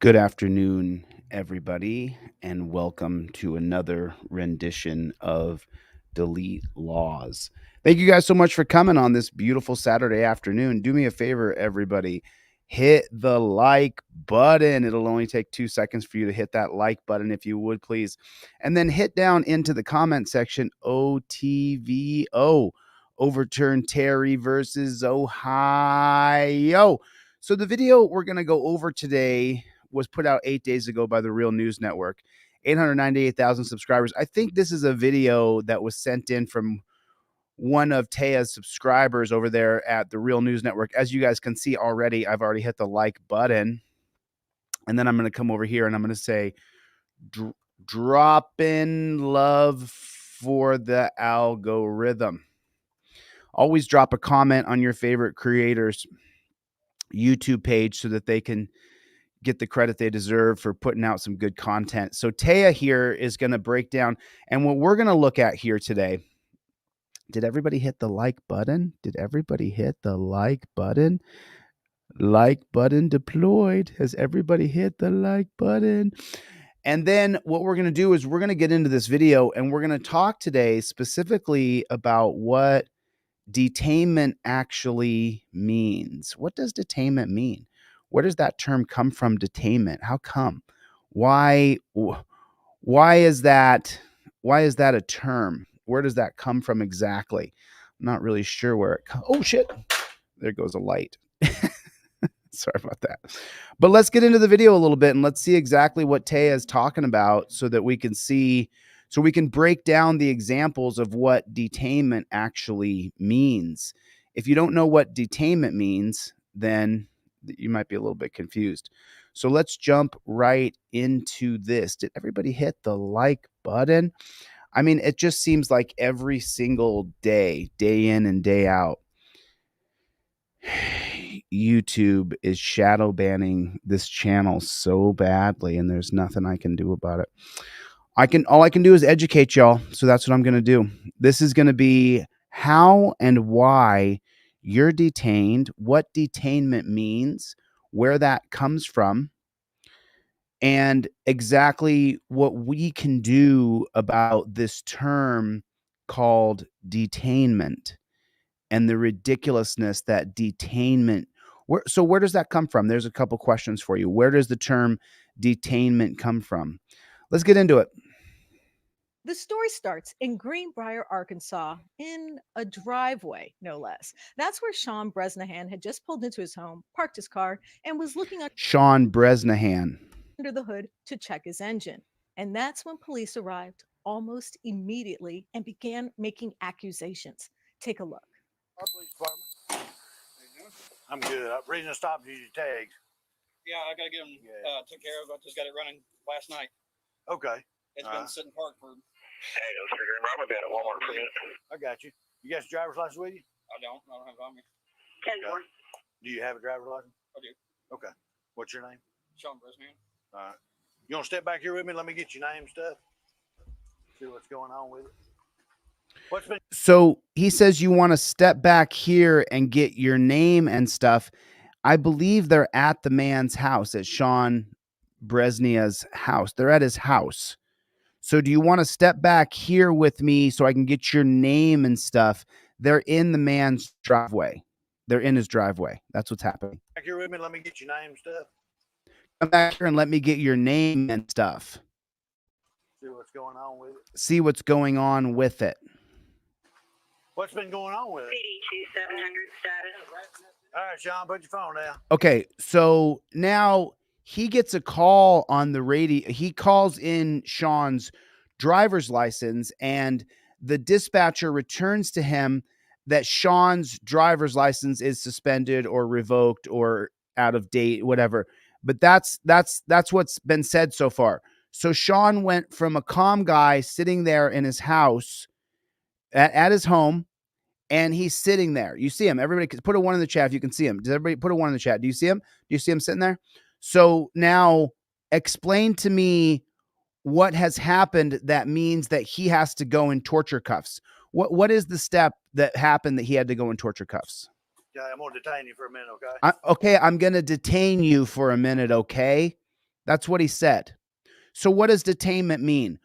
Good afternoon, everybody, and welcome to another rendition of Delete Laws. Thank you guys so much for coming on this beautiful Saturday afternoon. Do me a favor, everybody. Hit the like button. It'll only take 2 seconds for you to hit that like button, if you would, please. And then hit down into the comment section OTVO. Overturn Terry versus Ohio. So the video we're going to go over today was put out 8 days ago by the Real News Network. 898,000 subscribers. I think this is a video that was sent in from one of Taya's subscribers over there at the Real News Network. As you guys can see already, I've already hit the like button. And then I'm going to come over here and I'm going to say, drop in love for the algorithm. Always drop a comment on your favorite creator's YouTube page so that they can get the credit they deserve for putting out some good content. So Taya here is going to break down, and what we're going to look at here today. Did everybody hit the like button? Did everybody hit the like button? Like button deployed. Has everybody hit the like button? And then what we're going to do is we're going to get into this video and we're going to talk today specifically about what detainment actually means. What does detainment mean? Where does that term come from, detainment? How come? Why is that a term? Where does that come from exactly? I'm not really sure where it comes. Oh shit. There goes a light. Sorry about that. But let's get into the video a little bit and let's see exactly what Taya is talking about so that we can see, so we can break down the examples of what detainment actually means. If you don't know what detainment means, then you might be a little bit confused. So let's jump right into this. Did everybody hit the like button? I mean, it just seems like every single day, day in and day out, YouTube is shadow banning this channel so badly, and there's nothing I can do about it. All I can do is educate y'all. So that's what I'm going to do. This is going to be how and why you're detained, what detainment means, where that comes from, and exactly what we can do about this term called detainment and the ridiculousness that detainment. Where does that come from? There's a couple questions for you. Where does the term detainment come from? Let's get into it. The story starts in Greenbrier, Arkansas, in a driveway, no less. That's where Sean Bresnahan had just pulled into his home, parked his car, and was looking Sean Bresnahan. under the hood to check his engine. And that's when police arrived almost immediately and began making accusations. Take a look. Our police department. I'm good. Reason I stopped you, your tags. Yeah, I got to get them took care of. I just got it running last night. Okay. It's been sitting parked for. Hey, those are Green Bravo been at Walmart for a minute. I got you. You got your driver's license with you? I don't have it on me. Okay. Do you have a driver's license? I do. Okay. What's your name? Sean Bresnahan. All right. You want to step back here with me? Let me get your name and stuff. See what's going on with it. So he says you want to step back here and get your name and stuff. I believe they're at the man's house, at Sean Bresnia's house. They're at his house. So do you want to step back here with me so I can get your name and stuff? They're in the man's driveway. They're in his driveway. That's what's happening. Back here with me. Let me get your name and stuff. Come back here and let me get your name and stuff. See what's going on with it. See what's going on with it. What's been going on with it? PD 2700 status. All right, Sean, put your phone down. Okay, so now he gets a call on the radio. He calls in Sean's driver's license, and the dispatcher returns to him that Sean's driver's license is suspended or revoked or out of date, whatever. But that's what's been said so far. So Sean went from a calm guy sitting there in his house at his home, and he's sitting there. You see him. Everybody put a 1 in the chat if you can see him. Does everybody put a 1 in the chat? Do you see him? Do you see him sitting there? So now explain to me what has happened that means that he has to go in torture cuffs. What is the step that happened that he had to go in torture cuffs? Yeah, I'm going to detain you for a minute, okay? Okay, I'm going to detain you for a minute, okay? That's what he said. So what does detainment mean?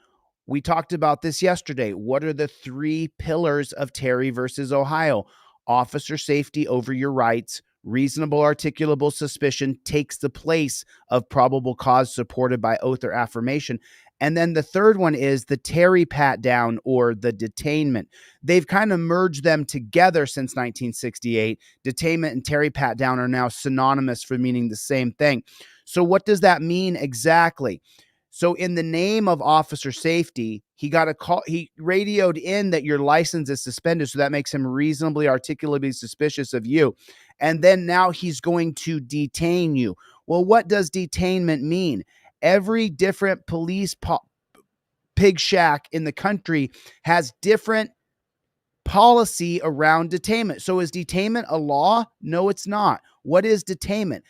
We talked about this yesterday. What are the 3 pillars of Terry versus Ohio? Officer safety over your rights. Reasonable articulable suspicion takes the place of probable cause supported by oath or affirmation. And then the third one is the Terry pat down or the detainment. They've kind of merged them together since 1968. Detainment and Terry pat down are now synonymous for meaning the same thing. So what does that mean exactly? So in the name of officer safety, he got a call. He radioed in that your license is suspended. So that makes him reasonably articulately suspicious of you. And then now he's going to detain you. Well, what does detainment mean? Every different police pig shack in the country has different policy around detainment. So is detainment a law? No, it's not. What is detainment?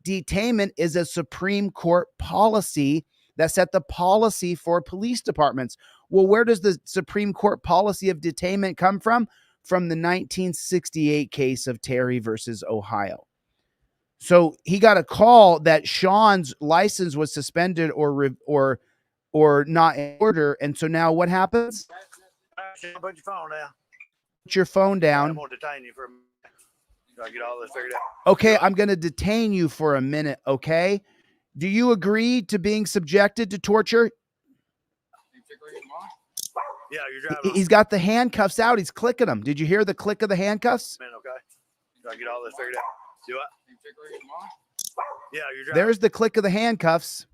Detainment is a Supreme Court policy that set the policy for police departments. Well, where does the Supreme Court policy of detainment come from? From the 1968 case of Terry versus Ohio. So he got a call that Sean's license was suspended or not in order. And so now what happens? Put your phone down. Put your phone I'm down. going to detain you for a minute. So I get all this figured out. Okay, I'm going to detain you for a minute, okay? Do you agree to being subjected to torture? Yeah, you're driving. He's got the handcuffs out. He's clicking them. Did you hear the click of the handcuffs? Man, okay. So I get all this figured out. Do what? Yeah, you're driving. There's the click of the handcuffs.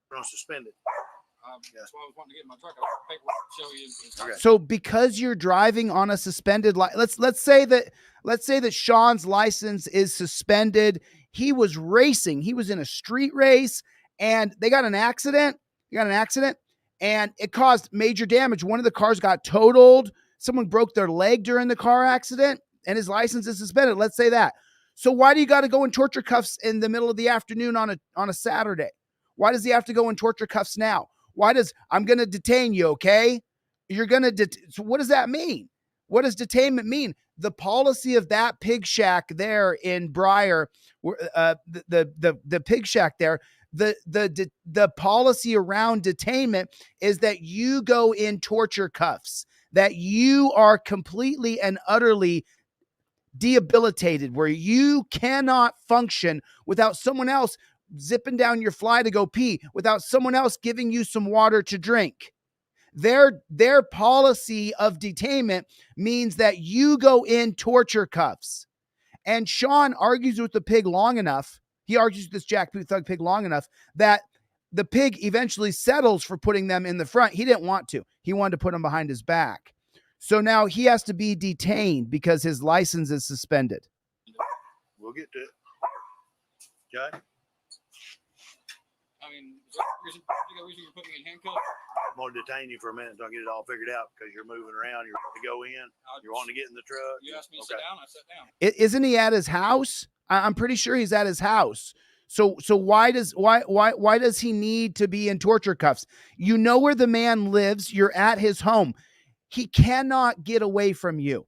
We're on suspended. That's why I was wanting to get in my truck. I was paperwork to show you. Okay. So because you're driving on a suspended let's say that Sean's license is suspended. He was racing. He was in a street race and they got an accident. And it caused major damage. One of the cars got totaled. Someone broke their leg during the car accident and his license is suspended. Let's say that. So why do you got to go in torture cuffs in the middle of the afternoon on a Saturday? Why does he have to go in torture cuffs now? I'm going to detain you, okay? So what does that mean? What does detainment mean? The policy of that pig shack there in Briar, the pig shack there, the policy around detainment is that you go in torture cuffs, that you are completely and utterly debilitated, where you cannot function without someone else zipping down your fly to go pee, without someone else giving you some water to drink. Their policy of detainment means that you go in torture cuffs. And Sean argues with the pig long enough. He argues with this jackboot thug pig long enough that the pig eventually settles for putting them in the front. He didn't want to. He wanted to put them behind his back. So now he has to be detained because his license is suspended. We'll get to it. Okay? I mean, is there a reason you're putting me in handcuffs? I'm going to detain you for a minute until I get it all figured out because you're moving around. You're wanting to go in. You're wanting to get in the truck. You asked me to sit down. I sat down. Isn't he at his house? I'm pretty sure he's at his house. So why does he need to be in torture cuffs? You know where the man lives. You're at his home. He cannot get away from you.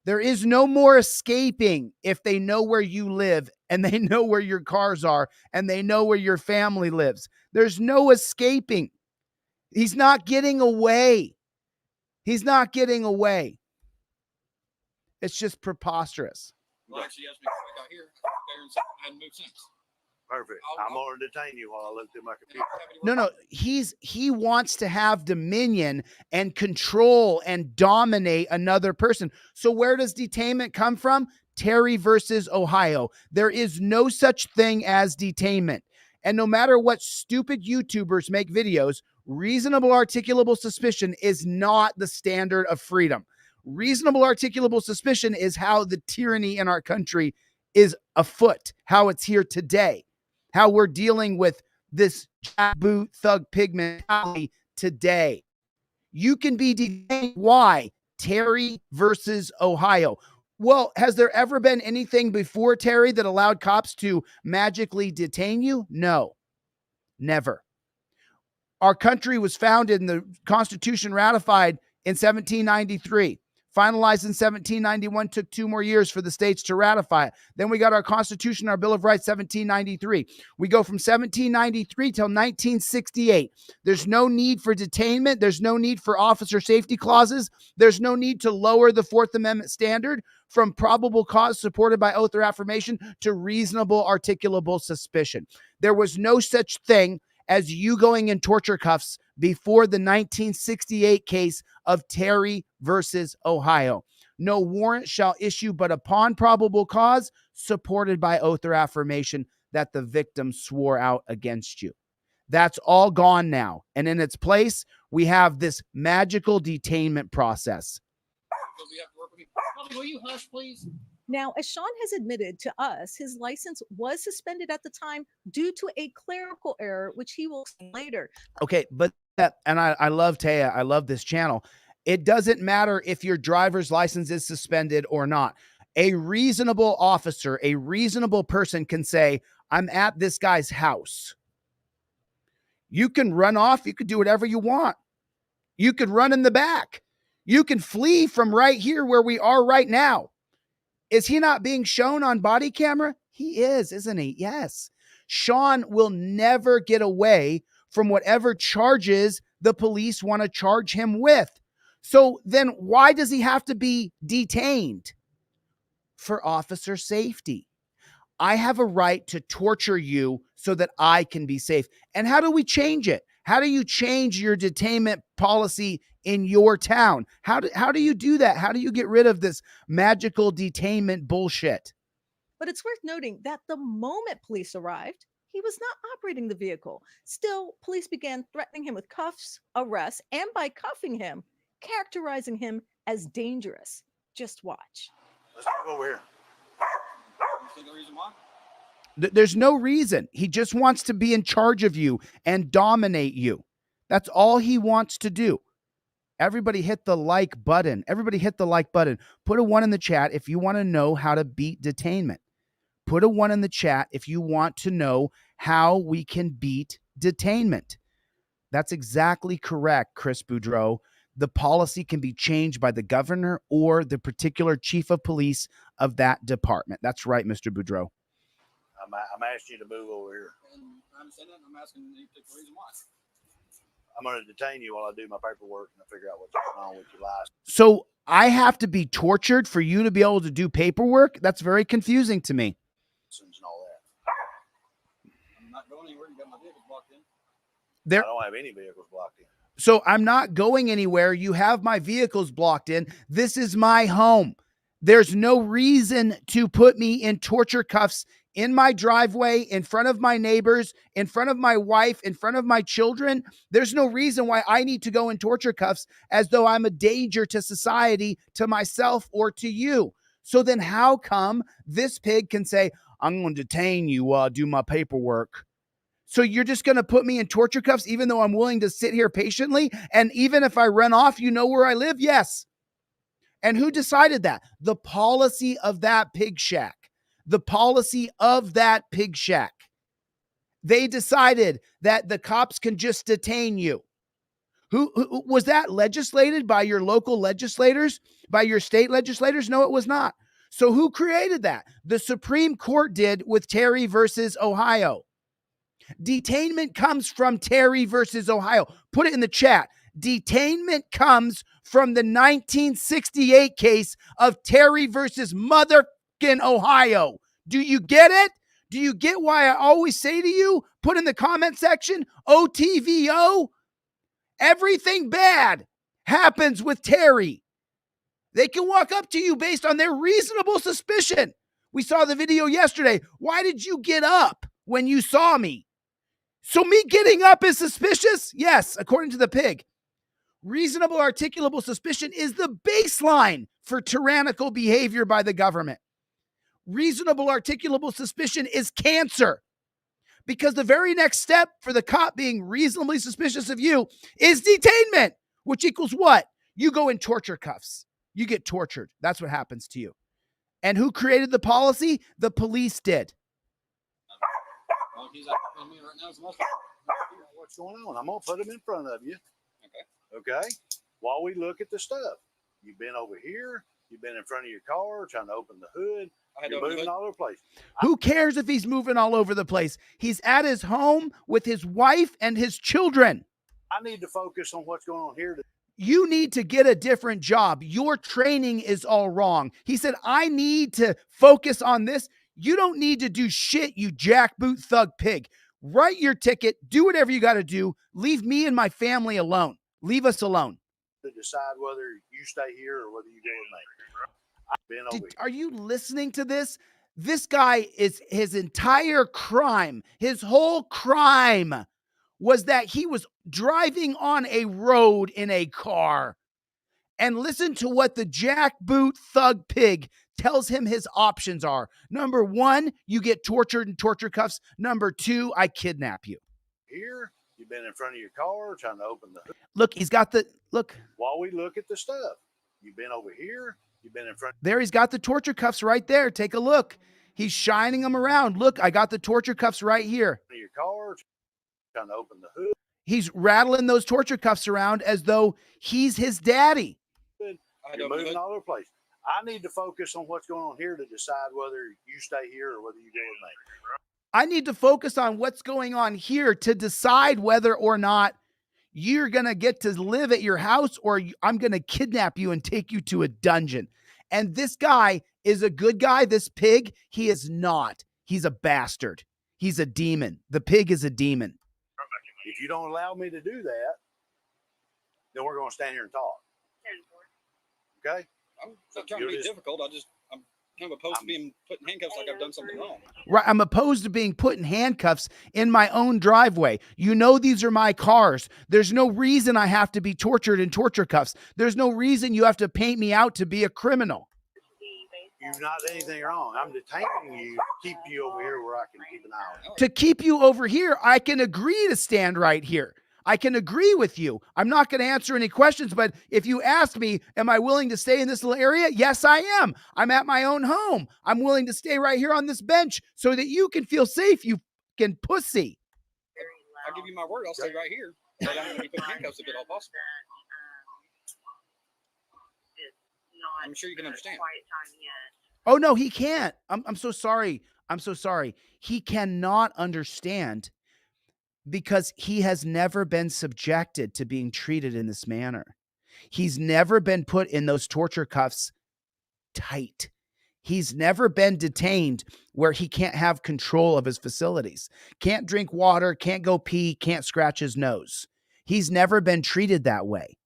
There is no more escaping if they know where you live and they know where your cars are and they know where your family lives. There's no escaping. He's not getting away. He's not getting away. It's just preposterous. Well, actually, asked me to out here. There and I hadn't moved since. Perfect. I'm going to detain you while I look through my computer. No. He wants to have dominion and control and dominate another person. So where does detainment come from? Terry versus Ohio. There is no such thing as detainment. And no matter what stupid YouTubers make videos, reasonable articulable suspicion is not the standard of freedom. Reasonable articulable suspicion is how the tyranny in our country is afoot, how it's here today, how we're dealing with this jackboot thug pig mentality today. You can be detained. Why? Terry versus Ohio. Well, has there ever been anything before Terry that allowed cops to magically detain you? No, never. Our country was founded and the Constitution ratified in 1793. finalized in 1791, took 2 more years for the states to ratify it. Then we got our Constitution, our Bill of Rights, 1793. We go from 1793 till 1968. There's no need for detainment. There's no need for officer safety clauses. There's no need to lower the Fourth Amendment standard from probable cause supported by oath or affirmation to reasonable articulable suspicion. There was no such thing as you going in torture cuffs before the 1968 case of Terry versus Ohio. No warrant shall issue but upon probable cause supported by oath or affirmation that the victim swore out against you. That's all gone now. And in its place, we have this magical detainment process. Bobby, will you hush, please? Now, as Sean has admitted to us, his license was suspended at the time due to a clerical error, which he will explain later. Okay, but and I love Taya. I love this channel. It doesn't matter if your driver's license is suspended or not. A reasonable officer, a reasonable person can say, I'm at this guy's house. You can run off. You could do whatever you want. You could run in the back. You can flee from right here where we are right now. Is he not being shown on body camera? He is, isn't he? Yes. Sean will never get away from whatever charges the police want to charge him with. So then why does he have to be detained? For officer safety. I have a right to torture you so that I can be safe. And how do we change it? How do you change your detainment policy in your town? How do you do that? How do you get rid of this magical detainment bullshit? But it's worth noting that the moment police arrived, he was not operating the vehicle. Still, police began threatening him with cuffs, arrests, and by cuffing him, characterizing him as dangerous. Just watch. Let's go over here. You see the reason why? There's no reason. He just wants to be in charge of you and dominate you. That's all he wants to do. Everybody hit the like button. Everybody hit the like button. Put a 1 in the chat if you want to know how to beat detainment. Put a 1 in the chat if you want to know how we can beat detainment. That's exactly correct, Chris Boudreau. The policy can be changed by the governor or the particular chief of police of that department. That's right, Mr. Boudreau. I'm asking you to move over here. And I understand that. I'm asking any particular reason why. I'm going to detain you while I do my paperwork and I figure out what's going on with your license. So I have to be tortured for you to be able to do paperwork? That's very confusing to me. And all that. I'm not going anywhere. You got my vehicles blocked in. I don't have any vehicles blocked in. So I'm not going anywhere. You have my vehicles blocked in. This is my home. There's no reason to put me in torture cuffs in my driveway, in front of my neighbors, in front of my wife, in front of my children. There's no reason why I need to go in torture cuffs as though I'm a danger to society, to myself, or to you. So then how come this pig can say, I'm going to detain you while I do my paperwork? So you're just going to put me in torture cuffs even though I'm willing to sit here patiently? And even if I run off, you know where I live? Yes. And who decided that? The policy of that pig shack. The policy of that pig shack. They decided that the cops can just detain you. Who was that legislated by your local legislators, by your state legislators? No, it was not. So who created that? The Supreme Court did with Terry versus Ohio. Detainment comes from Terry versus Ohio. Put it in the chat. Detainment comes from the 1968 case of Terry versus motherfucking Ohio. Do you get it? Do you get why I always say to you, put in the comment section, OTVO? Everything bad happens with Terry. They can walk up to you based on their reasonable suspicion. We saw the video yesterday. Why did you get up when you saw me? So me getting up is suspicious? Yes, according to the pig. Reasonable articulable suspicion is the baseline for tyrannical behavior by the government. Reasonable articulable suspicion is cancer, because the very next step for the cop being reasonably suspicious of you is detainment, which equals what? You go in torture cuffs. You get tortured. That's what happens to you. And who created the policy? The police did. Well, he's out me right now. What's going on? I'm going to put them in front of you. Okay. Okay? While we look at the stuff. You've been over here. You've been in front of your car trying to open the hood. You're moving all over the place. Who cares if he's moving all over the place? He's at his home with his wife and his children. I need to focus on what's going on here. You need to get a different job. Your training is all wrong. He said, I need to focus on this. You don't need to do shit, you jackboot thug pig. Write your ticket. Do whatever you got to do. Leave me and my family alone. Leave us alone. To decide whether you stay here or whether you go with me. I've been over here. Are you listening to this? This guy is his entire crime. His whole crime was that he was driving on a road in a car. And listen to what the jackboot thug pig tells him his options are. Number one, you get tortured in torture cuffs. Number two, I kidnap you. Here, you've been in front of your car trying to open the hood. Look, he's got the, look. While we look at the stuff, you've been over here. You've been in front. There, he's got the torture cuffs right there. Take a look. He's shining them around. Look, I got the torture cuffs right here. Your car, trying to open the hood. He's rattling those torture cuffs around as though he's his daddy. You're moving all over the place. I need to focus on what's going on here to decide whether you stay here or whether you go with me. I need to focus on what's going on here to decide whether or not you're going to get to live at your house or I'm going to kidnap you and take you to a dungeon. And this guy is a good guy. This pig, he is not. He's a bastard. He's a demon. The pig is a demon. If you don't allow me to do that, then we're going to stand here and talk. Okay? I'm not trying to be difficult. I'm kind of opposed to being put in handcuffs like I've done something wrong. Right. I'm opposed to being put in handcuffs in my own driveway. You know, these are my cars. There's no reason I have to be tortured in torture cuffs. There's no reason you have to paint me out to be a criminal. You've not done anything wrong. I'm detaining you, keep you over here where I can keep an eye on you. To keep you over here, I can agree to stand right here. I can agree with you. I'm not going to answer any questions, but if you ask me, am I willing to stay in this little area? Yes, I am. I'm at my own home. I'm willing to stay right here on this bench so that you can feel safe, you fucking pussy. I'll give you my word. I'll stay right here. But I'm going to be put in handcuffs if at all possible. I'm sure you can understand. Oh, no, he can't. I'm so sorry. I'm so sorry. He cannot understand because he has never been subjected to being treated in this manner. He's never been put in those torture cuffs tight. He's never been detained where he can't have control of his facilities, can't drink water, can't go pee, can't scratch his nose. He's never been treated that way.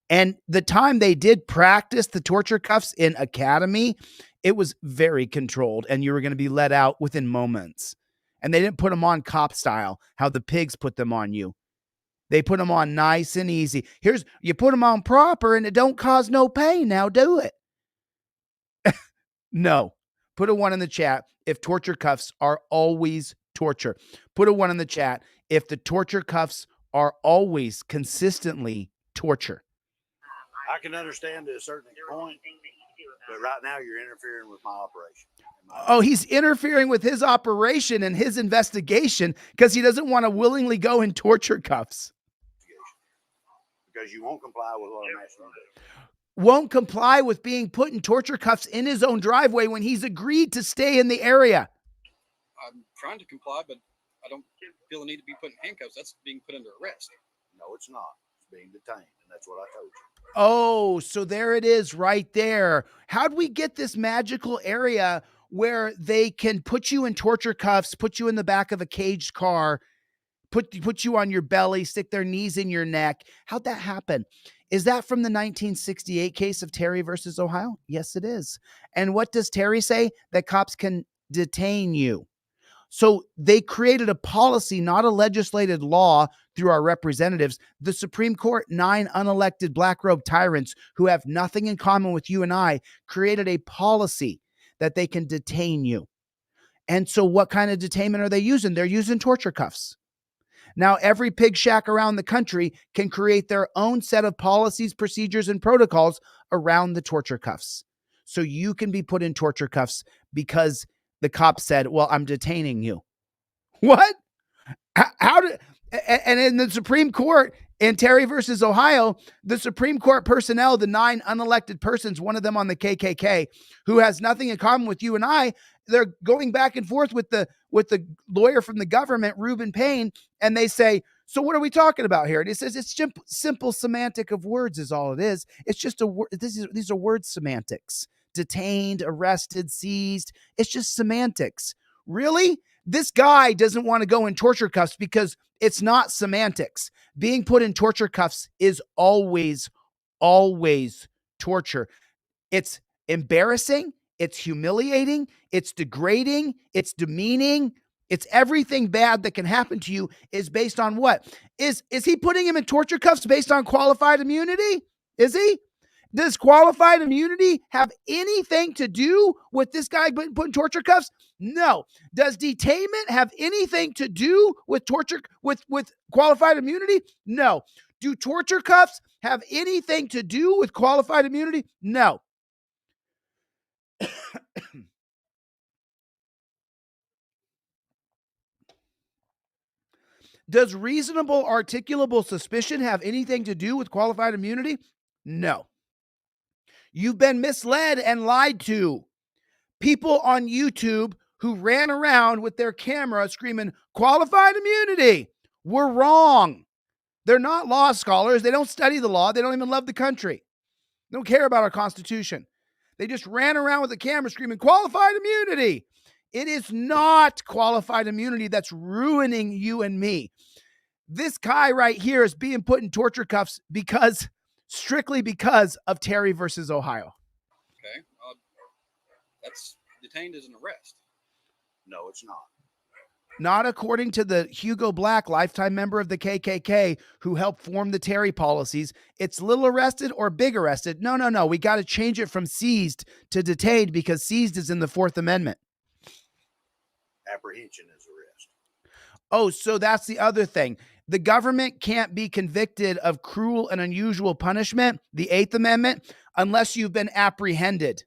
And the time they did practice the torture cuffs in academy, it was very controlled and you were going to be let out within moments. And they didn't put them on cop style, how the pigs put them on you. They put them on nice and easy. You put them on proper and it don't cause no pain. Now do it. No. Put a 1 in the chat if torture cuffs are always torture. Put a 1 in the chat if the torture cuffs are always consistently torture. I can understand to a certain point, but right now you're interfering with my operation. Oh, he's interfering with his operation and his investigation because he doesn't want to willingly go in torture cuffs. Because you won't comply with what I'm asking you to do. Won't comply with being put in torture cuffs in his own driveway when he's agreed to stay in the area. I'm trying to comply, but I don't feel the need to be put in handcuffs. That's being put under arrest. No, it's not. It's being detained, and that's what I told you. Oh, so there it is right there. How'd we get this magical area where they can put you in torture cuffs, put you in the back of a caged car, put you on your belly, stick their knees in your neck? How'd that happen? Is that from the 1968 case of Terry versus Ohio? Yes, it is. And what does Terry say? That cops can detain you. So they created a policy, not a legislated law through our representatives. The Supreme Court, 9 unelected black robe tyrants who have nothing in common with you and I, created a policy that they can detain you. And so what kind of detainment are they using? They're using torture cuffs. Now, every pig shack around the country can create their own set of policies, procedures, and protocols around the torture cuffs. So you can be put in torture cuffs because the cop said, well, I'm detaining you. What? How did, and in the Supreme Court, In Terry versus Ohio, the Supreme Court personnel, the 9 unelected persons, one of them on the KKK, who has nothing in common with you and I, they're going back and forth with the lawyer from the government, Reuben Payne, and they say, so what are we talking about here? And he says it's simple semantic of words is all it is. It's just a word. These are word semantics. Detained, arrested, seized. It's just semantics. Really? This guy doesn't want to go in torture cuffs because it's not semantics. Being put in torture cuffs is always torture. It's embarrassing. It's humiliating. It's degrading. It's demeaning. It's everything bad that can happen to you is based on what? Is he putting him in torture cuffs based on qualified immunity? Is he? Does qualified immunity have anything to do with this guy being put in torture cuffs? No. Does detainment have anything to do with torture, with qualified immunity? No. Do torture cuffs have anything to do with qualified immunity? No. Does reasonable articulable suspicion have anything to do with qualified immunity? No. You've been misled and lied to. People on YouTube who ran around with their camera screaming, qualified immunity, were wrong. They're not law scholars. They don't study the law. They don't even love the country. They don't care about our Constitution. They just ran around with a camera screaming, qualified immunity. It is not qualified immunity that's ruining you and me. This guy right here is being put in torture cuffs strictly because of Terry versus Ohio. Okay. That's detained as an arrest. No, it's not. Not according to the Hugo Black, lifetime member of the KKK, who helped form the Terry policies. It's little arrested or big arrested. No. We got to change it from seized to detained because seized is in the 4th Amendment. Apprehension is arrest. Oh, so that's the other thing. The government can't be convicted of cruel and unusual punishment, the 8th Amendment, unless you've been apprehended.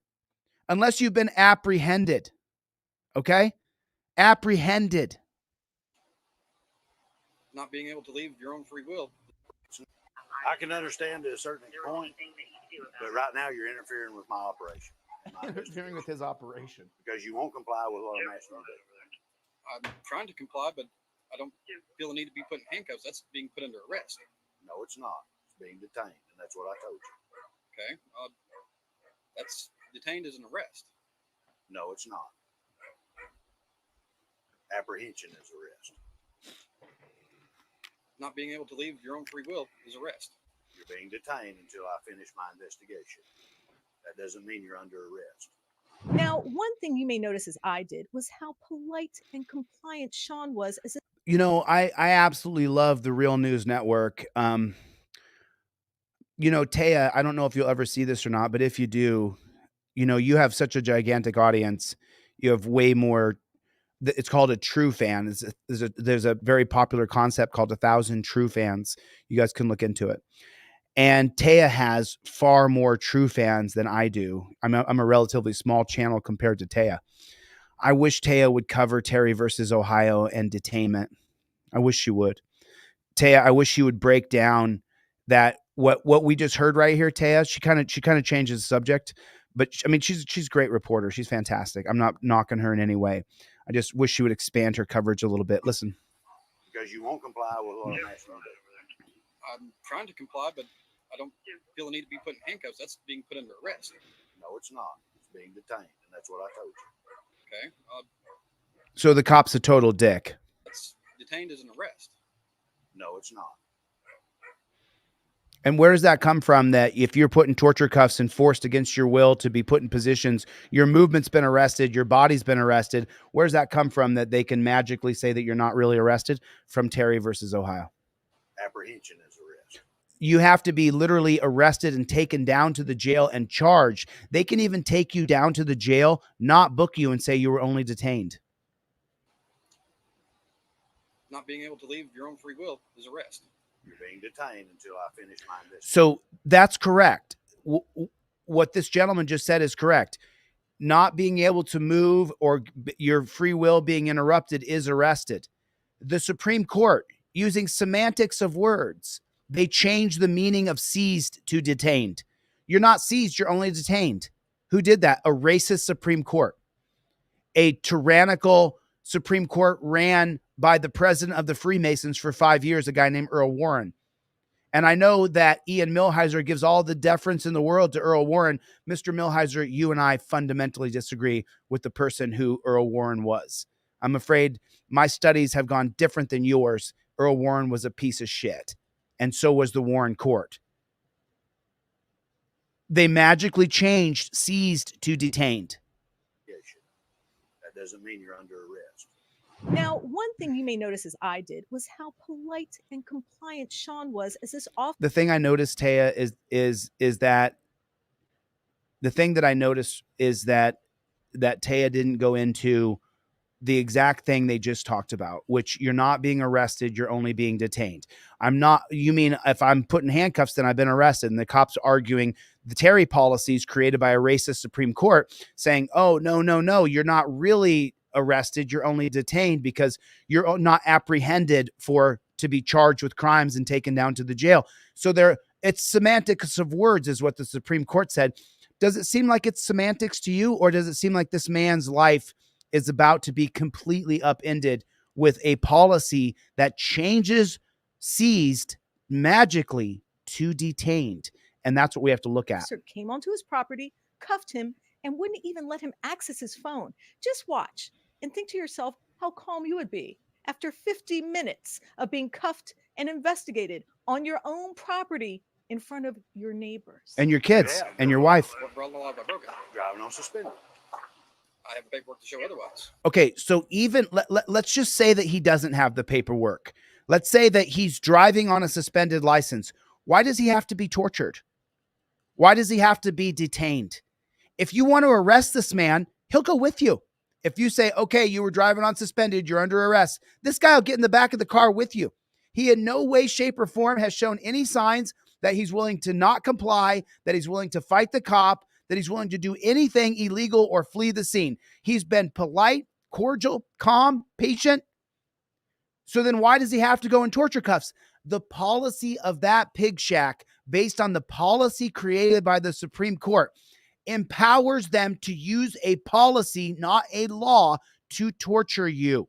Okay? Apprehended. Not being able to leave of your own free will. I can understand to a certain point, but right now you're interfering with my operation. Interfering with his operation. Because you won't comply with what I'm asking you to do. I'm trying to comply, but I don't feel the need to be put in handcuffs. That's being put under arrest. No, it's not. It's being detained, and that's what I told you. Okay. That's detained as an arrest. No, it's not. Apprehension is arrest. Not being able to leave of your own free will is arrest. You're being detained until I finish my investigation. That doesn't mean you're under arrest. Now, one thing you may notice as I did was how polite and compliant Sean was as You know, I absolutely love the Real News Network. You know, Taya, I don't know if you'll ever see this or not, but if you do, you know, you have such a gigantic audience. You have way more. It's called a true fan. There's a very popular concept called 1,000 true fans. You guys can look into it. And Taya has far more true fans than I do. I'm a relatively small channel compared to Taya. I wish Taya would cover Terry versus Ohio and Detainment. I wish she would. Taya, I wish she would break down that what we just heard right here, Taya. She kind of changes the subject, but I mean she's a great reporter. She's fantastic. I'm not knocking her in any way. I just wish she would expand her coverage a little bit. Listen. Because you won't comply with what I'm asking you to do. I'm trying to comply, but I don't feel the need to be put in handcuffs. That's being put under arrest. No, it's not. It's being detained, and that's what I told you. Okay. So the cop's a total dick. That's detained as an arrest. No, it's not. And where does that come from that if you're put in torture cuffs and forced against your will to be put in positions, your movement's been arrested, your body's been arrested, where does that come from that they can magically say that you're not really arrested? From Terry versus Ohio. Apprehension is arrest. You have to be literally arrested and taken down to the jail and charged. They can even take you down to the jail, not book you and say you were only detained. Not being able to leave of your own free will is arrest. You're being detained until I finish my investigation. So that's correct. What this gentleman just said is correct. Not being able to move or your free will being interrupted is arrested. The Supreme Court, using semantics of words, They changed the meaning of seized to detained. You're not seized, you're only detained. Who did that? A racist Supreme Court. A tyrannical Supreme Court ran by the president of the Freemasons for 5 years, a guy named Earl Warren. And I know that Ian Millhiser gives all the deference in the world to Earl Warren. Mr. Millhiser, you and I fundamentally disagree with the person who Earl Warren was. I'm afraid my studies have gone different than yours. Earl Warren was a piece of shit, and so was the Warren Court. They magically changed seized to detained. That doesn't mean you're under arrest. Now, one thing you may notice as I did was how polite and compliant Sean was as this officer. The thing I noticed, Taya, is that the thing that I noticed is that Taya didn't go into the exact thing they just talked about, which you're not being arrested, you're only being detained. You mean if I'm put in handcuffs, then I've been arrested, and the cops arguing the Terry policies created by a racist Supreme Court saying, oh, no, you're not really arrested, you're only detained because you're not apprehended to be charged with crimes and taken down to the jail. So it's semantics of words is what the Supreme Court said. Does it seem like it's semantics to you, or does it seem like this man's life is about to be completely upended with a policy that changes seized magically to detained? And that's what we have to look at. Officer came onto his property, cuffed him, and wouldn't even let him access his phone. Just watch and think to yourself how calm you would be after 50 minutes of being cuffed and investigated on your own property in front of your neighbors. And your kids and your wife. What brought the law if I broke it? Driving on suspended. I have paperwork to show otherwise. Okay, so even let's just say that he doesn't have the paperwork. Let's say that he's driving on a suspended license. Why does he have to be tortured? Why does he have to be detained? If you want to arrest this man, he'll go with you. If you say, okay, you were driving on suspended, you're under arrest, this guy will get in the back of the car with you. He in no way, shape, or form has shown any signs that he's willing to not comply, that he's willing to fight the cop, that he's willing to do anything illegal or flee the scene. He's been polite, cordial, calm, patient. So then why does he have to go in torture cuffs? The policy of that pig shack, based on the policy created by the Supreme Court, empowers them to use a policy, not a law, to torture you.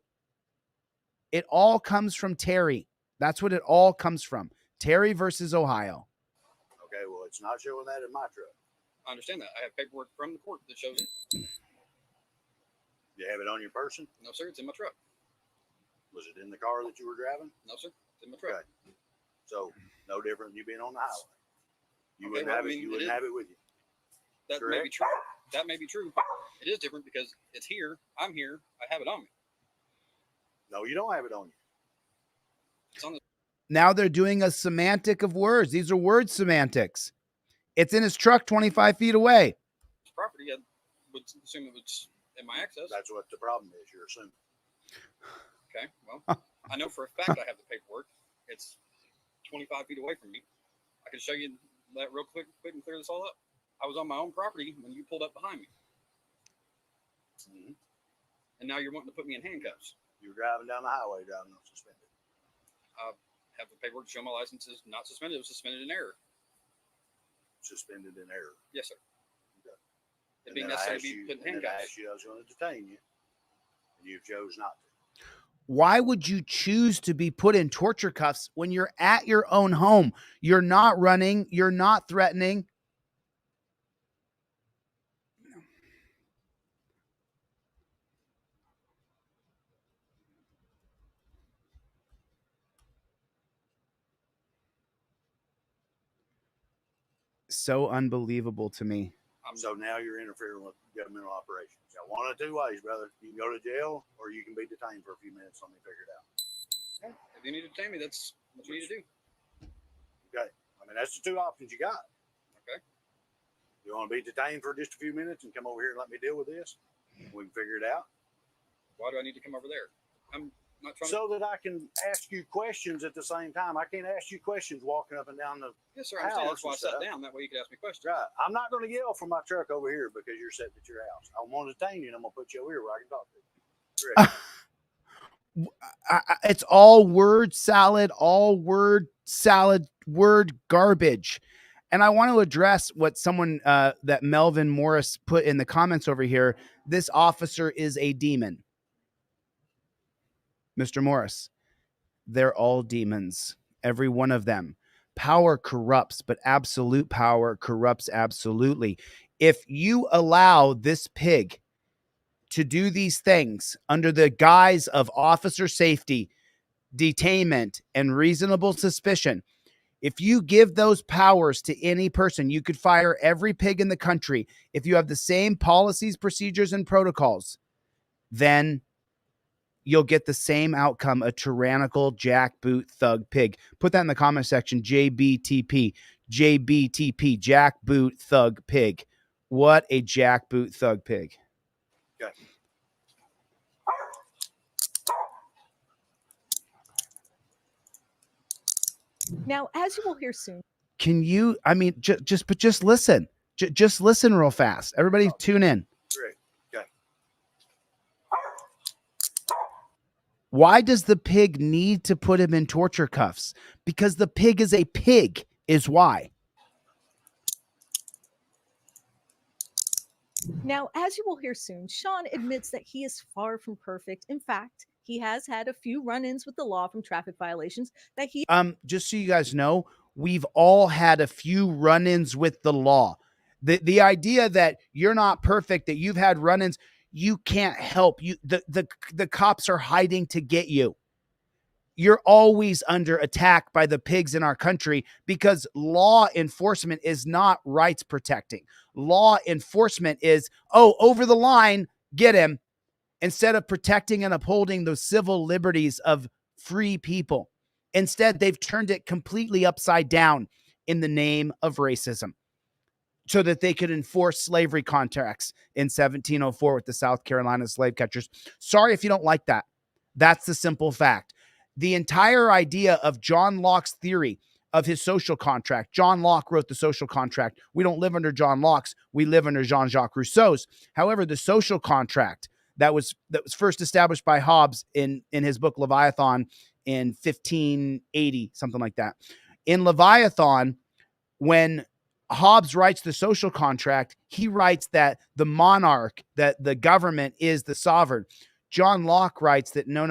It all comes from Terry. That's what it all comes from. Terry versus Ohio. Okay, well, it's not showing that in my truck. I understand that. I have paperwork from the court that shows it. You have it on your person? No, sir. It's in my truck. Was it in the car that you were driving? No, sir. It's in my truck. Okay. So no different than you being on the highway. You Okay, wouldn't well, have I it. mean, You it wouldn't is- have it with you. That may be true. That may be true. It is different because it's here. I'm here. I have it on me. No, you don't have it on you. It's on the Now they're doing a semantic of words. These are word semantics. It's in his truck 25 feet away. property. I would assume it was in my access. That's what the problem is. You're assuming. Okay, well, I know for a fact I have the paperwork. It's 25 feet away from me. I can show you that real quick and clear this all up. I was on my own property when you pulled up behind me. Mm-hmm. And now you're wanting to put me in handcuffs. You were driving down the highway, driving on suspended. I have the paperwork to show my license is not suspended. It was suspended in error. Suspended in error. Yes, sir. Okay. It being necessary to be put in I handcuffs. asked you, I was going to detain you, and you chose not to. Why would you choose to be put in torture cuffs when you're at your own home? You're not running. You're not threatening. So unbelievable to me. So now you're interfering with governmental operations. Now, one of two ways, brother. You can go to jail, or you can be detained for a few minutes. Let me figure it out. If you need to detain me, that's what you need to do. Okay. I mean, that's the two options you got. Okay. You want to be detained for just a few minutes and come over here and let me deal with this? We can figure it out. Why do I need to come over there? I'm not trying So that I can ask you questions at the same time. I can't ask you questions walking up and down the. Yes, sir. I understand. That's why I house sat and stuff. down. That way you could ask me questions. Right. I'm not going to yell from my truck over here because you're sitting at your house. I'm going to detain you and I'm going to put you over here where I can talk to you. Correct. It's all word salad, all word salad word garbage. And I want to address what someone that Melvin Morris put in the comments over here. This officer is a demon. Mr. Morris, they're all demons, every one of them. Power corrupts, but absolute power corrupts absolutely. If you allow this pig to do these things under the guise of officer safety, detainment, and reasonable suspicion, if you give those powers to any person, you could fire every pig in the country. If you have the same policies, procedures, and protocols, then you'll get the same outcome, a tyrannical jackboot thug pig. Put that in the comment section, JBTP, jackboot thug pig. What a jackboot thug pig. Okay. Now, as you will hear soon, Can you, I mean, just listen. Just listen real fast. Everybody tune in. Great. Okay. Why does the pig need to put him in torture cuffs? Because the pig is a pig, is why. Now, as you will hear soon, Sean admits that he is far from perfect. In fact, he has had a few run-ins with the law from traffic violations that he Just so you guys know, we've all had a few run-ins with the law. The idea that you're not perfect, that you've had run-ins, you can't help. The cops are hiding to get you. You're always under attack by the pigs in our country because law enforcement is not rights protecting. Law enforcement is, over the line, get him, instead of protecting and upholding the civil liberties of free people. Instead, they've turned it completely upside down in the name of racism so that they could enforce slavery contracts in 1704 with the South Carolina slave catchers. Sorry if you don't like that. That's the simple fact. The entire idea of John Locke's theory of his social contract. John Locke wrote the social contract. We don't live under John Locke's. We live under Jean-Jacques Rousseau's. However, the social contract that was first established by Hobbes in his book Leviathan in 1580, something like that. In Leviathan, when Hobbes writes the social contract, he writes that the monarch, that the government is the sovereign. John Locke writes that no.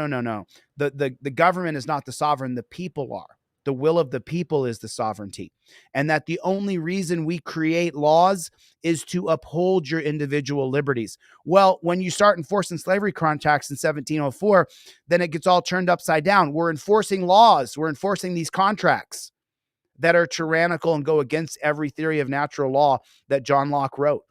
The government is not the sovereign, the people are. The will of the people is the sovereignty. And that the only reason we create laws is to uphold your individual liberties. Well, when you start enforcing slavery contracts in 1704, then it gets all turned upside down. We're enforcing laws. We're enforcing these contracts that are tyrannical and go against every theory of natural law that John Locke wrote.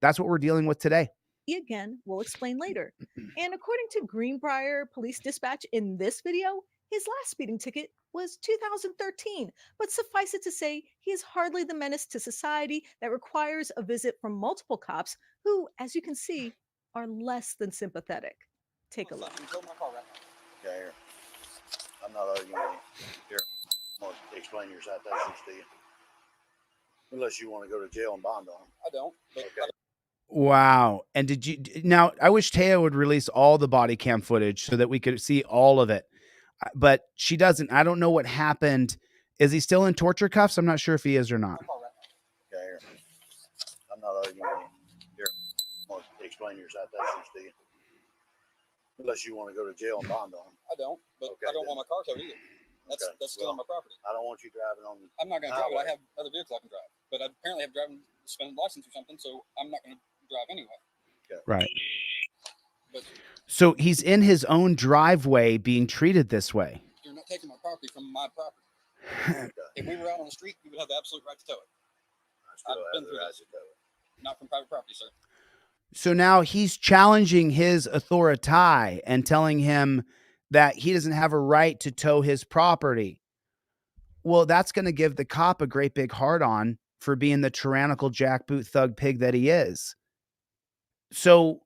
That's what we're dealing with today. again will explain later. And according to Greenbrier Police Dispatch in this video, his last speeding ticket was 2013, but suffice it to say, he is hardly the menace to society that requires a visit from multiple cops who, as you can see, are less than sympathetic. Take a look. Okay, here. I'm not arguing with you. Here, I'm going to explain your citations to you. Unless you want to go to jail and bond on them. I don't. But Okay. Wow. And did you now? I wish Taya would release all the body cam footage so that we could see all of it, but she doesn't. I don't know what happened. Is he still in torture cuffs? I'm not sure if he is or not. Okay, here. I'm not arguing with you. Here, I'm going to explain your citations to you. Unless you want to go to jail and bond on them. I don't. But Okay, I don't then. want my car towed either. That's Okay, still on my property. I don't want you driving on the I'm not going to drive it. I highway. have other vehicles I can drive. But I apparently have driving suspended license or something, so I'm not going to drive anyway. Right. But So he's in his own driveway being treated this way. you're not taking my property from my property. If we were out on the street, you would have the absolute right to tow it. I still I've have been the through right this. to tow it. Not from private property, sir. So now he's challenging his authority and telling him that he doesn't have a right to tow his property. Well, that's going to give the cop a great big hard on for being the tyrannical jackboot thug pig that he is. So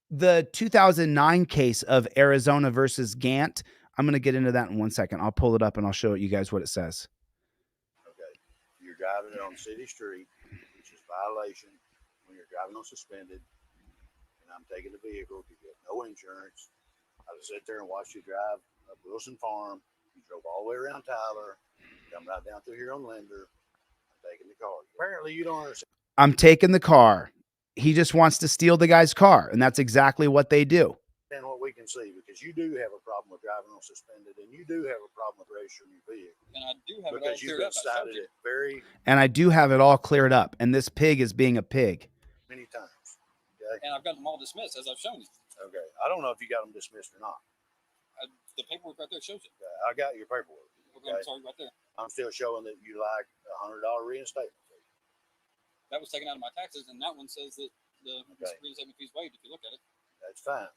the 2009 case of Arizona versus Gant, I'm going to get into that in 1 second. I'll pull it up and I'll show you guys what it says. Okay. You're driving it on city street, which is violation when you're driving on suspended, and I'm taking the vehicle to get no insurance. I just sit there and watch you drive up Wilson Farm You drove all the way around Tyler, come right down through here on Linder, taking the car. Apparently, you don't understand. I'm taking the car. He just wants to steal the guy's car, and that's exactly what they do. And what we can see, because you do have a problem with driving on suspended, and you do have a problem with registering your vehicle. And I do have because it all you've cleared been up. I showed cited you. it very And I do have it all cleared up, and this pig is being a pig. many times. Okay. And I've got them all dismissed, as I've shown you. Okay. I don't know if you got them dismissed or not. The paperwork right there shows it. Okay. I got your paperwork. Okay, I'm sorry, right there. I'm still showing that you like $100 reinstatement fee. That was taken out of my taxes, and that one says that the reinstatement fees waived if you look at it. That's fine.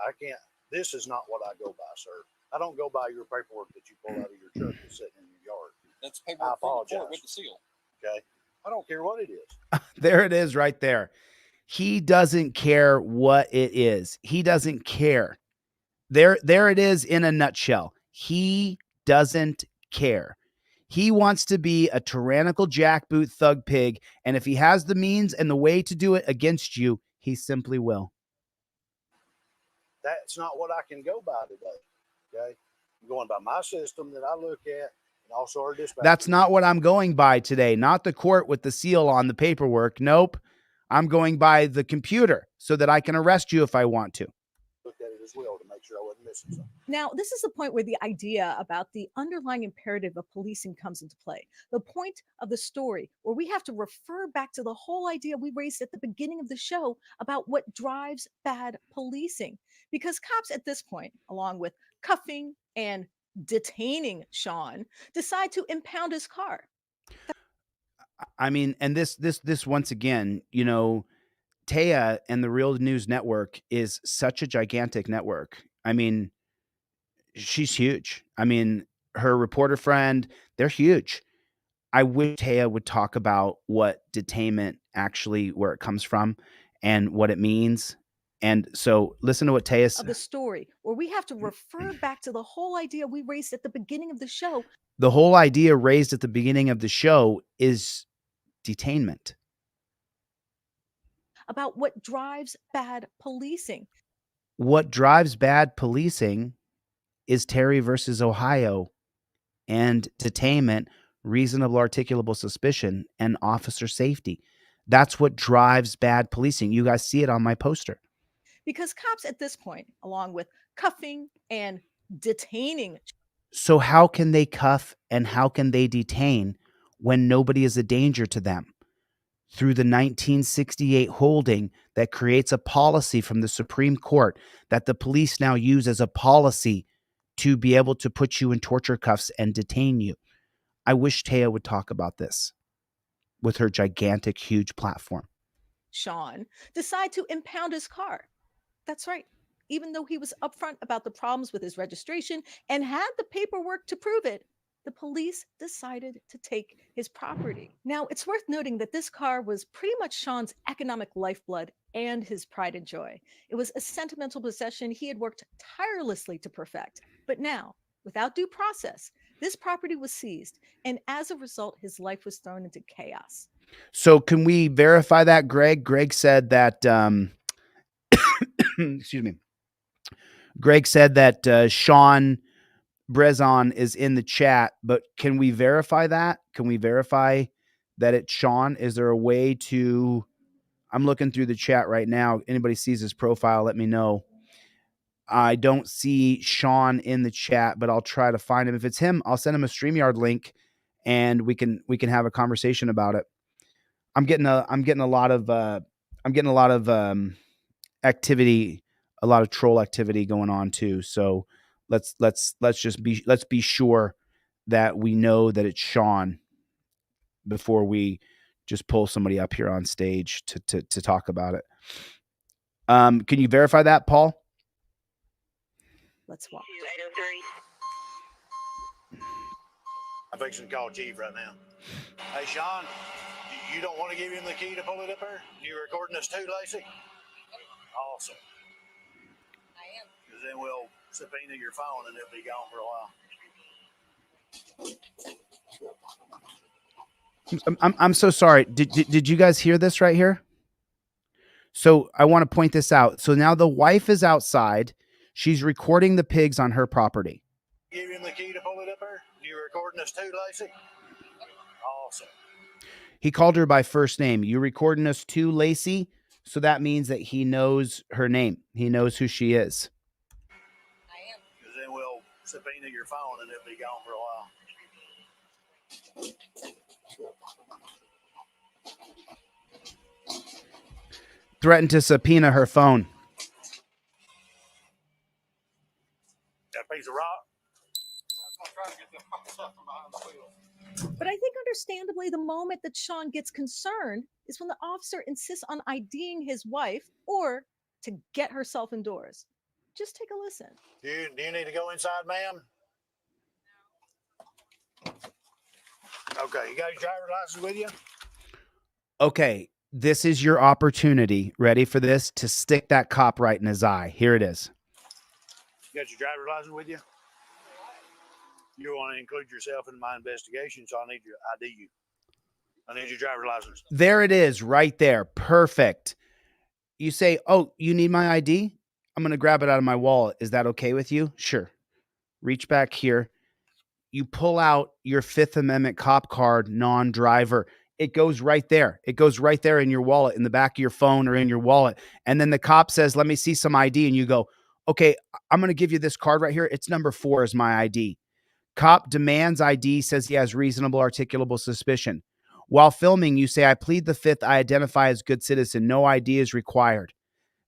I can't. This is not what I go by, sir. I don't go by your paperwork that you pull out of your truck that's sitting in your yard. That's paperwork from the court with the seal. Okay. I don't care what it is. There it is right there. He doesn't care what it is. He doesn't care. There it is in a nutshell. He doesn't care. He wants to be a tyrannical jackboot thug pig, and if he has the means and the way to do it against you, he simply will. That's not what I can go by today. Okay. I'm going by my system that I look at, and also our dispatch. That's not what I'm going by today. Not the court with the seal on the paperwork. Nope. I'm going by the computer so that I can arrest you if I want to. Looked at it as well to make sure I wasn't missing something. Now, this is the point where the idea about the underlying imperative of policing comes into play. The point of the story where we have to refer back to the whole idea we raised at the beginning of the show about what drives bad policing. Because cops at this point, along with cuffing and detaining Sean, decide to impound his car. I mean, and this once again, you know, Taya and the Real News Network is such a gigantic network. I mean, she's huge. I mean, her reporter friend, they're huge. I wish Taya would talk about what detainment actually, where it comes from and what it means. And so listen to what Taya said. Of the story where we have to refer back to the whole idea we raised at the beginning of the show. The whole idea raised at the beginning of the show is detainment. About what drives bad policing. What drives bad policing is Terry versus Ohio and detainment, reasonable articulable suspicion, and officer safety. That's what drives bad policing. You guys see it on my poster. Because cops at this point, along with cuffing and detaining. So how can they cuff and how can they detain when nobody is a danger to them? Through the 1968 holding that creates a policy from the Supreme Court that the police now use as a policy to be able to put you in torture cuffs and detain you. I wish Taya would talk about this with her gigantic, huge platform. Sean decide to impound his car. That's right. Even though he was upfront about the problems with his registration and had the paperwork to prove it, the police decided to take his property. Now, it's worth noting that this car was pretty much Sean's economic lifeblood and his pride and joy. It was a sentimental possession he had worked tirelessly to perfect. But now, without due process, this property was seized, and as a result, his life was thrown into chaos. So can we verify that, Greg? Greg said that, excuse me. Greg said that Sean Brezon is in the chat, but can we verify that? Can we verify that it's Sean? Is there a way to, I'm looking through the chat right now. Anybody sees his profile, let me know. I don't see Sean in the chat, but I'll try to find him. If it's him, I'll send him a StreamYard link and we can have a conversation about it. I'm getting a lot of activity, a lot of troll activity going on too. So let's be sure that we know that it's Sean before we just pull somebody up here on stage to talk about it. Can you verify that, Paul? Let's watch. 803. I'm fixing to call Chief right now. Hey, Sean, you don't want to give him the key to pull it up there? You recording this too, Lacey? Awesome. I am. Because then we'll subpoena your phone and it'll be gone for a while. I'm so sorry. Did you guys hear this right here? So I want to point this out. So now the wife is outside. She's recording the pigs on her property. Give him the key to pull it up here. You recording this too, Lacey? Awesome. He called her by first name. You recording us too, Lacey? So that means that he knows her name. He knows who she is. I am. Because then we'll subpoena your phone and it'll be gone for a while. Threatened to subpoena her phone. That piece of rock. But I think understandably, the moment that Sean gets concerned is when the officer insists on IDing his wife or to get herself indoors. Just take a listen. Do you need to go inside, ma'am? Okay, you got your driver's license with you? Okay, this is your opportunity. Ready for this? To stick that cop right in his eye. Here it is. You got your driver's license with you? You want to include yourself in my investigation, so I need your ID you. I need your driver's license. There it is, right there. Perfect. You say, oh, you need my ID? I'm going to grab it out of my wallet. Is that okay with you? Sure. Reach back here. You pull out your Fifth Amendment cop card, non-driver. It goes right there. It goes right there in your wallet, in the back of your phone or in your wallet. And then the cop says, let me see some ID. And you go, okay, I'm going to give you this card right here. It's number 4 is my ID. Cop demands ID, says he has reasonable articulable suspicion. While filming, you say, I plead the 5th. I identify as good citizen. No ID is required.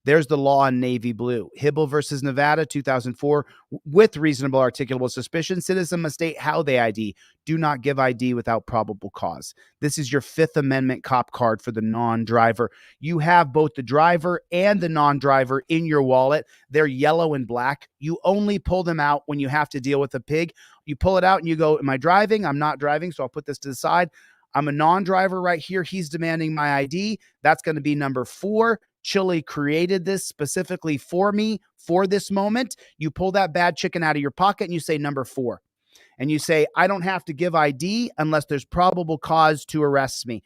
There's the law in navy blue. Hibble versus Nevada, 2004. With reasonable articulable suspicion, citizen must state how they ID. Do not give ID without probable cause. This is your Fifth Amendment cop card for the non-driver. You have both the driver and the non-driver in your wallet. They're yellow and black. You only pull them out when you have to deal with a pig. You pull it out and you go, am I driving? I'm not driving, so I'll put this to the side. I'm a non-driver right here. He's demanding my ID. That's going to be number 4. Chille created this specifically for me for this moment. You pull that bad chicken out of your pocket and you say number 4. And you say, I don't have to give ID unless there's probable cause to arrest me.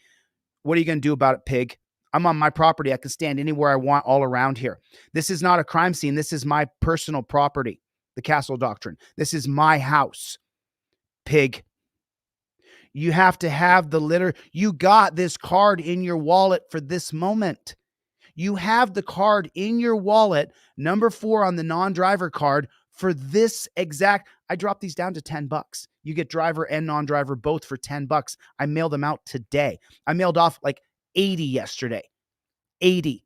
What are you going to do about it, pig? I'm on my property. I can stand anywhere I want all around here. This is not a crime scene. This is my personal property. The Castle Doctrine. This is my house. Pig. You have to have the litter. You got this card in your wallet for this moment. You have the card in your wallet, number 4 on the non-driver card for this exact. I dropped these down to $10. You get driver and non-driver both for $10. I mailed them out today. I mailed off like 80 yesterday. 80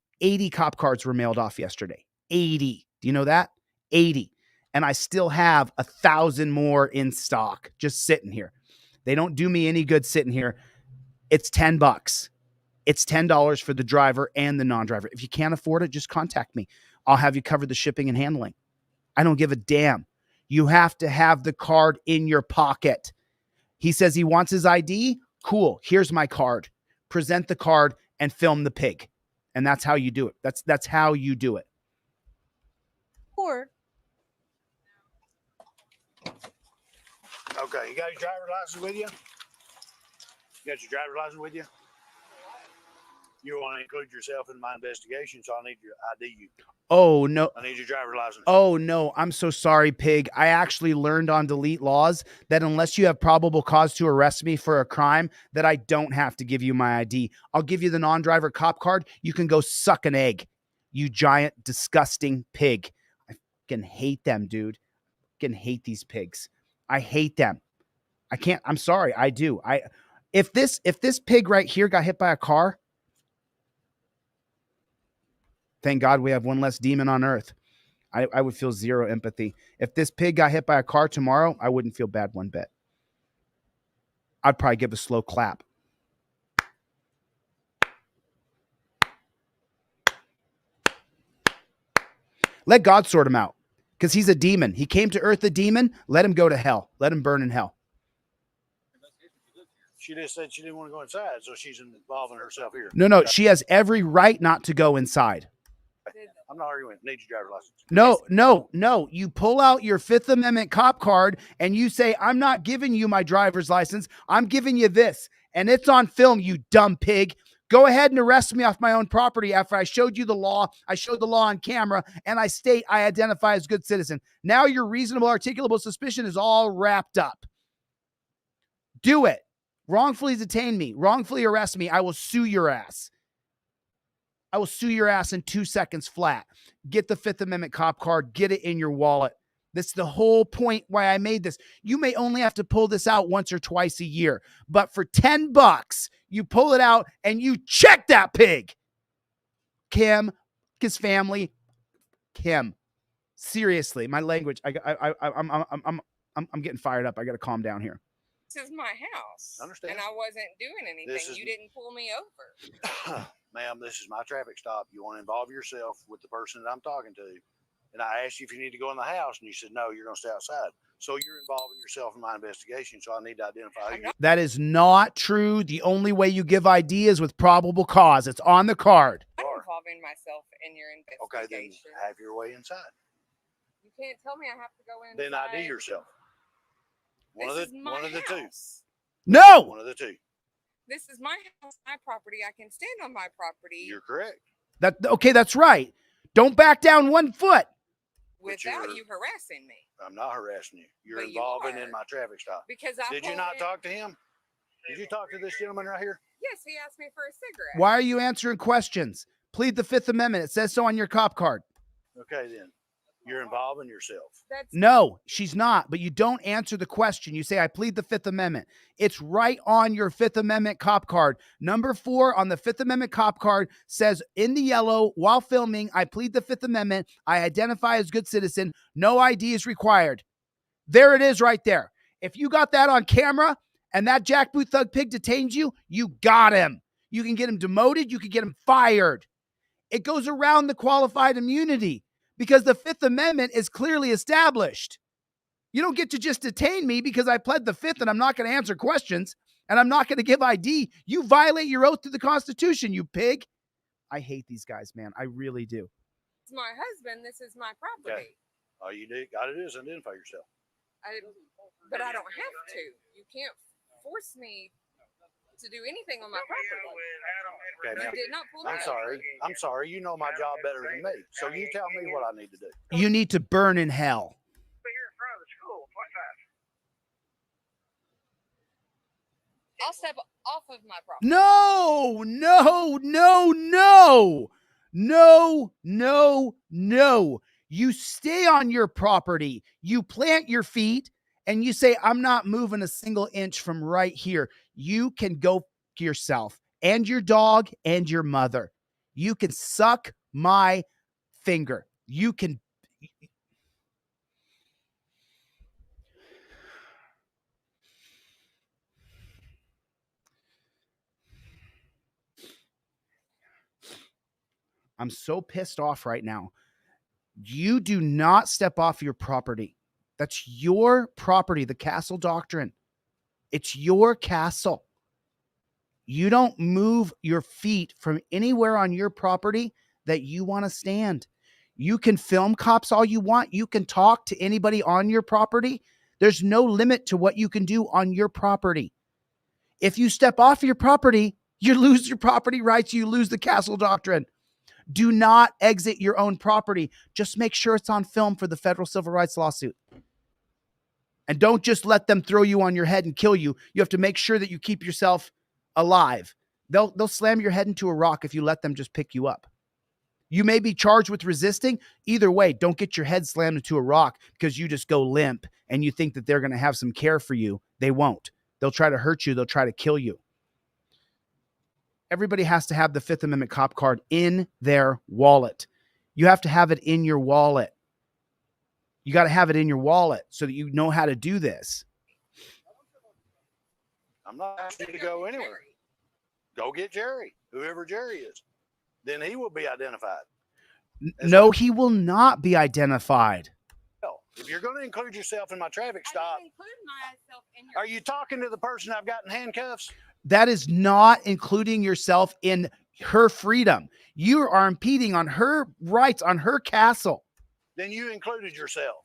cop cards were mailed off yesterday. 80. Do you know that? 80. And I still have 1,000 more in stock just sitting here. They don't do me any good sitting here. It's $10. It's $10 for the driver and the non-driver. If you can't afford it, just contact me. I'll have you cover the shipping and handling. I don't give a damn. You have to have the card in your pocket. He says he wants his ID. Cool. Here's my card. Present the card and film the pig. And that's how you do it. That's how you do it. Or Okay, you got your driver's license with you? You got your driver's license with you? You want to include yourself in my investigation, so I need your ID you. Oh, no. I need your driver's license. Oh, no. I'm so sorry, pig. I actually learned on Delete Laws that unless you have probable cause to arrest me for a crime, that I don't have to give you my ID. I'll give you the non-driver cop card. You can go suck an egg, you giant, disgusting pig. I fucking hate them, dude. I fucking hate these pigs. I hate them. I can't. I'm sorry. I do. If this pig right here got hit by a car, thank God we have one less demon on earth. I would feel zero empathy. If this pig got hit by a car tomorrow, I wouldn't feel bad one bit. I'd probably give a slow clap. Let God sort him out. Because he's a demon. He came to earth a demon. Let him go to hell. Let him burn in hell. She just said she didn't want to go inside, so she's involving herself here. No. She has every right not to go inside. I'm not arguing. Need your driver's license. No. You pull out your Fifth Amendment cop card and you say, I'm not giving you my driver's license. I'm giving you this. And it's on film, you dumb pig. Go ahead and arrest me off my own property after I showed you the law. I showed the law on camera, and I state I identify as a good citizen. Now your reasonable articulable suspicion is all wrapped up. Do it. Wrongfully detain me. Wrongfully arrest me. I will sue your ass. I will sue your ass in 2 seconds flat. Get the Fifth Amendment cop card. Get it in your wallet. That's the whole point why I made this. You may only have to pull this out once or twice a year, but for $10, you pull it out and you check that pig. Kim, his family, Kim. Seriously, my language. I'm getting fired up. I got to calm down here. This is my house. Understand. And I wasn't doing anything. You didn't pull me over. Ma'am, this is my traffic stop. You want to involve yourself with the person that I'm talking to. And I asked you if you need to go in the house, and you said, no, you're going to stay outside. So you're involving yourself in my investigation, so I need to identify you. That is not true. The only way you give ID is with probable cause. It's on the card. I'm involving myself in your Okay, then investigation. have your way inside. You can't tell me I have to go in. Then ID yourself. One of the two. No. One of the two. This is my house, my property. I can stand on my property. You're correct. Okay, that's right. Don't back down 1 foot. Without you harassing me. I'm not harassing you. You're But you involving are. in my traffic stop. Because Did you not talk to him? Did you talk to this gentleman right here? Yes, he asked me for a cigarette. Why are you answering questions? Plead the Fifth Amendment. It says so on your cop card. Okay, then. You're involving yourself. No, she's not. But you don't answer the question. You say, I plead the Fifth Amendment. It's right on your Fifth Amendment cop card. Number 4 on the Fifth Amendment cop card says in the yellow, while filming, I plead the Fifth Amendment. I identify as good citizen. No ID is required. There it is right there. If you got that on camera and that jackboot thug pig detains you, you got him. You can get him demoted. You can get him fired. It goes around the qualified immunity because the Fifth Amendment is clearly established. You don't get to just detain me because I pled the Fifth and I'm not going to answer questions and I'm not going to give ID. You violate your oath to the Constitution, you pig. I hate these guys, man. I really do. It's my husband. This is my property. Okay. All you got to do is identify yourself. But I don't have to. You can't force me to do anything on my property. Okay, You did not pull me I'm sorry. I'm sorry. You know my job better than me. So you tell me what I need to do. You need to burn in hell. I'll step off of my property. No, no, no, no, no, no, no. You stay on your property. You plant your feet and you say, I'm not moving a single inch from right here. You can go yourself and your dog and your mother. You can suck my finger. You can. I'm so pissed off right now. You do not step off your property. That's your property, the castle doctrine. It's your castle. You don't move your feet from anywhere on your property that you want to stand. You can film cops all you want. You can talk to anybody on your property. There's no limit to what you can do on your property. If you step off your property, you lose your property rights. You lose the castle doctrine. Do not exit your own property. Just make sure it's on film for the federal civil rights lawsuit. And don't just let them throw you on your head and kill you. You have to make sure that you keep yourself alive. They'll slam your head into a rock if you let them just pick you up. You may be charged with resisting. Either way, don't get your head slammed into a rock because you just go limp and you think that they're going to have some care for you. They won't. They'll try to hurt you. They'll try to kill you. Everybody has to have the Fifth Amendment cop card in their wallet. You have to have it in your wallet. You got to have it in your wallet so that you know how to do this. I'm not asking you to go anywhere. Go get Jerry, whoever Jerry is. Then he will be identified. No, he will not be identified. Well, if you're going to include yourself in my traffic stop, I didn't include myself in your. are you talking to the person I've got in handcuffs? That is not including yourself in her freedom. You are impeding on her rights, on her castle. Then you included yourself.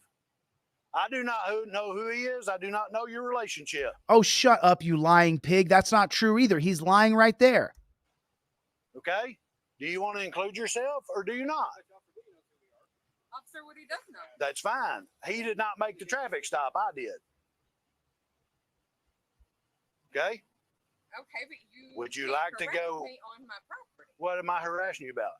I do not know who he is. I do not know your relationship. Oh, shut up, you lying pig. That's not true either. He's lying right there. Okay? Do you want to include yourself or do you not? Officer Woody does know. That's fine. He did not make the traffic stop. I did. Okay? Okay, but you Would you can't like to harass go- me on my property? What am I harassing you about?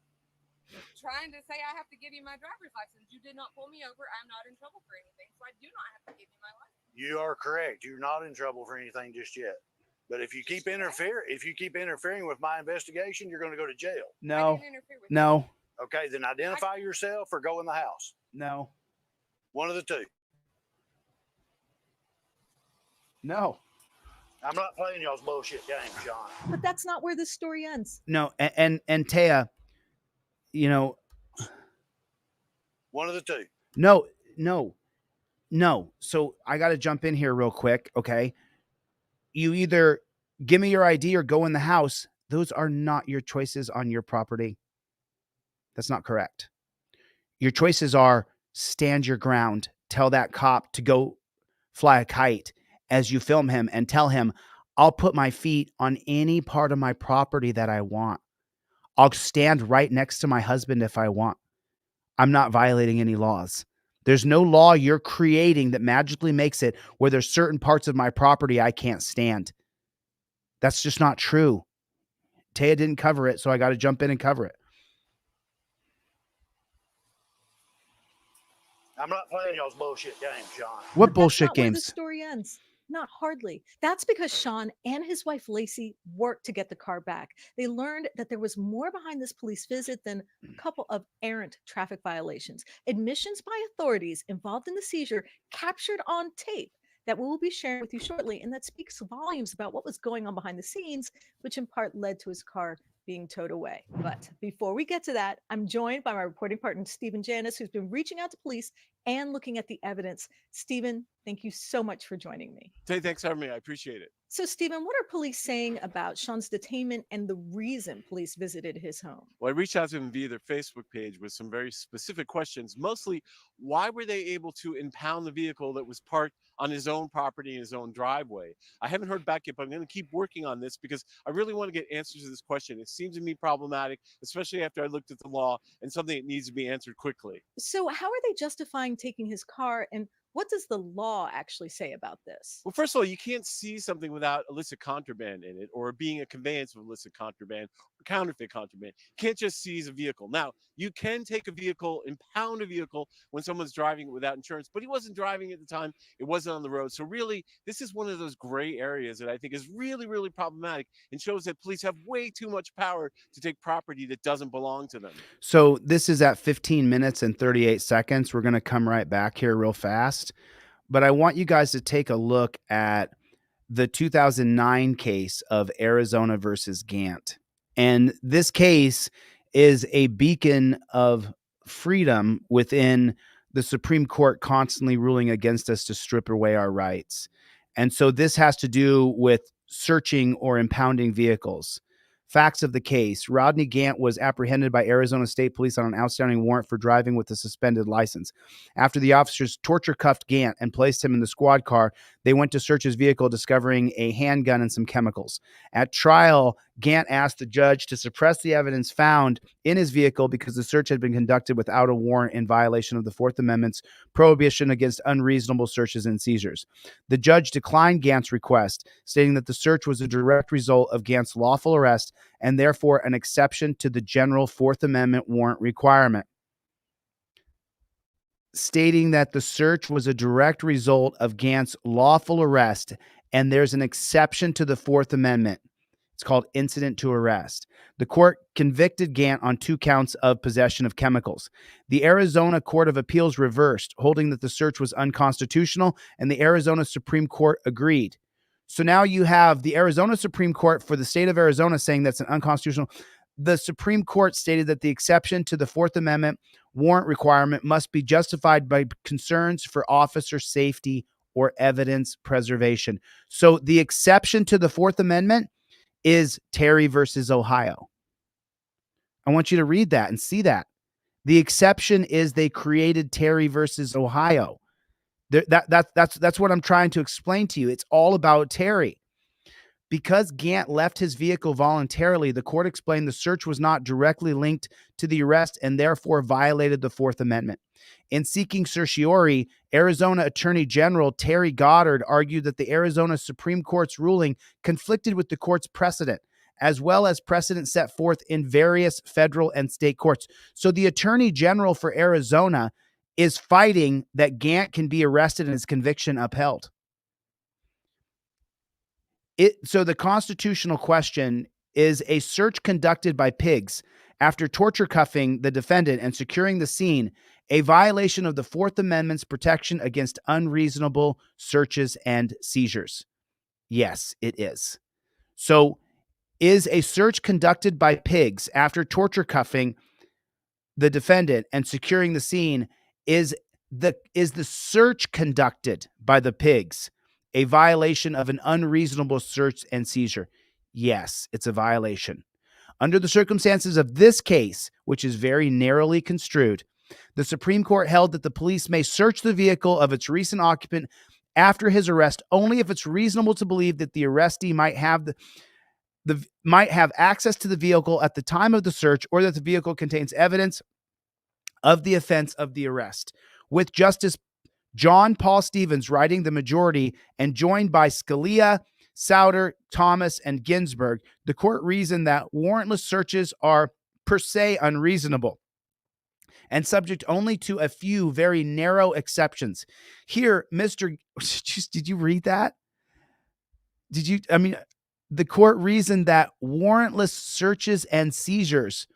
Trying to say I have to give you my driver's license. You did not pull me over. I'm not in trouble for anything, so I do not have to give you my license. You are correct. You're not in trouble for anything just yet. But if you keep interfering with my investigation, you're going to go to jail. I No, didn't interfere with no, Okay, then identify yourself or go in the house. no, One of the two. no, I'm not playing y'all's bullshit game, Sean. But that's not where this story ends. no. And Taya, you know, One of the two. no. So I got to jump in here real quick. Okay. You either give me your ID or go in the house. Those are not your choices on your property. That's not correct. Your choices are stand your ground, tell that cop to go fly a kite as you film him and tell him, I'll put my feet on any part of my property that I want. I'll stand right next to my husband if I want. I'm not violating any laws. There's no law you're creating that magically makes it where there's certain parts of my property I can't stand. That's just not true. Taya didn't cover it, so I got to jump in and cover it. I'm not playing y'all's bullshit game, Sean. What But bullshit that's not where the games? story ends. Not hardly. That's because Sean and his wife Lacey worked to get the car back. They learned that there was more behind this police visit than a couple of errant traffic violations. Admissions by authorities involved in the seizure captured on tape that we will be sharing with you shortly. And that speaks volumes about what was going on behind the scenes, which in part led to his car being towed away. But before we get to that, I'm joined by my reporting partner, Stephen Janis, who's been reaching out to police and looking at the evidence. Stephen, thank you so much for joining me. Hey, thanks for having me. I appreciate it. So, Stephen, what are police saying about Sean's detainment and the reason police visited his home? Well, I reached out to them via their Facebook page with some very specific questions. Mostly, why were they able to impound the vehicle that was parked on his own property in his own driveway? I haven't heard back yet, but I'm going to keep working on this because I really want to get answers to this question. It seems to me problematic, especially after I looked at the law, and something that needs to be answered quickly. So, how are they justifying taking his car, and what does the law actually say about this? Well, first of all, you can't seize something without illicit contraband in it or being a conveyance of illicit contraband or counterfeit contraband. You can't just seize a vehicle. Now, you can take a vehicle, impound a vehicle when someone's driving it without insurance, but he wasn't driving at the time. It wasn't on the road. So really, this is one of those gray areas that I think is really, really problematic and shows that police have way too much power to take property that doesn't belong to them. So this is at 15 minutes and 38 seconds. We're going to come right back here real fast. But I want you guys to take a look at the 2009 case of Arizona versus Gant. And this case is a beacon of freedom within the Supreme Court constantly ruling against us to strip away our rights. And so this has to do with searching or impounding vehicles. Facts of the case. Rodney Gant was apprehended by Arizona State Police on an outstanding warrant for driving with a suspended license. After the officers torture cuffed Gant and placed him in the squad car, they went to search his vehicle, discovering a handgun and some chemicals. At trial, Gant asked the judge to suppress the evidence found in his vehicle because the search had been conducted without a warrant in violation of the Fourth Amendment's prohibition against unreasonable searches and seizures. The judge declined Gant's request, stating that the search was a direct result of Gant's lawful arrest and therefore an exception to the general Fourth Amendment warrant requirement. Stating that the search was a direct result of Gant's lawful arrest and there's an exception to the Fourth Amendment. It's called incident to arrest. The court convicted Gant on 2 counts of possession of chemicals. The Arizona Court of Appeals reversed, holding that the search was unconstitutional, and the Arizona Supreme Court agreed. So now you have the Arizona Supreme Court for the state of Arizona saying that's an unconstitutional. The Supreme Court stated that the exception to the Fourth Amendment warrant requirement must be justified by concerns for officer safety or evidence preservation. So the exception to the Fourth Amendment is Terry versus Ohio. I want you to read that and see that. The exception is they created Terry versus Ohio. That's what I'm trying to explain to you. It's all about Terry. Because Gant left his vehicle voluntarily, the court explained the search was not directly linked to the arrest and therefore violated the Fourth Amendment. In seeking certiorari, Arizona Attorney General Terry Goddard argued that the Arizona Supreme Court's ruling conflicted with the court's precedent, as well as precedent set forth in various federal and state courts. So the Attorney General for Arizona is fighting that Gant can be arrested and his conviction upheld. So the constitutional question is: a search conducted by pigs after torture cuffing the defendant and securing the scene a violation of the Fourth Amendment's protection against unreasonable searches and seizures? Yes, it is. So is a search conducted by pigs after torture cuffing the defendant and securing the scene, is the search conducted by the pigs a violation of an unreasonable search and seizure? Yes, it's a violation. Under the circumstances of this case, which is very narrowly construed, the Supreme Court held that the police may search the vehicle of its recent occupant after his arrest only if it's reasonable to believe that the arrestee might have access to the vehicle at the time of the search, or that the vehicle contains evidence of the offense of the arrest. With Justice John Paul Stevens writing the majority and joined by Scalia, Souter, Thomas, and Ginsburg, the court reasoned that warrantless searches are per se unreasonable and subject only to a few very narrow exceptions. Here, did you read that? The court reasoned that warrantless searches and seizures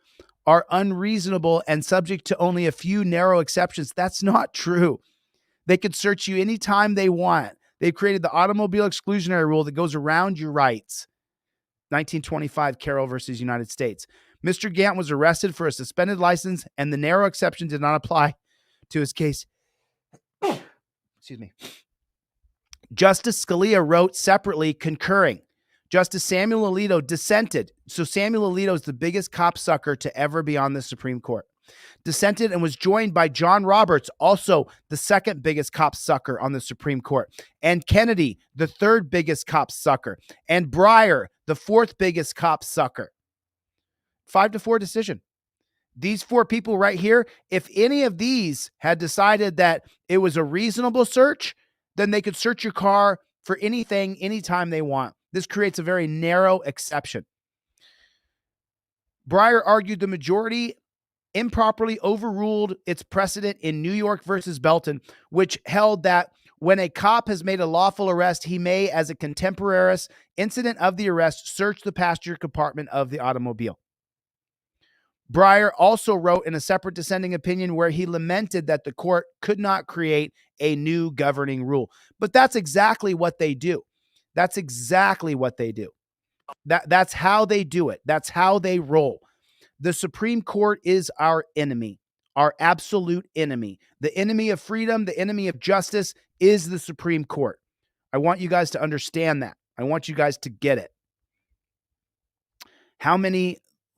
are unreasonable and subject to only a few narrow exceptions. That's not true. They could search you anytime they want. They've created the automobile exclusionary rule that goes around your rights. 1925 Carroll versus United States. Mr. Gant was arrested for a suspended license, and the narrow exception did not apply to his case. Excuse me. Justice Scalia wrote separately, concurring. Justice Samuel Alito dissented. So Samuel Alito is the biggest copsucker to ever be on the Supreme Court. Dissented and was joined by John Roberts, also the second biggest copsucker on the Supreme Court, and Kennedy, the third biggest copsucker, and Breyer, the fourth biggest copsucker. 5-4 decision. These four people right here, if any of these had decided that it was a reasonable search, then they could search your car for anything, anytime they want. This creates a very narrow exception. Breyer argued the majority improperly overruled its precedent in New York versus Belton, which held that when a cop has made a lawful arrest, he may, as a contemporaneous incident of the arrest, search the passenger compartment of the automobile. Breyer also wrote in a separate dissenting opinion where he lamented that the court could not create a new governing rule. But that's exactly what they do. That's exactly what they do. That's how they do it. That's how they roll. The Supreme Court is our enemy, our absolute enemy. The enemy of freedom, the enemy of justice is the Supreme Court. I want you guys to understand that. I want you guys to get it. How many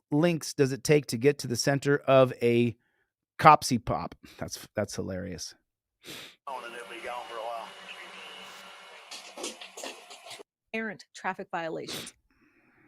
links does it take to get to the center of a copsy pop? That's hilarious. Errant traffic violations.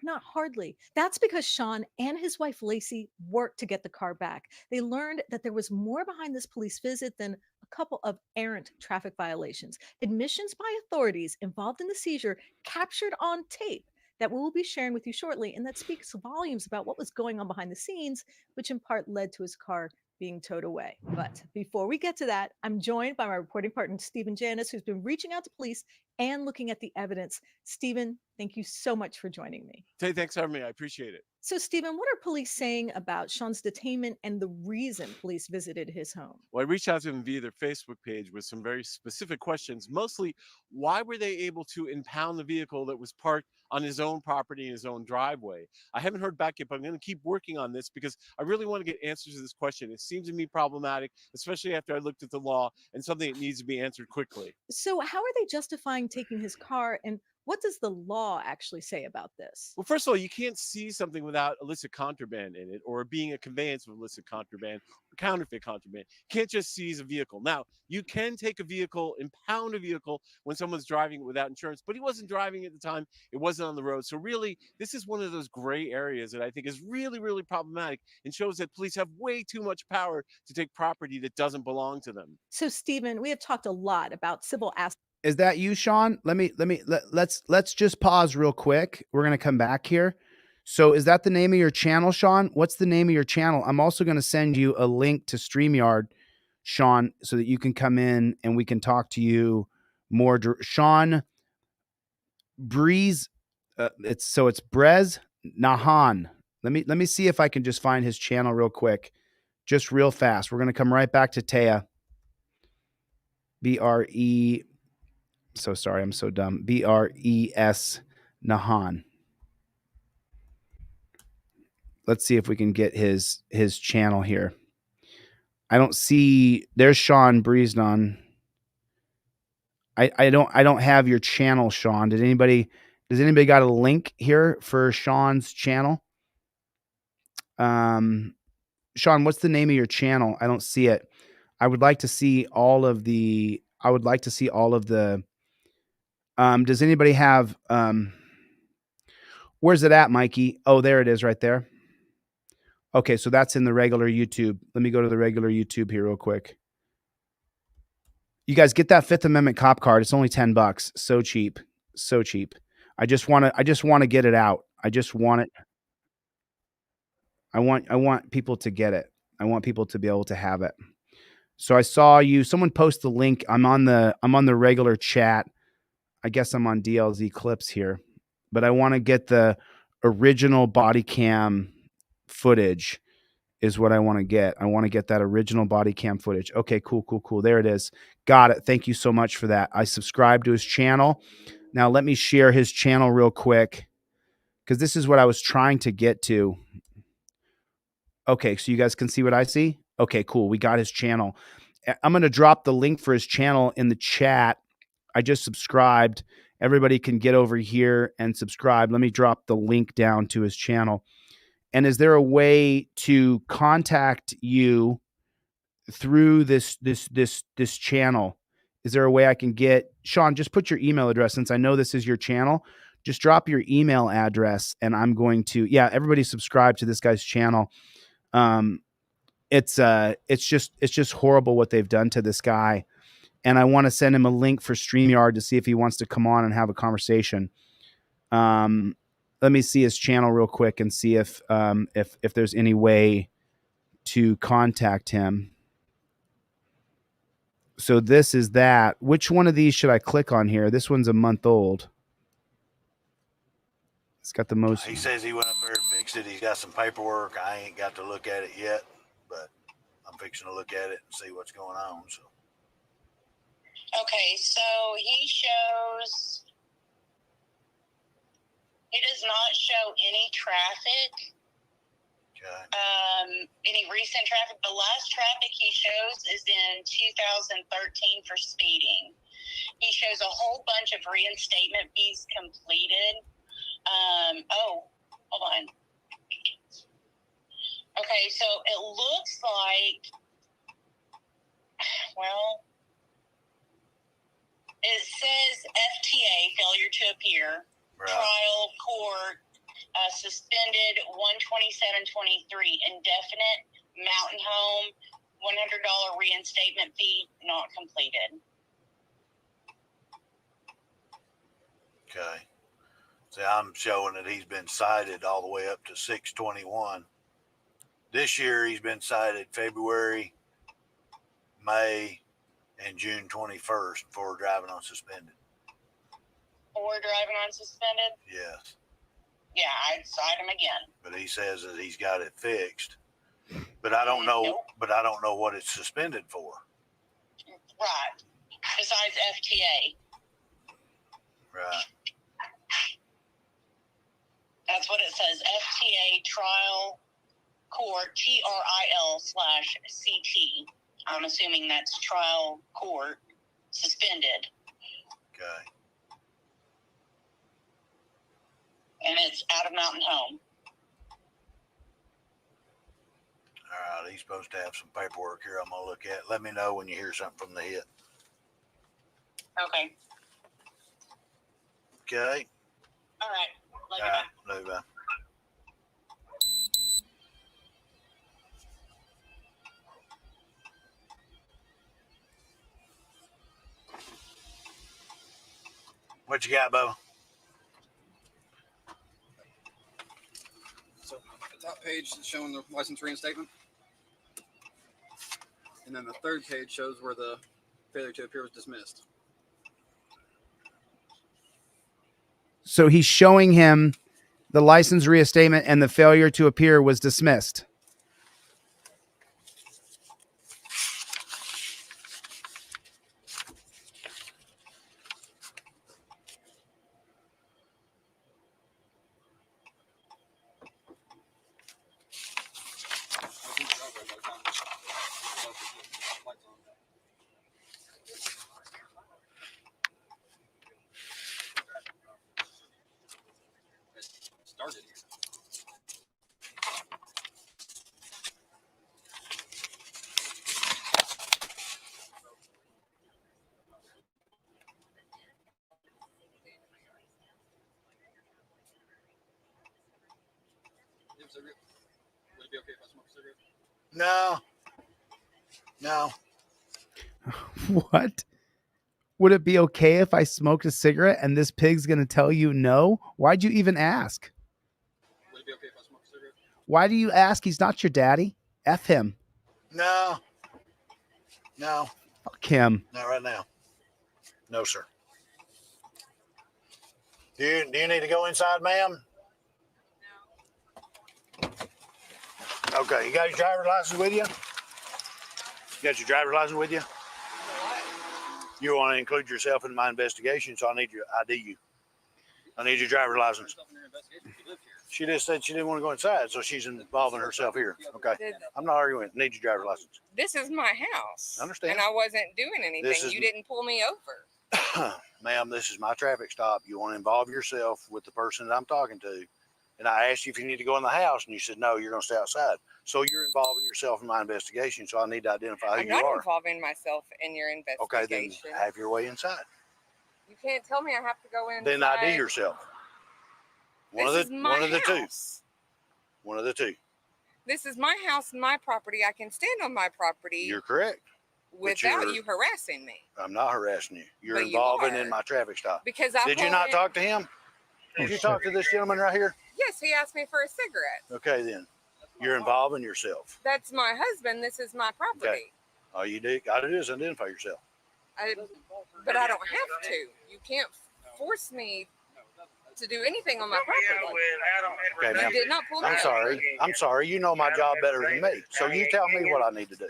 Not hardly. That's because Sean and his wife Lacey worked to get the car back. They learned that there was more behind this police visit than a couple of errant traffic violations. Admissions by authorities involved in the seizure captured on tape that we will be sharing with you shortly, and that speaks volumes about what was going on behind the scenes, which in part led to his car being towed away. But before we get to that, I'm joined by my reporting partner, Stephen Janis, who's been reaching out to police and looking at the evidence. Stephen, thank you so much for joining me. Hey, thanks for having me. I appreciate it. So, Stephen, what are police saying about Sean's detainment and the reason police visited his home? Well, I reached out to them via their Facebook page with some very specific questions. Mostly, why were they able to impound the vehicle that was parked on his own property in his own driveway? I haven't heard back yet, but I'm going to keep working on this because I really want to get answers to this question. It seems to me problematic, especially after I looked at the law, and something that needs to be answered quickly. So how are they justifying taking his car, and What does the law actually say about this? Well, first of all, you can't see something without illicit contraband in it or being a conveyance of illicit contraband or counterfeit contraband. You can't just seize a vehicle. Now, you can take a vehicle, impound a vehicle when someone's driving it without insurance, but he wasn't driving at the time. It wasn't on the road. So really, this is one of those gray areas that I think is really, really problematic and shows that police have way too much power to take property that doesn't belong to them. So, Stephen, we have talked a lot about civil aspects. Is that you, Sean? Let's just pause real quick. We're gonna come back here. So is that the name of your channel, Sean? What's the name of your channel? I'm also gonna send you a link to StreamYard, Sean, so that you can come in and we can talk to you more. Sean Breeze, it's Brez Nahan. Let me see if I can just find his channel real quick, just real fast. We're gonna come right back to Taya. BRE. So sorry, I'm so dumb. BRES Nahan. Let's see if we can get his channel here. I don't see. There's Sean Breeznon. I don't have your channel, Sean. Does anybody got a link here for Sean's channel? Sean, what's the name of your channel? I don't see it. I would like to see all of the. Does anybody have? Where's it at, Mikey? Oh, there it is, right there. Okay, so that's in the regular YouTube. Let me go to the regular YouTube here real quick. You guys get that Fifth Amendment cop card. It's only $10. So cheap. So cheap. I just want to get it out. I just want it. I want people to get it. I want people to be able to have it. So I saw someone post the link. I'm on the regular chat. I guess I'm on DLZ clips here, but I want to get the original body cam footage is what I want to get. I want to get that original body cam footage. Okay, cool. There it is. Got it. Thank you so much for that. I subscribed to his channel. Now let me share his channel real quick because this is what I was trying to get to. Okay, so you guys can see what I see? Okay, cool. We got his channel. I'm going to drop the link for his channel in the chat. I just subscribed. Everybody can get over here and subscribe. Let me drop the link down to his channel. And is there a way to contact you through this channel? Is there a way I can get Sean? Just put your email address since I know this is your channel. Just drop your email address, and I'm going to everybody subscribe to this guy's channel. It's just horrible what they've done to this guy, and I want to send him a link for StreamYard to see if he wants to come on and have a conversation. Let me see his channel real quick and see if there's any way to contact him. So this is that. Which one of these should I click on here? This one's a month old. It's got the most. He says he went up there and fixed it. He's got some paperwork. I ain't got to look at it yet, but I'm fixing to look at it and see what's going on. So. Okay, so he shows. He does not show any traffic. Okay. Any recent traffic. The last traffic he shows is in 2013 for speeding. He shows a whole bunch of reinstatement fees completed. Hold on. Okay, so it looks like, well, it says FTA, failure to appear, Right. trial, court, suspended 127.23, indefinite, mountain home, $100 reinstatement fee, not completed. Okay. See, I'm showing that he's been cited all the way up to 6/21. This year he's been cited February, May, and June 21st for driving on suspended. Or driving on suspended? Yes. Yeah, I'd cite him again. But he says that he's got it fixed. But I don't know. Nope. But I don't know what it's suspended for. Right. Besides FTA. Right. That's what it says. FTA trial court, TRIL/CT. I'm assuming that's trial court suspended. Okay. minutes out of Mountain Home. All right, he's supposed to have some paperwork here I'm going to look at. Let me know when you hear something from the hit. Okay. Okay. All right. Love All you. right. Love you, bye. What you got, Bo? So the top page is showing the license reinstatement. And then the third page shows where the failure to appear was dismissed. So he's showing him the license reinstatement and the failure to appear was dismissed. Started here. Cigarette? Would it be okay if I smoke a cigarette? No. What? Would it be okay if I smoked a cigarette and this pig's going to tell you no? Why'd you even ask? Would it be okay if I smoke a cigarette? Why do you ask? He's not your daddy. F him. No. Fuck him. Not right now. No, sir. Do you need to go inside, ma'am? Okay, you got your driver's license with you? You got your driver's license with you? You want to include yourself in my investigation, so I need your ID you. I need your driver's license. She just said she didn't want to go inside, so she's involving herself here. Okay. I'm not arguing. Need your driver's license. This is my house. I understand. And I wasn't doing anything. You didn't pull me over. Ma'am, this is my traffic stop. You want to involve yourself with the person that I'm talking to. And I asked you if you need to go in the house, and you said, no, you're going to stay outside. So you're involving yourself in my investigation, so I need to identify who I'm you not are. involving myself in your investigation. Okay, then have your way inside. You can't tell me I have to go in. Then ID yourself. One of the two. One of the two. This is my house and my property. I can stand on my property. You're correct. Without you harassing me. I'm not harassing you. You're But involving you in my traffic stop. Because Did you not talk to him? Did you talk to this gentleman right here? Yes, he asked me for a cigarette. Okay, then. You're involving yourself. That's my husband. This is my property. Okay. All you got to do is identify yourself. But I don't have to. You can't force me to do anything on my property. Okay, You did not pull me I'm over. sorry. I'm sorry. You know my job better than me. So you tell me what I need to do.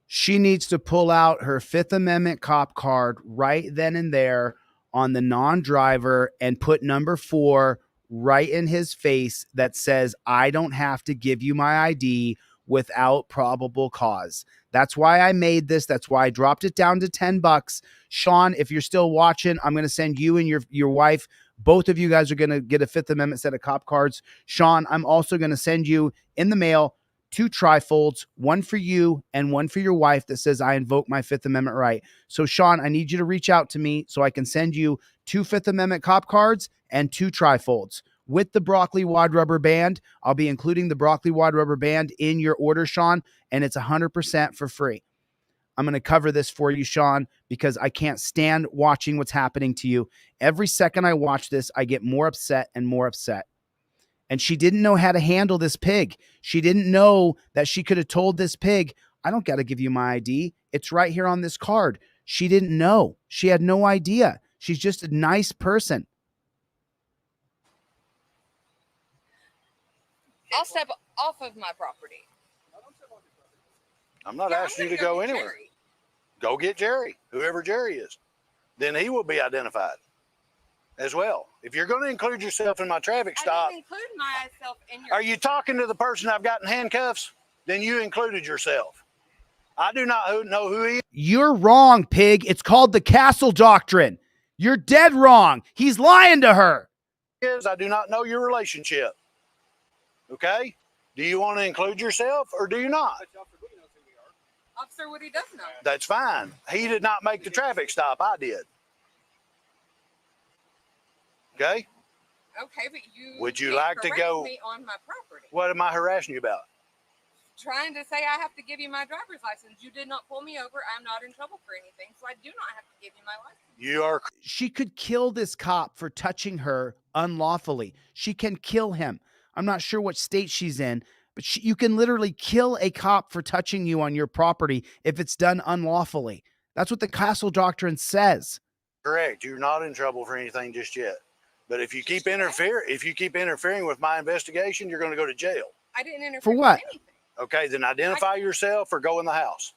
She needs to pull out her Fifth Amendment cop card right then and there on the non-driver and put number 4 right in his face that says, I don't have to give you my ID without probable cause. That's why I made this. That's why I dropped it down to $10. Sean, if you're still watching, I'm going to send you and your wife. Both of you guys are going to get a Fifth Amendment set of cop cards. Sean, I'm also going to send you in the mail 2 trifolds, one for you and one for your wife that says I invoke my Fifth Amendment right. So Sean, I need you to reach out to me so I can send you 2 Fifth Amendment cop cards and 2 trifolds. With the broccoli wad rubber band, I'll be including the broccoli wad rubber band in your order, Sean, and it's 100% for free. I'm going to cover this for you, Sean, because I can't stand watching what's happening to you. Every second I watch this, I get more upset and more upset. And she didn't know how to handle this pig. She didn't know that she could have told this pig, I don't got to give you my ID. It's right here on this card. She didn't know. She had no idea. She's just a nice person. I'll step off of my property. I'm not asking you to go anywhere. Jerry. Go get Jerry, whoever Jerry is. Then he will be identified as well. If you're going to include yourself in my traffic stop. I didn't include myself in your. Are you talking to the person I've got in handcuffs? Then you included yourself. I do not know who he is. You're wrong, pig. It's called the castle doctrine. You're dead wrong. He's lying to her. I do not know your relationship. Okay? Do you want to include yourself or do you not? Officer Woody does know. That's fine. He did not make the traffic stop. I did. Okay? Okay, but you Would you can't like to harass go- me on my property? What am I harassing you about? Trying to say I have to give you my driver's license. You did not pull me over. I'm not in trouble for anything, so I do not have to give you my license. You are She could kill this cop for touching her unlawfully. She can kill him. I'm not sure what state she's in, but you can literally kill a cop for touching you on your property if it's done unlawfully. That's what the Castle Doctrine says. correct. You're not in trouble for anything just yet. But if you keep interfering with my investigation, you're going to go to jail. I didn't interfere For what? with anything. Okay, then identify yourself or go in the house.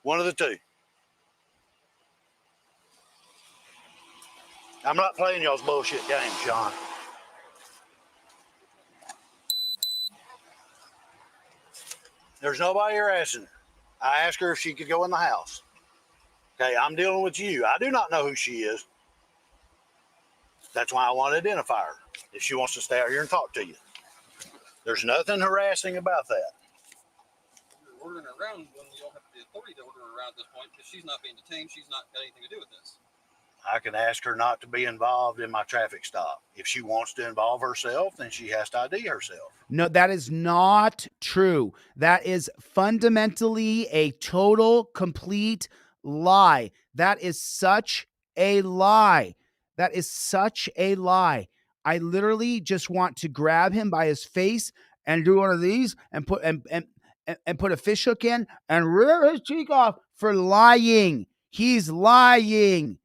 One of the two. I'm not playing y'all's bullshit game, Sean. There's nobody harassing her. I asked her if she could go in the house. Okay, I'm dealing with you. I do not know who she is. That's why I want to identify her. If she wants to stay out here and talk to you. There's nothing harassing about that. You're ordering her around when you don't have the authority to order her around at this point because she's not being detained. She's not got anything to do with this. I can ask her not to be involved in my traffic stop. If she wants to involve herself, then she has to ID herself. No, that is not true. That is fundamentally a total, complete lie. That is such a lie. That is such a lie. I literally just want to grab him by his face and do one of these and put a fish hook in and rip his cheek off for lying. He's lying.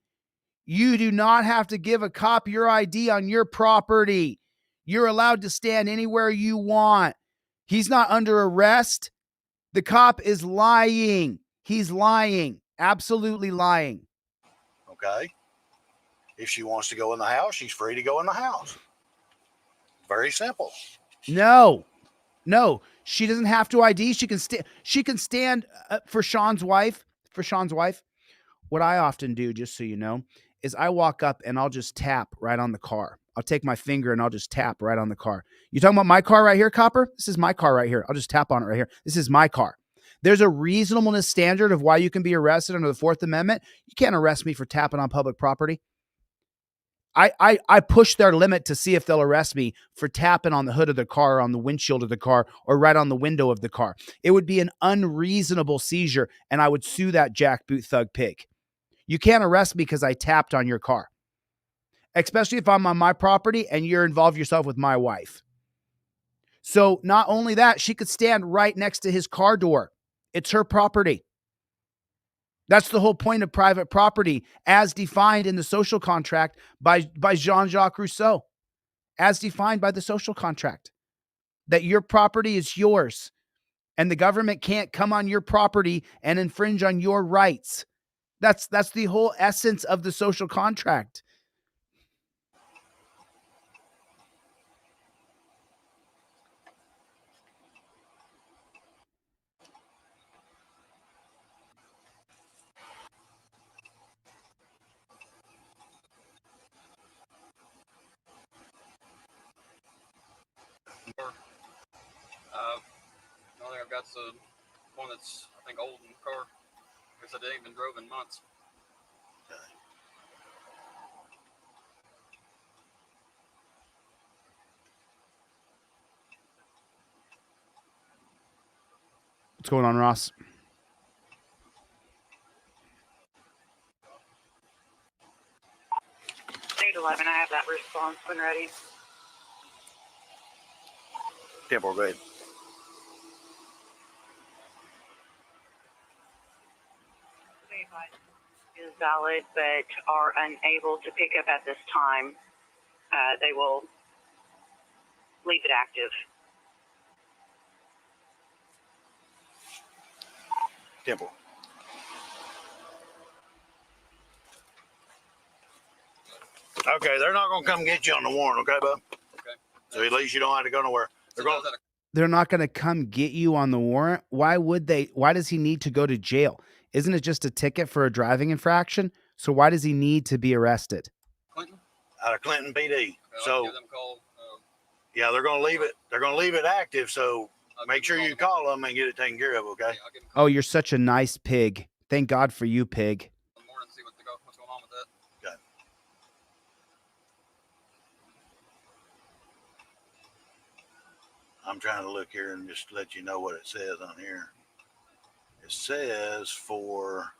You do not have to give a cop your ID on your property. You're allowed to stand anywhere you want. He's not under arrest. The cop is lying. He's lying. Absolutely lying. Okay? If she wants to go in the house, she's free to go in the house. Very simple. No, she doesn't have to ID. She can stand for Sean's wife. What I often do, just so you know, is I walk up and I'll just tap right on the car. I'll take my finger and I'll just tap right on the car. You talking about my car right here, Copper? This is my car right here. I'll just tap on it right here. This is my car. There's a reasonableness standard of why you can be arrested under the Fourth Amendment. You can't arrest me for tapping on public property. I push their limit to see if they'll arrest me for tapping on the hood of the car, or on the windshield of the car, or right on the window of the car. It would be an unreasonable seizure, and I would sue that jackboot thug pig. You can't arrest me because I tapped on your car, especially if I'm on my property and you're involved yourself with my wife. So not only that, she could stand right next to his car door. It's her property. That's the whole point of private property as defined in the social contract by Jean-Jacques Rousseau, as defined by the social contract, that your property is yours and the government can't come on your property and infringe on your rights. That's the whole essence of the social contract. The only thing I've got is one that's, I think, old in the car. Because it ain't been drove in months. What's going on, Ross? State 11, I have that response when ready. Temple, go ahead. Is valid, but are unable to pick up at this time. They will leave it active. Temple. Okay, they're not going to come get you on the warrant, okay, bub? Okay. So at least you don't have to go nowhere. They're not going to come get you on the warrant. Why would they? Why does he need to go to jail? Isn't it just a ticket for a driving infraction? So why does he need to be arrested? Clinton. Out of Clinton PD. Okay, So give them a call. yeah, they're gonna leave it. They're gonna leave it active. So make sure you call them and get it taken care of. Okay. Yeah, I'll give them a call Oh, you're such a nice pig. Thank God for you, pig. in the morning and see what's going on with that. Okay. I'm trying to look here and just let you know what it says on here. It says for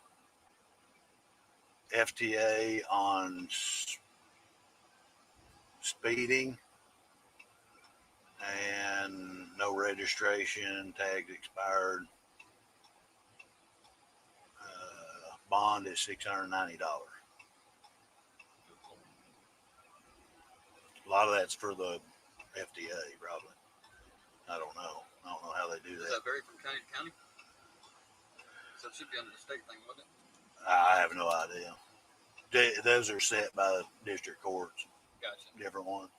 FTA on speeding and no registration, tags expired. Bond is $690. A lot of that's for the FTA, probably. I don't know. I don't know how they do Does that. that vary from county to county? So it should be under the state thing, wouldn't it? I have no idea. Those are set by the district courts, Gotcha. different ones.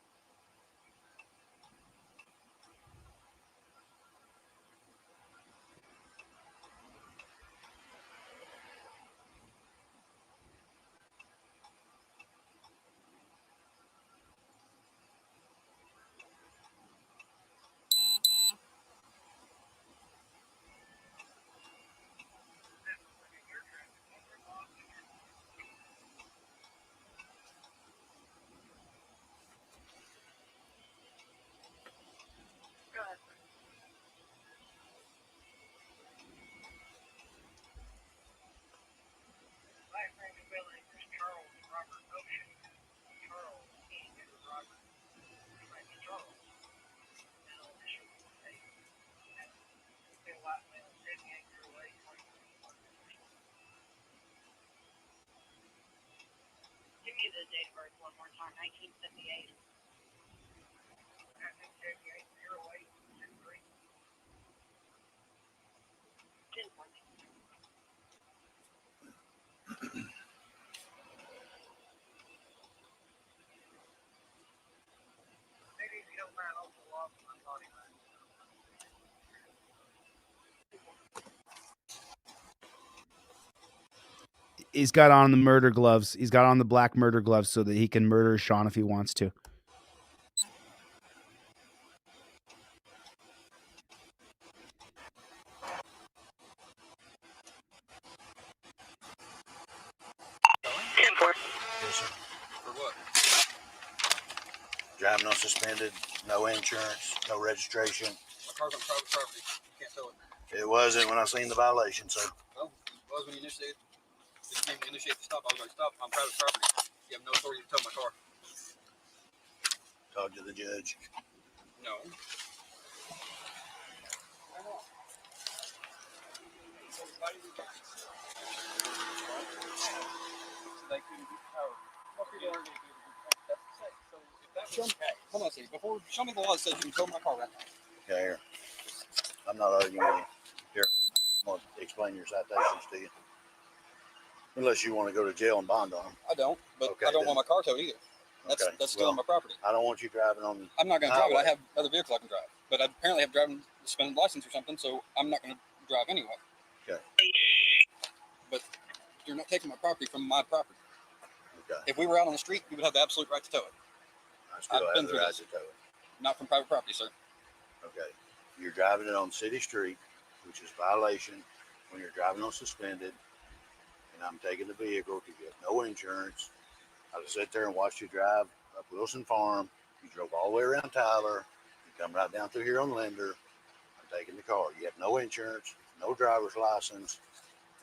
Give me the date of birth one more time. 1978. 1978. 08. 3. 1014. Maybe if you don't mind, I'll pull off my body line. He's got on the murder gloves. He's got on the black murder gloves so that he can murder Sean if he wants to. Yes, sir. For what? Driving unsuspended, no insurance, no registration. My car's on private property. You can't tow it. It wasn't when I seen the violation, sir. Well, it was when you initiated. If you didn't initiate the stop, I was going to stop. I'm private property. You have no authority to tow my car. Talk to the judge. No. They couldn't get power. Hold on a second. Show me the law that says you can tow my car right now. Okay, here. I'm not arguing with you. Here, I'm going to explain your citations to you. Unless you want to go to jail and bond on them. I don't, but Okay, I don't then. want my car towed either. That's still on my property. I don't want you driving on. I'm not going to drive it. I highway. have other vehicles I can drive, but I apparently have driving suspended license or something, so I'm not going to drive anyway. Okay. But you're not taking my property from my property. Okay. If we were out on the street, you would have the absolute right to tow it. I still I've have been the through right this. to tow it. Not from private property, sir. Okay. You're driving it on city street, which is violation when you're driving on suspended. And I'm taking the vehicle to get no insurance. I just sit there and watch you drive up Wilson Farm. You drove all the way around Tyler. You come right down through here on Linder. I'm taking the car. You have no insurance, no driver's license,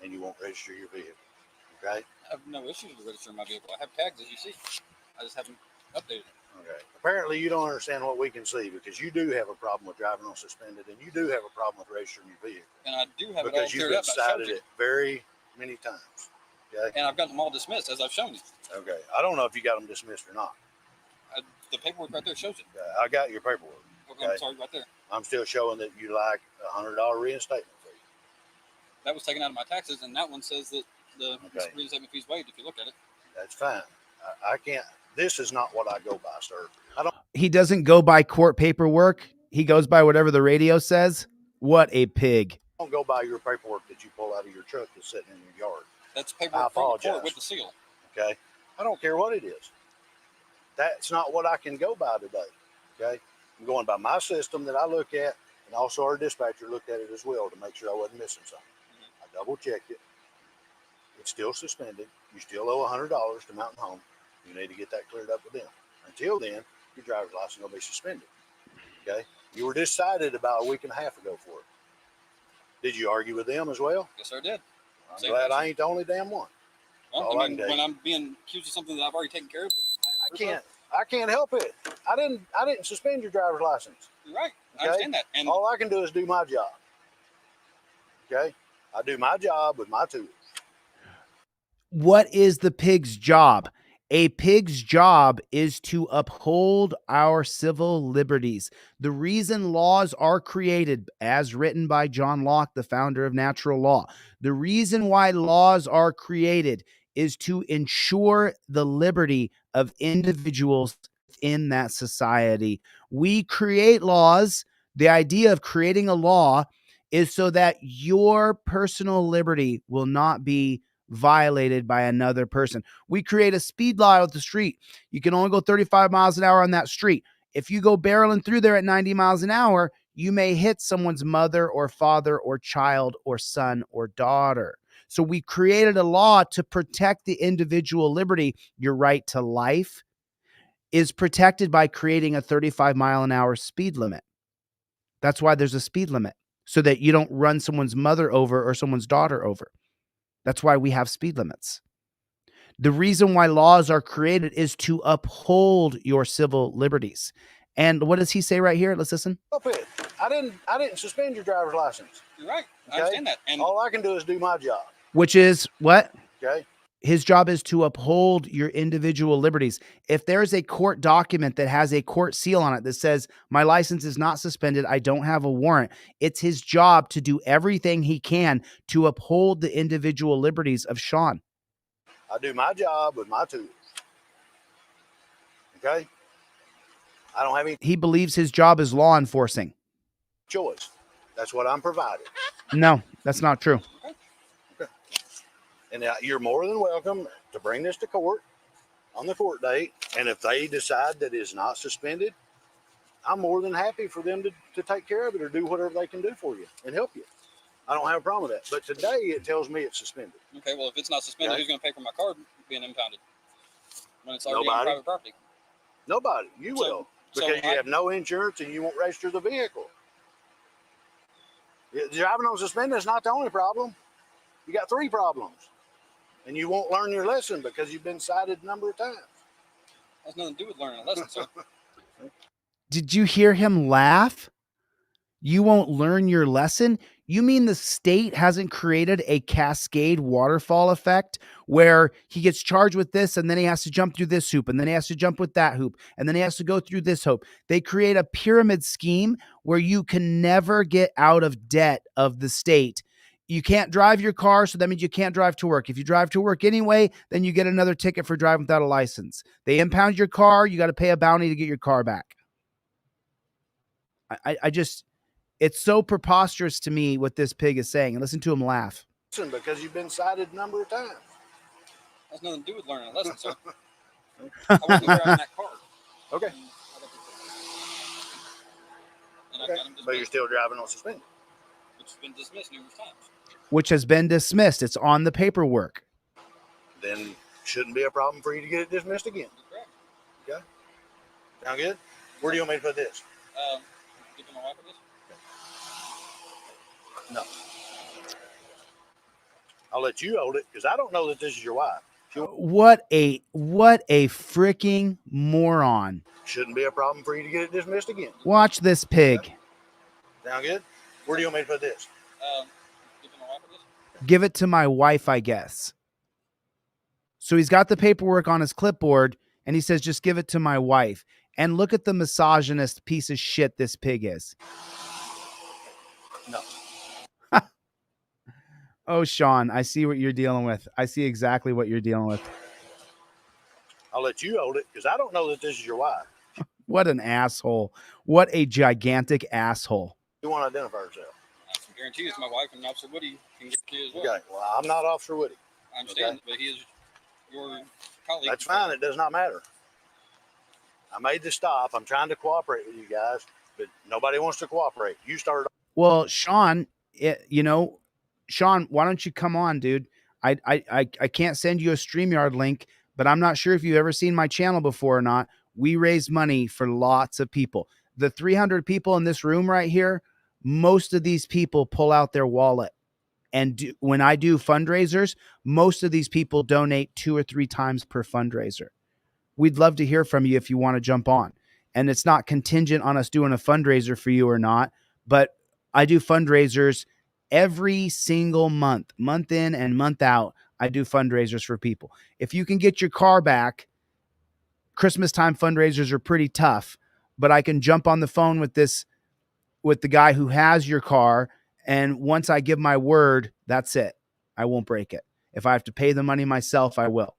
and you won't register your vehicle. Okay? I have no issues with registering my vehicle. I have tags, as you see. I just haven't updated it. Okay. Apparently, you don't understand what we can see because you do have a problem with driving on suspended, and you do have a problem with registering your vehicle And I do have it all because you've cleared been up. I showed cited you. it very many times. Okay. And I've gotten them all dismissed, as I've shown you. Okay. I don't know if you got them dismissed or not. The paperwork right there shows it. I got your paperwork. Okay. Okay. I'm sorry, right there. I'm still showing that you like $100 reinstatement fee. That was taken out of my taxes, and that one says that the Okay. reinstatement fee's waived if you look at it. That's fine. I can't. This is not what I go by, sir. I don't. He doesn't go by court paperwork. He goes by whatever the radio says. What a pig. Don't go by your paperwork that you pull out of your truck that's sitting in your yard. That's paperwork from the apologize. court with the seal. Okay. I don't care what it is. That's not what I can go by today. Okay. I'm going by my system that I look at, and also our dispatcher looked at it as well to make sure I wasn't missing something. I double checked it. It's still suspended. You still owe $100 to Mountain Home. You need to get that cleared up with them. Until then, your driver's license will be suspended. Okay. You were decided about a week and a half ago for it. Did you argue with them as well? Yes, sir, I did. I'm Same glad I question. ain't the only damn one. Well, all I I mean, can tell when you. I'm being accused of something that I've already taken care of, I can't help it. I didn't suspend your driver's license. You're right. I Okay? understand that. And All I can do is do my job. Okay? I do my job with my tools. What is the pig's job? A pig's job is to uphold our civil liberties. The reason laws are created, as written by John Locke, the founder of natural law, the reason why laws are created is to ensure the liberty of individuals in that society. We create laws. The idea of creating a law is so that your personal liberty will not be violated by another person. We create a speed law at the street. You can only go 35 miles an hour on that street. If you go barreling through there at 90 miles an hour, you may hit someone's mother or father or child or son or daughter. So we created a law to protect the individual liberty. Your right to life is protected by creating a 35 mile an hour speed limit. That's why there's a speed limit, so that you don't run someone's mother over or someone's daughter over. That's why we have speed limits. The reason why laws are created is to uphold your civil liberties. And what does he say right here? Let's listen. Help it. I didn't suspend your driver's license. you're right. I Okay? understand that. And All I can do is do my job. Which is what? Okay? His job is to uphold your individual liberties. If there's a court document that has a court seal on it that says, my license is not suspended, I don't have a warrant, it's his job to do everything he can to uphold the individual liberties of Sean. I do my job with my tools. Okay? I don't have any He believes his job is law enforcing. choice. That's what I'm provided. No, that's not true. And you're more than welcome to bring this to court on the court date. And if they decide that it's not suspended, I'm more than happy for them to take care of it or do whatever they can do for you and help you. I don't have a problem with that. But today it tells me it's suspended. okay, well, if it's not suspended, Okay. who's going to pay for my car being impounded when it's already on Nobody. private property? Nobody. You So- will. so Because you I- have no insurance and you won't register the vehicle. Driving on suspended is not the only problem. You got 3 problems. And you won't learn your lesson because you've been cited a number of times. Has nothing to do with learning a lesson, sir. Did you hear him laugh? You won't learn your lesson? You mean the state hasn't created a cascade waterfall effect where he gets charged with this and then he has to jump through this hoop and then he has to jump with that hoop and then he has to go through this hoop? They create a pyramid scheme where you can never get out of debt of the state. You can't drive your car, so that means you can't drive to work. If you drive to work anyway, then you get another ticket for driving without a license. They impound your car, you got to pay a bounty to get your car back. I just, it's so preposterous to me what this pig is saying. And listen to him laugh. Because you've been cited a number of times. Has nothing to do with learning a lesson, sir. I wasn't driving that car. Okay. And I Okay. got him But you're dismissed, still driving on suspended. which has been dismissed numerous times. Which has been dismissed. It's on the paperwork. Then shouldn't be a problem for you to get it dismissed again. You're correct. Sound good? Where do you want me to put this? Give to my wife for this? No. I'll let you hold it because I don't know that this is your wife. What a freaking moron. Shouldn't be a problem for you to get it dismissed again. Watch this pig. Sound good? Where do you want me to put this? Give to my wife for this? Give it to my wife, I guess. So he's got the paperwork on his clipboard and he says, just give it to my wife. And look at the misogynist piece of shit this pig is. No. Oh, Sean, I see what you're dealing with. I see exactly what you're dealing with. I'll let you hold it because I don't know that this is your wife. What an asshole. What a gigantic asshole. You want to identify yourself. I can guarantee it's my wife, and Officer Woody can get you as well. Okay. Well, I'm not Officer Woody. I understand, but he is your colleague. That's fine. It does not matter. I made the stop. I'm trying to cooperate with you guys, but nobody wants to cooperate. You started. Well, Sean, Sean, why don't you come on, dude? I can't send you a StreamYard link, but I'm not sure if you've ever seen my channel before or not. We raise money for lots of people. The 300 people in this room right here, most of these people pull out their wallet. And when I do fundraisers, most of these people donate 2 or 3 times per fundraiser. We'd love to hear from you if you want to jump on. And it's not contingent on us doing a fundraiser for you or not, but I do fundraisers every single month in and month out. I do fundraisers for people. If you can get your car back, Christmas time fundraisers are pretty tough, but I can jump on the phone with the guy who has your car. And once I give my word, that's it. I won't break it. If I have to pay the money myself, I will.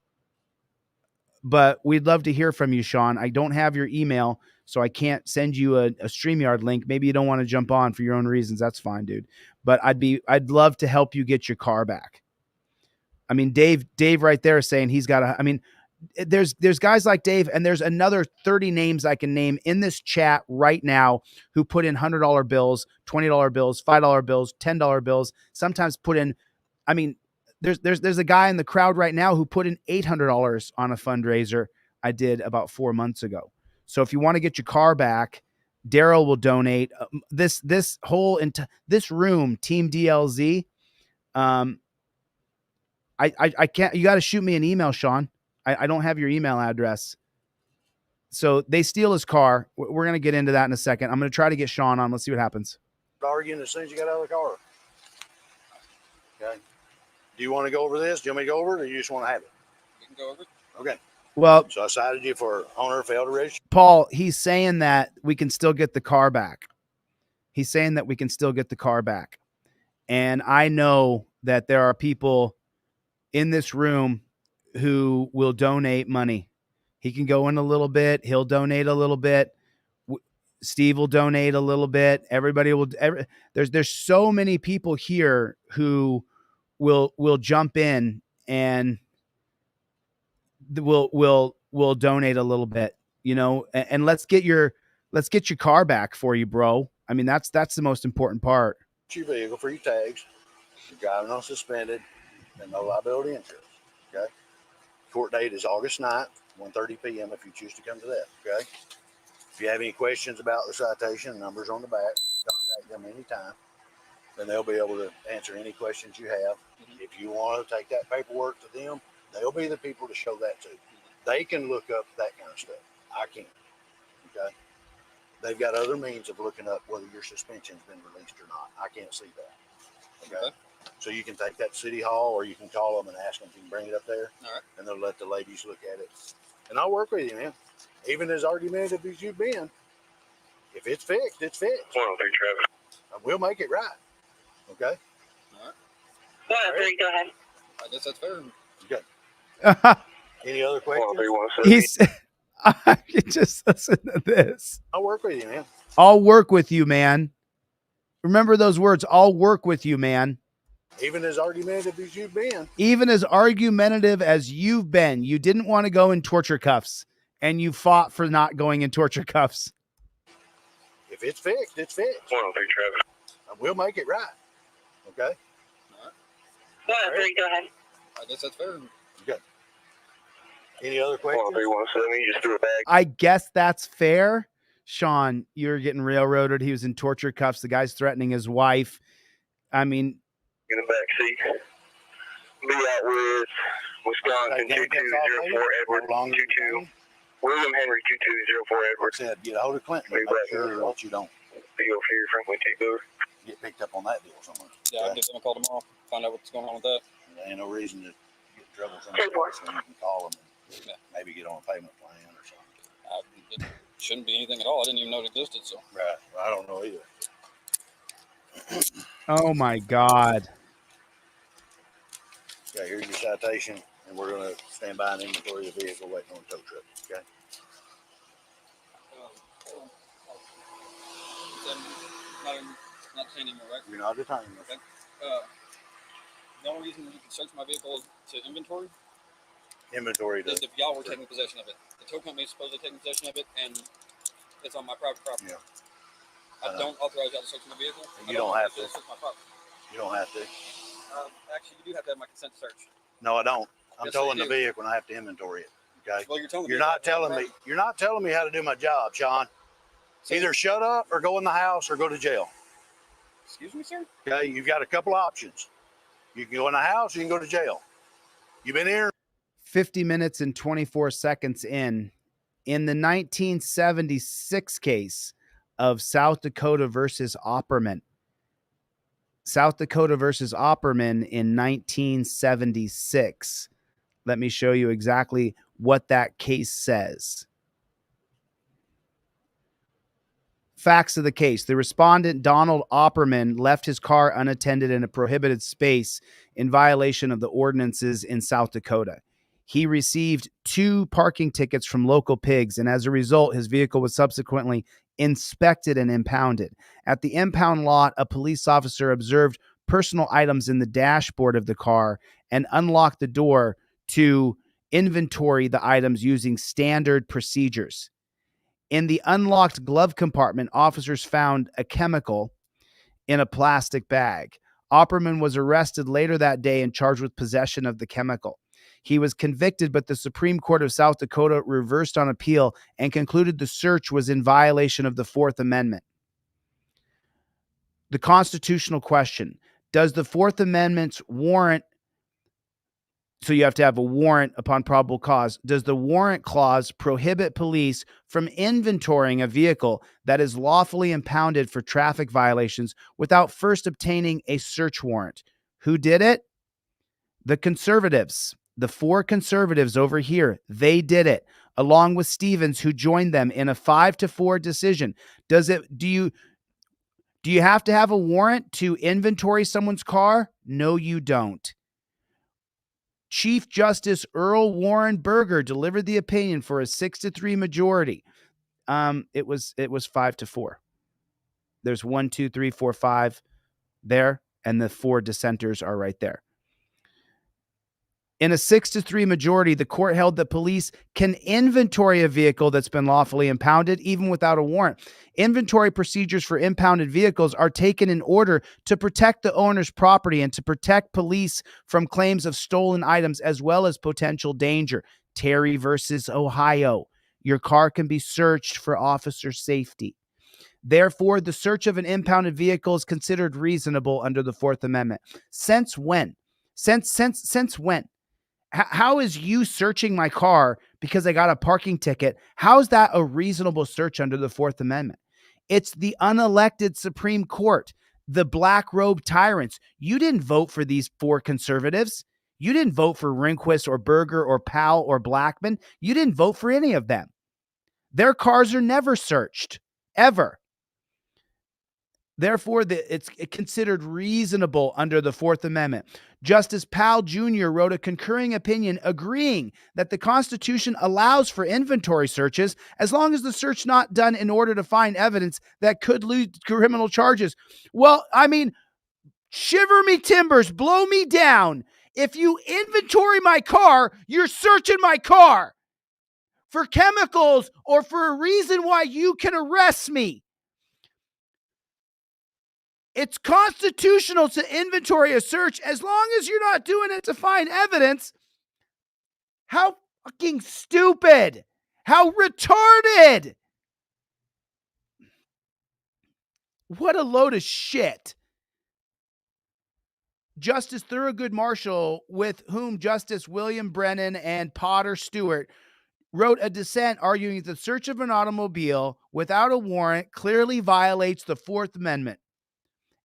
But we'd love to hear from you, Sean. I don't have your email, so I can't send you a StreamYard link. Maybe you don't want to jump on for your own reasons. That's fine, dude. But I'd love to help you get your car back. I mean, Dave right there is saying he's got there's guys like Dave, and there's another 30 names I can name in this chat right now who put in $100 bills, $20 bills, $5 bills, $10 bills, sometimes put in, there's a guy in the crowd right now who put in $800 on a fundraiser I did about 4 months ago. So if you want to get your car back, Daryl will donate. This room, Team DLZ. I can't. You got to shoot me an email, Sean. I don't have your email address. So they steal his car. We're gonna get into that in a second. I'm gonna try to get Sean on. Let's see what happens. Arguing as soon as you got out of the car. Okay. Do you want to go over this? Do you want me to go over it, or you just want to have it? We can go over it. Okay. Well, so I cited you for owner failed to register. Paul, he's saying that we can still get the car back. And I know that there are people in this room who will donate money. He can go in a little bit. He'll donate a little bit. Steve will donate a little bit. Everybody will. There's so many people here who will jump in and will donate a little bit, and let's get your car back for you, bro. I mean, that's the most important part. Your vehicle for your tags, you're driving on suspended, and no liability insurance. Okay. Court date is August 9th, 1:30 p.m. if you choose to come to that. Okay. If you have any questions about the citation, numbers on the back, contact them anytime. Then they'll be able to answer any questions you have. If you want to take that paperwork to them, they'll be the people to show that to. They can look up that kind of stuff. I can't. Okay. They've got other means of looking up whether your suspension's been released or not. I can't see that. Okay. So you can take that to City Hall, or you can call them and ask them if you can bring it up there. All right. And they'll let the ladies look at it. And I'll work with you, man. Even as argumentative as you've been, if it's fixed, it's fixed. We'll make it right. Okay? All right. Go ahead. I guess that's fair. Okay. Any other questions? He's. I can just listen to this. I'll work with you, man. I'll work with you, man. Remember those words. I'll work with you, man. Even as argumentative as you've been. Even as argumentative as you've been. You didn't want to go in torture cuffs, and you fought for not going in torture cuffs. If it's fixed, it's fixed. We'll make it right. Okay? All right. Go ahead. I guess that's fair. Okay. Any other questions? I guess that's fair. Sean, you're getting railroaded. He was in torture cuffs. The guy's threatening his wife. I mean, in the back seat. Be out with Wisconsin 2204 Edward 22. William Henry 2204 Edward. Said get a hold of Clinton. Make sure that you don't feel fear Franklin T. Brewer. Get picked up on that deal somewhere. Yeah, I'll give them a call tomorrow. Find out what's going on with that. There ain't no reason to get in trouble somewhere, so you can call them and maybe get on a payment plan or something. It shouldn't be anything at all. I didn't even know it existed. So right, well, I don't know either. Oh my God. Okay, here's your citation, and we're going to stand by an inventory of the vehicle waiting on a tow truck. Okay. Not detaining me, right? You're not detaining me. Okay. The only reason you can search my vehicle is to inventory. inventory to. Just if y'all were taking possession of it. The tow company is supposedly taking possession of it, and it's on my private property. Yeah. I don't authorize y'all to search my vehicle. You don't have to. Search my property. You don't have to. Actually, you do have to have my consent to search. No, I don't. I'm Yes, towing you the do. vehicle and I have to inventory it. Okay. Well, you're telling me You're not telling me. You're not telling me how to do my job, Sean. So, Either shut up or go in the house or go to jail. excuse me, sir. Okay. You've got a couple options. You can go in the house. You can go to jail. You've been here. 50 minutes and 24 seconds in the 1976 case of South Dakota versus Opperman. South Dakota versus Opperman in 1976. Let me show you exactly what that case says. Facts of the case. The respondent, Donald Opperman, left his car unattended in a prohibited space in violation of the ordinances in South Dakota. He received 2 parking tickets from local pigs, and as a result, his vehicle was subsequently inspected and impounded. At the impound lot, a police officer observed personal items in the dashboard of the car and unlocked the door to inventory the items using standard procedures. In the unlocked glove compartment, officers found a chemical in a plastic bag. Opperman was arrested later that day and charged with possession of the chemical. He was convicted, but the Supreme Court of South Dakota reversed on appeal and concluded the search was in violation of the Fourth Amendment. The constitutional question: does the Fourth Amendment's warrant, so you have to have a warrant upon probable cause, does the warrant clause prohibit police from inventorying a vehicle that is lawfully impounded for traffic violations without first obtaining a search warrant? Who did it? The conservatives. The 4 conservatives over here, they did it, along with Stevens, who joined them in a 5-4 decision. Do you have to have a warrant to inventory someone's car? No, you don't. Chief Justice Earl Warren Burger delivered the opinion for a 6-3 majority. It was 5-4. There's 1, 2, 3, 4, 5 there, and the 4 dissenters are right there. In a 6-3 majority, the court held that police can inventory a vehicle that's been lawfully impounded even without a warrant. Inventory procedures for impounded vehicles are taken in order to protect the owner's property and to protect police from claims of stolen items as well as potential danger. Terry versus Ohio. Your car can be searched for officer safety. Therefore, the search of an impounded vehicle is considered reasonable under the Fourth Amendment. Since when? Since when? How is you searching my car because I got a parking ticket? How is that a reasonable search under the Fourth Amendment? It's the unelected Supreme Court, the black robe tyrants. You didn't vote for these 4 conservatives. You didn't vote for Rehnquist or Berger or Powell or Blackman. You didn't vote for any of them. Their cars are never searched, ever. Therefore, it's considered reasonable under the Fourth Amendment. Justice Powell Jr. wrote a concurring opinion agreeing that the Constitution allows for inventory searches as long as the search not done in order to find evidence that could lead to criminal charges. Well, I mean, shiver me timbers, blow me down. If you inventory my car, you're searching my car for chemicals or for a reason why you can arrest me. It's constitutional to inventory a search as long as you're not doing it to find evidence. How fucking stupid. How retarded. What a load of shit. Justice Thurgood Marshall, with whom Justice William Brennan and Potter Stewart wrote a dissent arguing that the search of an automobile without a warrant clearly violates the Fourth Amendment.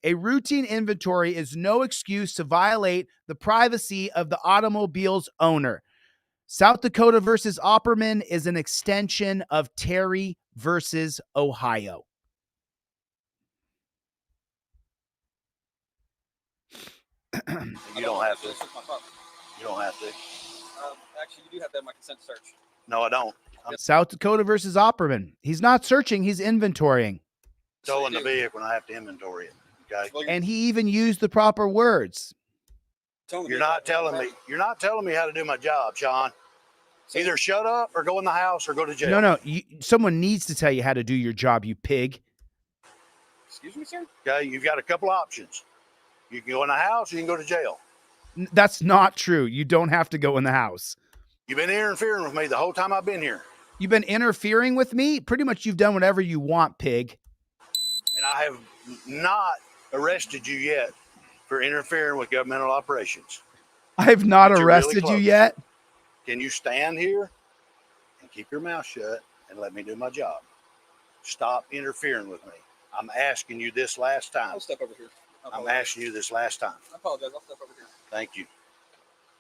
A routine inventory is no excuse to violate the privacy of the automobile's owner. South Dakota versus Opperman is an extension of Terry versus Ohio. You don't have to. You don't have to. Actually, you do have to have my consent to search. No, I don't. South Dakota versus Opperman. He's not searching, he's inventorying. Towing the vehicle and I have to inventory it. Okay. Well, And he even used the proper words. You're not telling me how to do my job, Sean. So, Either shut up or go in the house or go to jail. No. Someone needs to tell you how to do your job, you pig. excuse me, sir. Okay, you've got a couple options. You can go in the house or you can go to jail. That's not true. You don't have to go in the house. You've been interfering with me the whole time I've been here. You've been interfering with me? Pretty much you've done whatever you want, pig. And I have not arrested you yet for interfering with governmental operations. I have not But you're arrested really you close. yet. Can you stand here and keep your mouth shut and let me do my job? Stop interfering with me. I'm asking you this last time. I'll step over here. I'm asking you this last time. I apologize. I'll step over here. Thank you.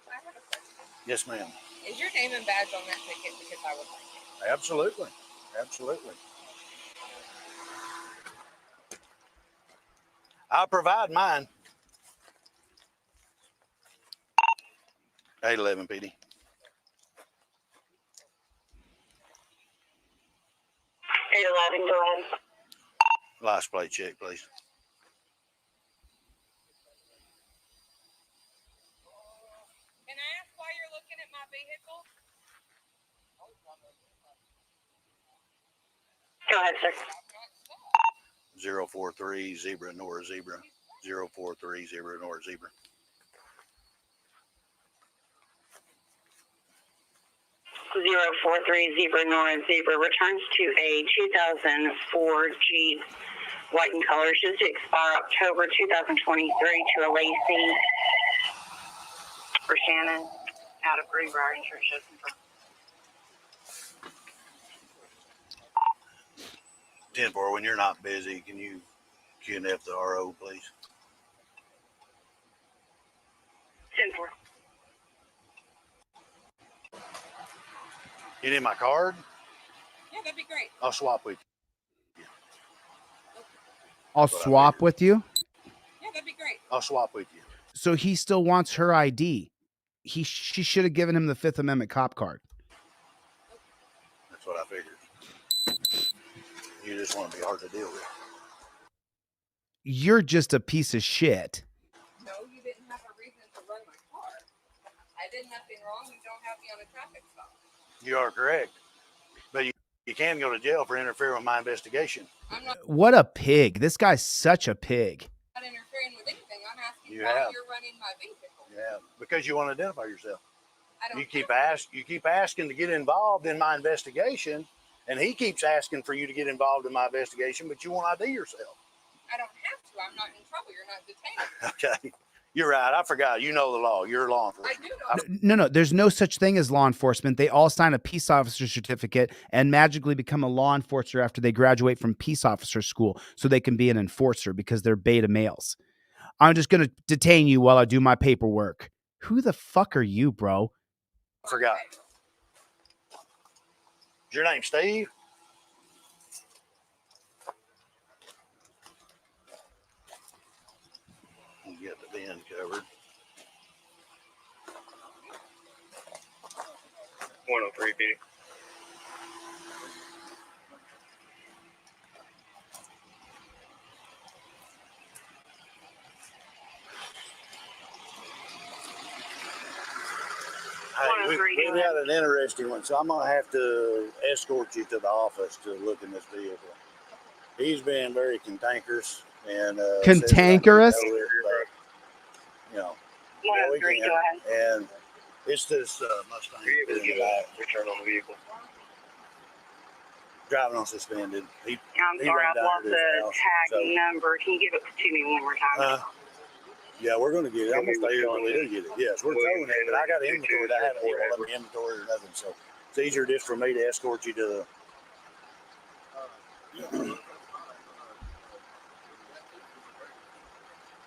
I have a question. Yes, ma'am. Is your name and badge on that ticket? Because I would like it. Absolutely. Absolutely. I'll provide mine. 811 PD. 811, go ahead. License plate check, please. Can I ask why you're looking at my vehicle? Go ahead, sir. 043 Zebra North Zebra. 043 Zebra North Zebra. 043 Zebra North Zebra returns to a 2004 Jeep, white in color, should expire October 2023 to a Lacey for Shannon out of Greenbrier Church. 10-4, when you're not busy, can you QNF the RO, please? 10-4. You need my card? Yeah, that'd be great. I'll swap with you. I'll swap with you. Yeah, that'd be great. I'll swap with you. So he still wants her ID. She should have given him the Fifth Amendment cop card. That's what I figured. You just want to be hard to deal with. You're just a piece of shit. No, you didn't have a reason to run my car. I did nothing wrong. You don't have me on a traffic stop. You are correct. But you can go to jail for interfering with my investigation. I'm not What a pig. This guy's such a pig. interfering with anything. I'm asking You why have. you're running my vehicle. Yeah, because you want to identify yourself. I don't You keep have to. asking to get involved in my investigation, and he keeps asking for you to get involved in my investigation, but you won't ID yourself. I don't have to. I'm not in trouble. You're not detained. Okay. You're right. I forgot. You know the law. You're a law I enforcement. do know. No. There's no such thing as law enforcement. They all sign a peace officer certificate and magically become a law enforcer after they graduate from peace officer school so they can be an enforcer because they're beta males. I'm just going to detain you while I do my paperwork. Who the fuck are you, bro? I forgot. Is your name Steve? You get the VIN covered. 103 PD. Hey, we've had an interesting one, so I'm going to have to escort you to the office to look in this vehicle. He's been very cantankerous and Cantankerous? says that I need to know it, but, you know, 103, go ahead. and it's this Mustang Are you able to in give the a back, return on the vehicle? driving on suspended. I'm He sorry, ran I've down lost to the his house, tag so- number. Can you give it to me one more time? Yeah, we're going to get it. I'm going to stay here till we do get it. Yes, we're towing it, but I got inventory. I haven't even let me inventory or nothing, so it's easier just for me to escort you to the.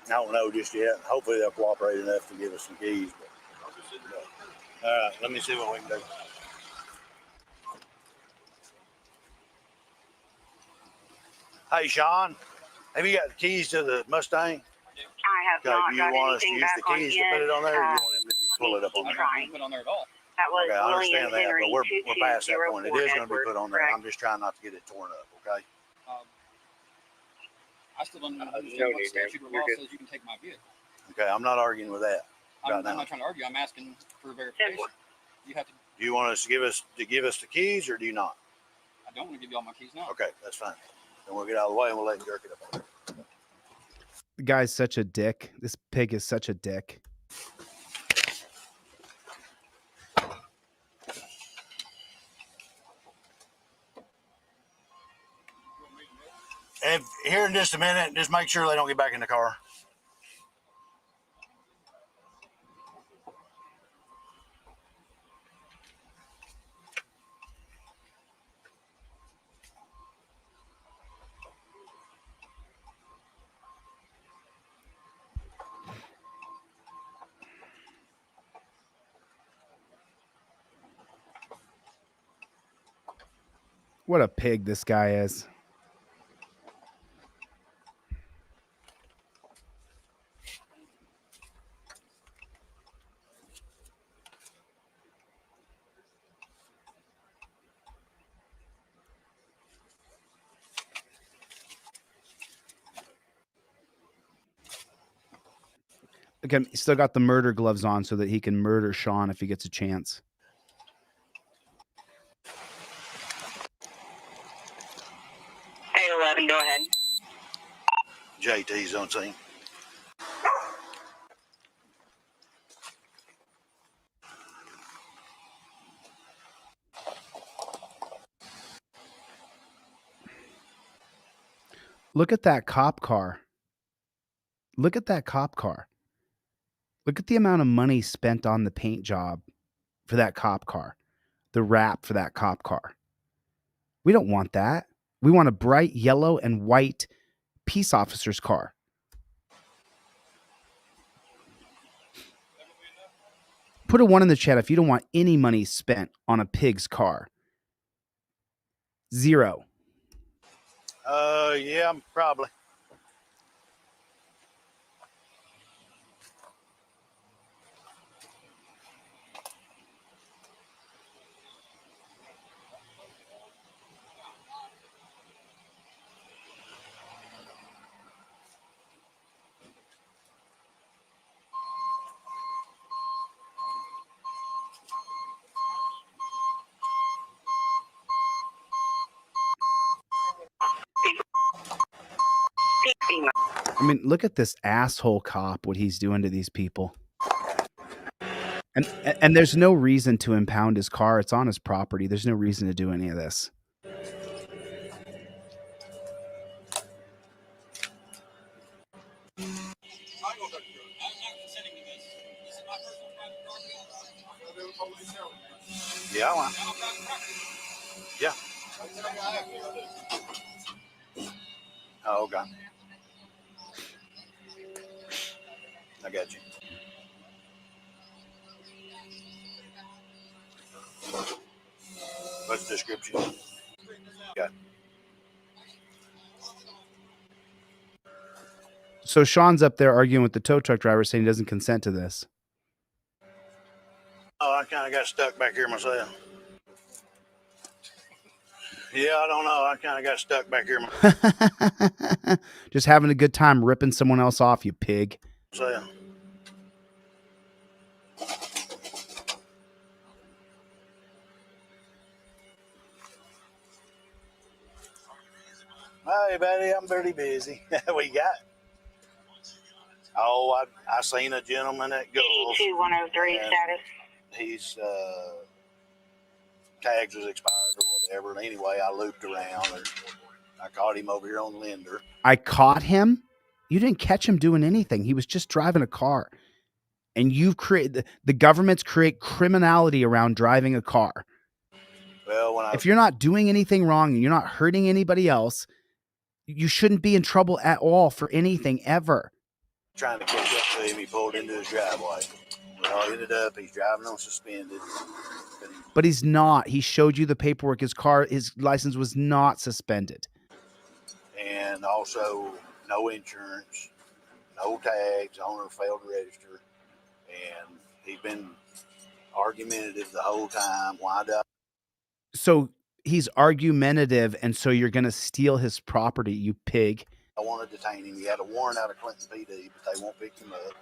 I don't know just yet. Hopefully they'll cooperate enough to give us some keys. But, all right, let me see what we can do. Hey, Sean, have you got the keys to the Mustang? I have Okay, not do you got want us to anything use the back on keys to yet. put it on there, or do you want him to just pull it up on I there? don't put on there at all. That was Okay, I William understand that, Henry but we're past that point. It is going to be 2204 put on there. Edward, I'm just trying not to get it torn up, okay? I still don't no understand what need, statute or man. law You're good. says you can take my vehicle. Okay, I'm not arguing with that. I'm Right now. not trying to argue. I'm asking for verification. You have to Do you want us to give us the keys, or do you not? I don't want to give you all my keys now. Okay, that's fine. Then we'll get out of the way and we'll let him jerk it up. The guy's such a dick. This pig is such a dick. And here in just a minute, just make sure they don't get back in the car. What a pig this guy is. Again, he's still got the murder gloves on so that he can murder Sean if he gets a chance. Hey, 11, go ahead. JT's on scene. Look at that cop car. Look at that cop car. Look at the amount of money spent on the paint job for that cop car, the wrap for that cop car. We don't want that. We want a bright yellow and white peace officer's car. Put a 1 in the chat if you don't want any money spent on a pig's car. 0. Yeah, probably. I mean, look at this asshole cop, what he's doing to these people. And there's no reason to impound his car. It's on his property. There's no reason to do any of this. Yeah, well, yeah. Oh, okay. I got you. What's the description? Yeah. So Sean's up there arguing with the tow truck driver saying he doesn't consent to this. Oh, I kind of got stuck back here myself. Yeah, I don't know. I kind of got stuck back here myself. Just having a good time ripping someone else off, you pig. Hey, buddy, I'm very busy. What you got? Oh, I seen a gentleman at Gulf. 103 status. His tags was expired or whatever. And anyway, I looped around and I caught him over here on Linder. I caught him? You didn't catch him doing anything. He was just driving a car. And you've created, the governments create criminality around driving a car. Well, if you're not doing anything wrong and you're not hurting anybody else, you shouldn't be in trouble at all for anything ever. Trying to catch up to him, he pulled into his driveway. Well, ended up, he's driving on suspended. But he's not. He showed you the paperwork. His license was not suspended. And also, no insurance, no tags, owner failed to register. And he's been argumentative the whole time. Wind up. So he's argumentative, and so you're going to steal his property, you pig. I want to detain him. He had a warrant out of Clinton PD, but they won't pick him up.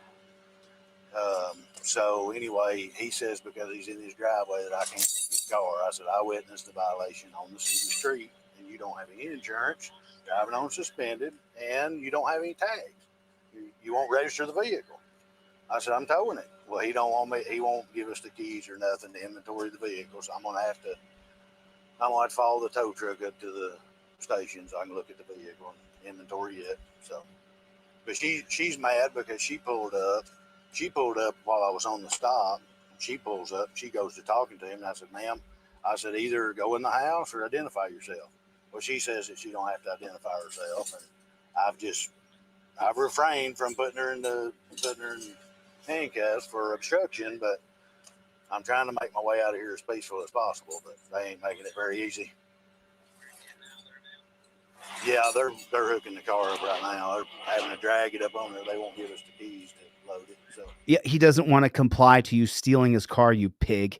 So anyway, he says because he's in his driveway that I can't take his car. I said, I witnessed the violation on the city street, and you don't have any insurance, driving on suspended, and you don't have any tags. You won't register the vehicle. I said, I'm towing it. Well, he don't want me. He won't give us the keys or nothing to inventory the vehicle. So I'm gonna have to follow the tow truck up to the station so I can look at the vehicle and inventory it. So, but she's mad because she pulled up. She pulled up while I was on the stop. She pulls up. She goes to talking to him. And I said, ma'am, I said, either go in the house or identify yourself. Well, she says that she don't have to identify herself. And I've refrained from putting her in handcuffs for obstruction, but I'm trying to make my way out of here as peaceful as possible, but they ain't making it very easy. Yeah, they're hooking the car up right now. They're having to drag it up on there. They won't give us the keys to load it. So Yeah, he doesn't want to comply to you stealing his car, you pig.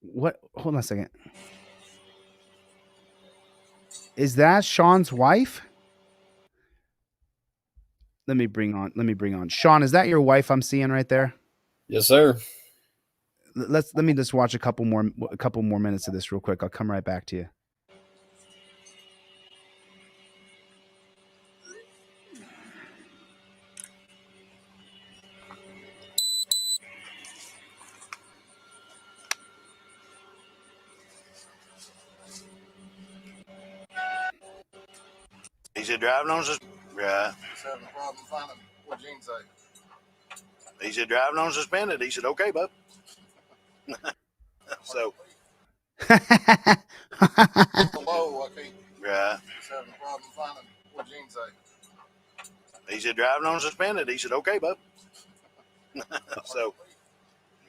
What? Hold on a second. Is that Sean's wife? Let me bring on. Sean, is that your wife I'm seeing right there? Yes, sir. Let me just watch a couple more minutes of this real quick. I'll come right back to you. he said driving on suspended. Right. He's having a problem finding what Gene say. He said driving on suspended. He said, okay, bub. So. Below, I think. Right. He's having a problem finding what Gene say. He said driving on suspended. He said, okay, bub. So,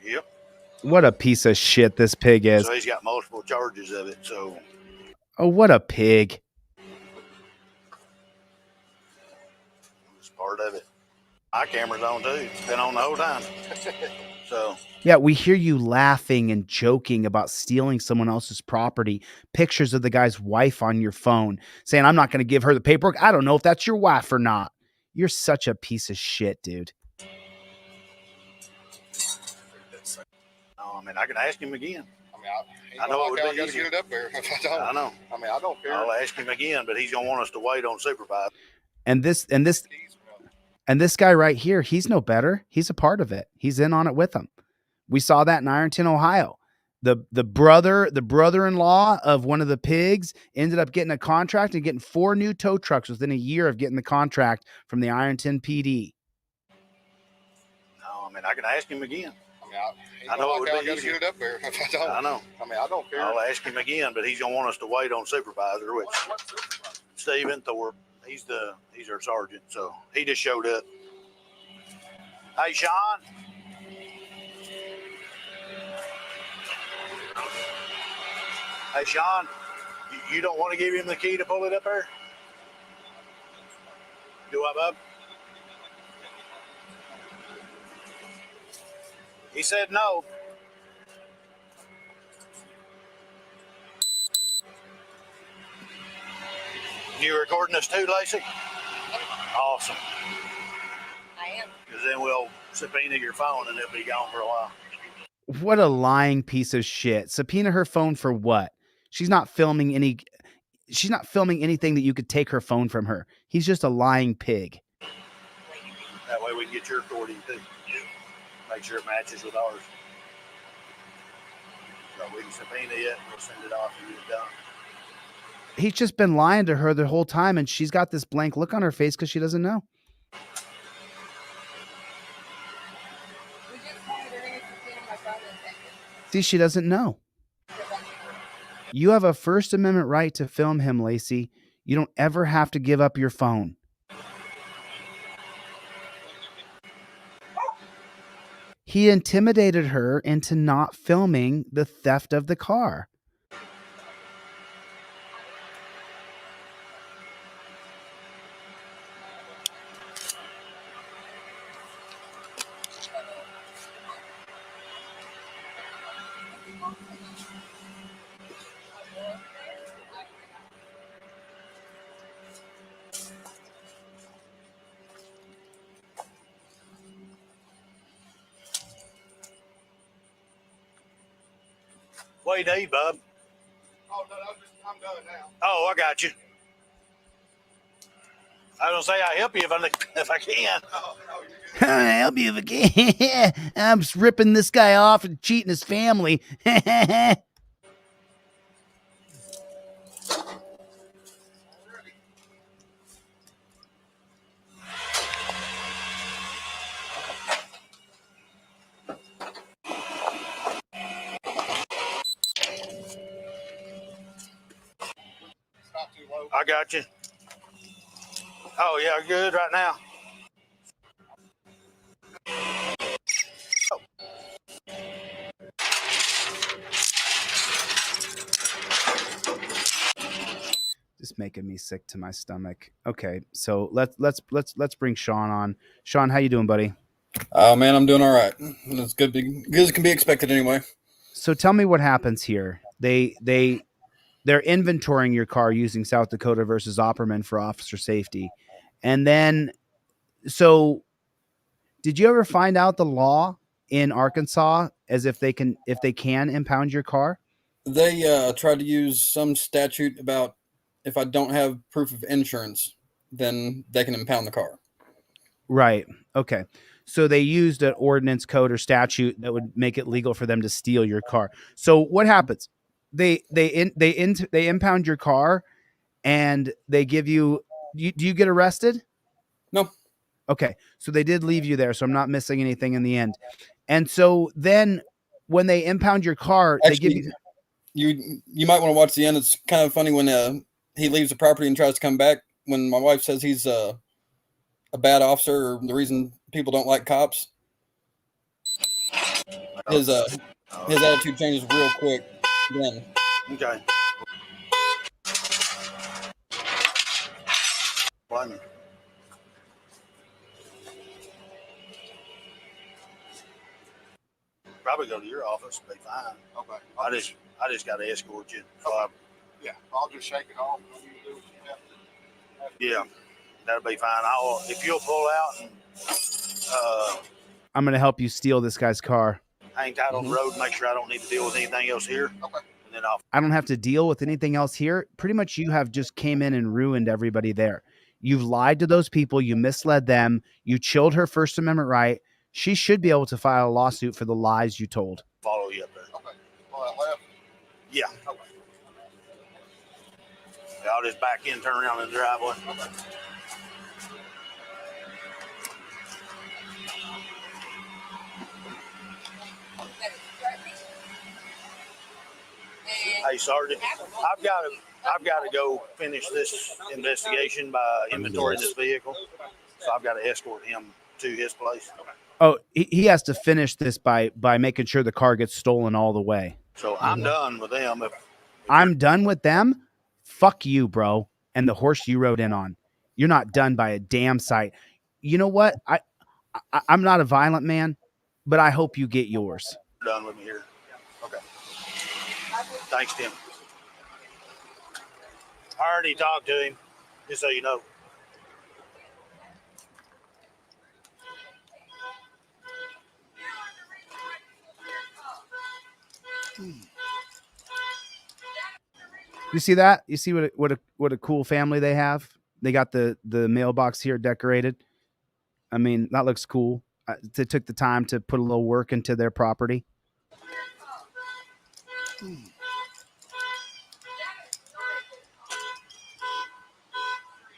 yep. What a piece of shit this pig is. So he's got multiple charges of it. So. Oh, what a pig. It's part of it. My camera's on too. It's been on the whole time. So. Yeah, we hear you laughing and joking about stealing someone else's property. Pictures of the guy's wife on your phone saying, I'm not going to give her the paperwork. I don't know if that's your wife or not. You're such a piece of shit, dude. I mean, I can ask him again. I mean, I know it would be easier. Get it up there if I don't. I know. I mean, I don't care. I'll ask him again, but he's gonna want us to wait on supervisor. And this guy right here, he's no better. He's a part of it. He's in on it with them. We saw that in Ironton, Ohio. The brother-in-law of one of the pigs ended up getting a contract and getting 4 new tow trucks within a year of getting the contract from the Ironton PD. No, I mean, I can ask him again. I mean, I know it would be easier. Get it up there if I don't. I know. I mean, I don't care. I'll ask him again, but he's gonna want us to wait on supervisor, which Stephen Thorpe. He's our sergeant, so he just showed up. Hey, Sean. Hey, Sean. You don't want to give him the key to pull it up there? Do I, bub? He said no. You recording this too, Lacey? Awesome. I am. Because then we'll subpoena your phone and it'll be gone for a while. What a lying piece of shit. Subpoena her phone for what? She's not filming anything that you could take her phone from her. He's just a lying pig. That way we can get your recording too. Make sure it matches with ours. So we can subpoena it, we'll send it off and get it done. He's just been lying to her the whole time, and she's got this blank look on her face because she doesn't know. See, she doesn't know. You have a First Amendment right to film him, Lacey. You don't ever have to give up your phone. He intimidated her into not filming the theft of the car. What do you need, bub? Oh, no, I'm done now. Oh, I got you. I was gonna say I'll help you if I can. Oh, no, you're good. I'll help you if I can. I'm just ripping this guy off and cheating his family. It's not too low. I got you. Oh yeah, good right now. Just making me sick to my stomach. Okay, so let's bring Sean on. Sean, how you doing, buddy? Oh man, I'm doing all right. It's good as can be expected anyway. So tell me what happens here. They're inventorying your car using South Dakota versus Opperman for officer safety. And then, so did you ever find out the law in Arkansas as if they can impound your car? They tried to use some statute about if I don't have proof of insurance, then they can impound the car. Right. Okay. So they used an ordinance code or statute that would make it legal for them to steal your car. So what happens? They impound your car, and they give you. Do you get arrested? No. Okay. So they did leave you there. So I'm not missing anything in the end. And so then, when they impound your car, Actually, they give you. You might want to watch the end. It's kind of funny when he leaves the property and tries to come back. When my wife says he's a bad officer or the reason people don't like cops, his attitude changes real quick. Then Okay. One. Probably go to your office. Be fine. Okay. I just got to escort you. So Yeah, I'll just shake it off. And you do what you have to. yeah, that'll be fine. If you'll pull out and I'm going to help you steal this guy's car. hang tight on the road, make sure I don't need to deal with anything else here. Okay. And then I don't have to deal with anything else here. Pretty much you have just came in and ruined everybody there. You've lied to those people. You misled them. You chilled her First Amendment right. She should be able to file a lawsuit for the lies you told. follow you up there. Okay. All that left? Yeah. Okay. I'll just back in, turn around in the driveway. Okay. Hey, Sergeant, I've got to go finish this investigation by inventorying this vehicle. So I've got to escort him to his place. Oh, he has to finish this by making sure the car gets stolen all the way. So I'm done with them. If I'm done with them. Fuck you, bro. And the horse you rode in on. You're not done by a damn sight. You know what? I'm not a violent man, but I hope you get yours. you're done with me here. Okay. Thanks, Tim. I already talked to him, just so you know. You see that? You see what a cool family they have? They got the mailbox here decorated. I mean, that looks cool. They took the time to put a little work into their property.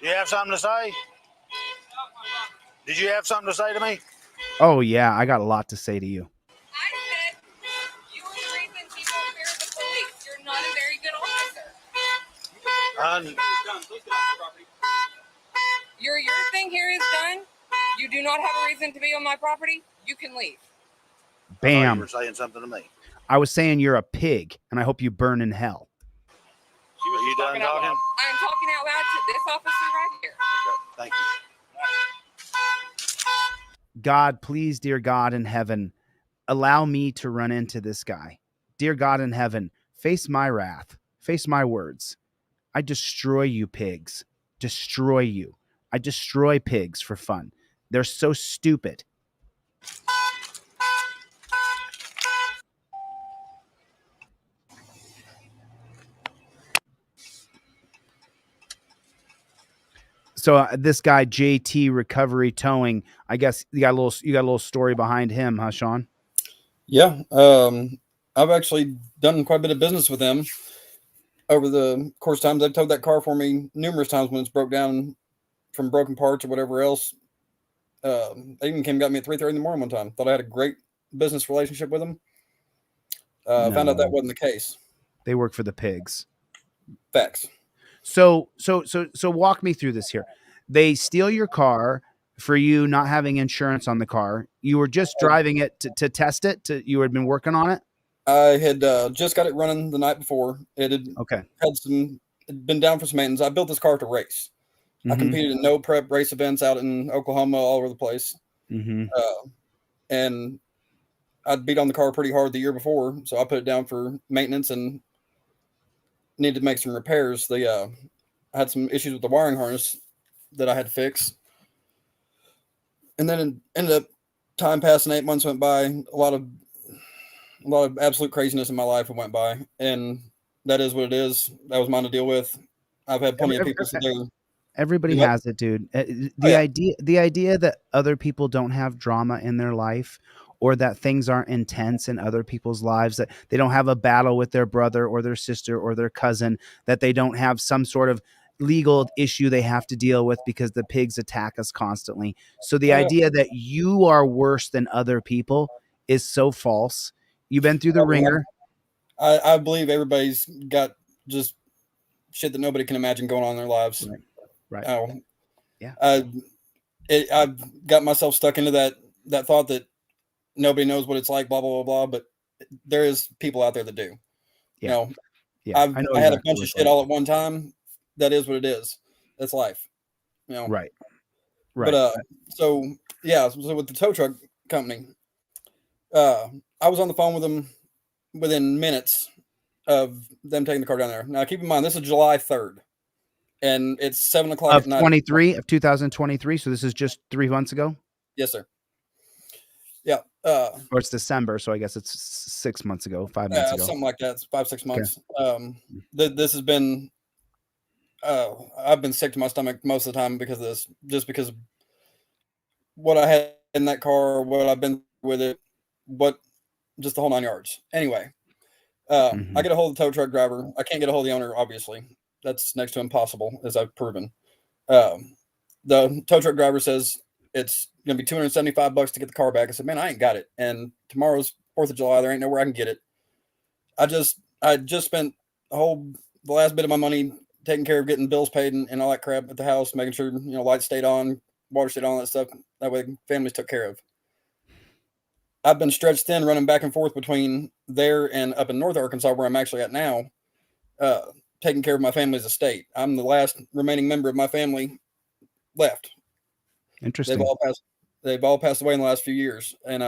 You have something to say? Did you have something to say to me? Oh yeah, I got a lot to say to you. I said you are the reason people fear the police. You're not a very good officer. Your thing here is done. You do not have a reason to be on my property. You can leave. I thought Bam. You were saying something to me. I was saying you're a pig, and I hope you burn in hell. Are you done talking? I'm talking out loud to this officer right here. Okay, thank you. God, please, dear God in heaven, allow me to run into this guy. Dear God in heaven, face my wrath, face my words. I destroy you, pigs. Destroy you. I destroy pigs for fun. They're so stupid. So this guy JT Recovery Towing, I guess you got a little story behind him, huh, Sean? Yeah. I've actually done quite a bit of business with them over the course of time. They've towed that car for me numerous times when it's broke down from broken parts or whatever else. They even came and got me at 3:30 in the morning one time. Thought I had a great business relationship with them. Found out that wasn't the case. They work for the pigs. Facts. So walk me through this here. They steal your car for you not having insurance on the car. You were just driving it to test it. You had been working on it. I had just got it running the night before. It had had been down for some maintenance. I built this car to race. I competed in no prep race events out in Oklahoma, all over the place. And I'd beat on the car pretty hard the year before, so I put it down for maintenance and needed to make some repairs. They I had some issues with the wiring harness that I had to fix. And then it ended up time passing, 8 months went by, a lot of absolute craziness in my life went by, and that is what it is. That was mine to deal with. I've had plenty of people sit there. Everybody has it, dude. The idea that other people don't have drama in their life, or that things aren't intense in other people's lives, that they don't have a battle with their brother or their sister or their cousin, that they don't have some sort of legal issue they have to deal with because the pigs attack us constantly. So the idea that you are worse than other people is so false. You've been through the ringer. I believe everybody's got just shit that nobody can imagine going on in their lives. Right. I've got myself stuck into that thought that nobody knows what it's like, blah, blah, blah, blah. But there is people out there that do. Yeah. I had a bunch of shit all at one time. That is what it is. That's life. Right. But so with the tow truck company, I was on the phone with them within minutes of them taking the car down there. Now keep in mind, this is July 3rd. And it's 7 o'clock of at night. 2023. So this is just 3 months ago. Yes, sir. Yeah. Or it's December, so I guess it's 6 months ago, 5 months ago, something like that. It's 5-6 months. This has been. I've been sick to my stomach most of the time because of this, just because of what I had in that car, what I've been with it, just the whole 9 yards. Anyway, I get a hold of the tow truck driver. I can't get a hold of the owner, obviously. That's next to impossible, as I've proven. The tow truck driver says it's going to be $275 to get the car back. I said, man, I ain't got it. And tomorrow's 4th of July. There ain't nowhere I can get it. I just spent the last bit of my money taking care of getting bills paid and all that crap at the house, making sure, lights stayed on, water stayed on, that stuff. That way families took care of. I've been stretched thin running back and forth between there and up in North Arkansas, where I'm actually at now, taking care of my family's estate. I'm the last remaining member of my family left. Interesting. They've all passed away in the last few years. And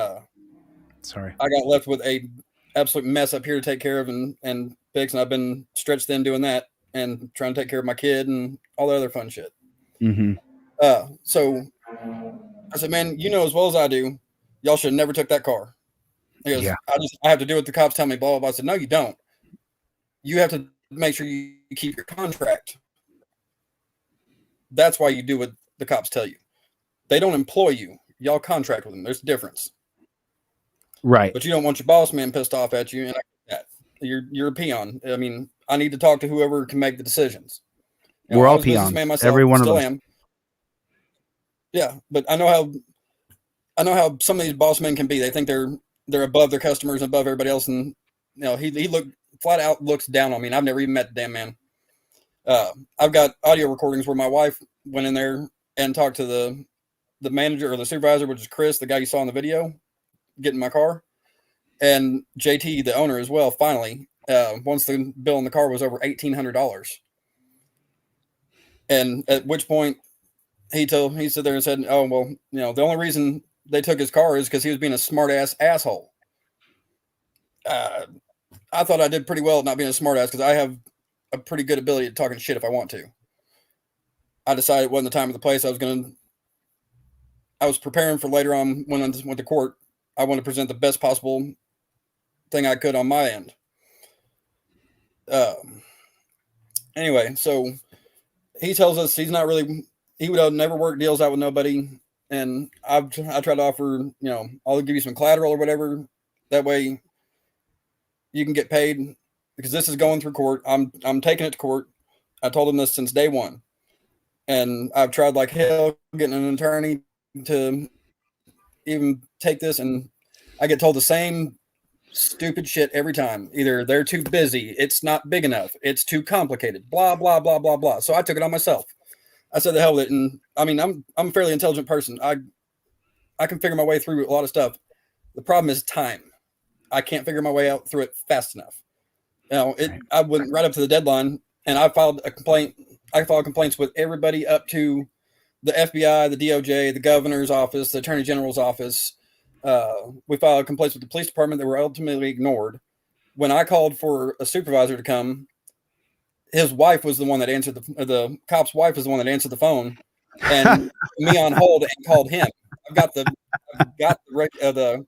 sorry, I got left with a absolute mess up here to take care of and fix. And I've been stretched thin doing that and trying to take care of my kid and all the other fun shit. So I said, man, as well as I do, y'all should have never took that car. He goes, I have to do what the cops tell me, blah, blah, blah. I said, no, you don't. You have to make sure you keep your contract. That's why you do what the cops tell you. They don't employ you. Y'all contract with them. There's a difference. Right. But you don't want your boss man pissed off at you. And I get that. You're a peon. I mean, I need to talk to whoever can make the decisions. We're all peons. Myself, every one of us. Am. Yeah, but I know how some of these boss men can be. They think they're above their customers, above everybody else, and he flat out looks down on me. And I've never even met the damn man. I've got audio recordings where my wife went in there and talked to the manager or the supervisor, which is Chris, the guy you saw in the video, getting my car, and JT, the owner as well. Finally, once the bill in the car was over $1,800, and at which point he stood there and said, "Oh well, the only reason they took his car is because he was being a smart ass asshole." I thought I did pretty well at not being a smart ass because I have a pretty good ability at talking shit if I want to. I decided it wasn't the time or the place. I was preparing for later on when I went to court. I want to present the best possible thing I could on my end. Anyway, so he tells us he he would never work deals out with nobody. And I tried to offer, I'll give you some collateral or whatever. That way you can get paid, because this is going through court. I'm taking it to court. I told him this since day one. And I've tried like hell getting an attorney to even take this, and I get told the same stupid shit every time. Either they're too busy, it's not big enough, it's too complicated, blah, blah, blah, blah, blah. So I took it on myself. I said the hell with it. And I mean, I'm a fairly intelligent person. I can figure my way through a lot of stuff. The problem is time. I can't figure my way out through it fast enough. I went right up to the deadline, and I filed a complaint. I filed complaints with everybody up to the FBI, the DOJ, the governor's office, the attorney general's office. We filed complaints with the police department that were ultimately ignored. When I called for a supervisor to come, his wife was the one that answered the cop's wife was the one that answered the phone, and me on hold and called him. I've got the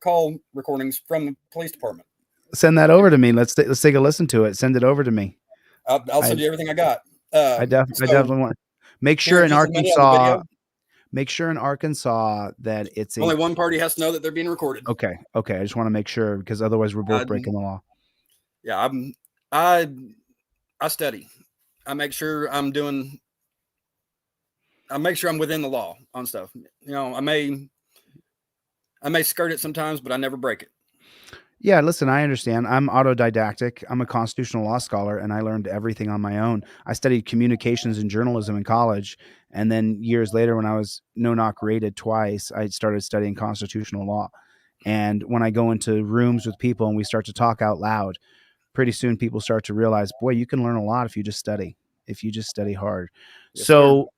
call recordings from the police department. Send that over to me. Let's take a listen to it. Send it over to me. I'll send you everything I got. I definitely want. Make sure in Arkansas. Make sure in Arkansas that it's only one party has to know that they're being recorded. Okay. I just want to make sure, because otherwise we're both breaking the law. Yeah, I study. I make sure I'm within the law on stuff. I may skirt it sometimes, but I never break it. Yeah, listen, I understand. I'm autodidactic. I'm a constitutional law scholar, and I learned everything on my own. I studied communications and journalism in college, and then years later, when I was no-knock rated twice, I started studying constitutional law. And when I go into rooms with people and we start to talk out loud, pretty soon people start to realize, boy, you can learn a lot if you just study hard. Yes, So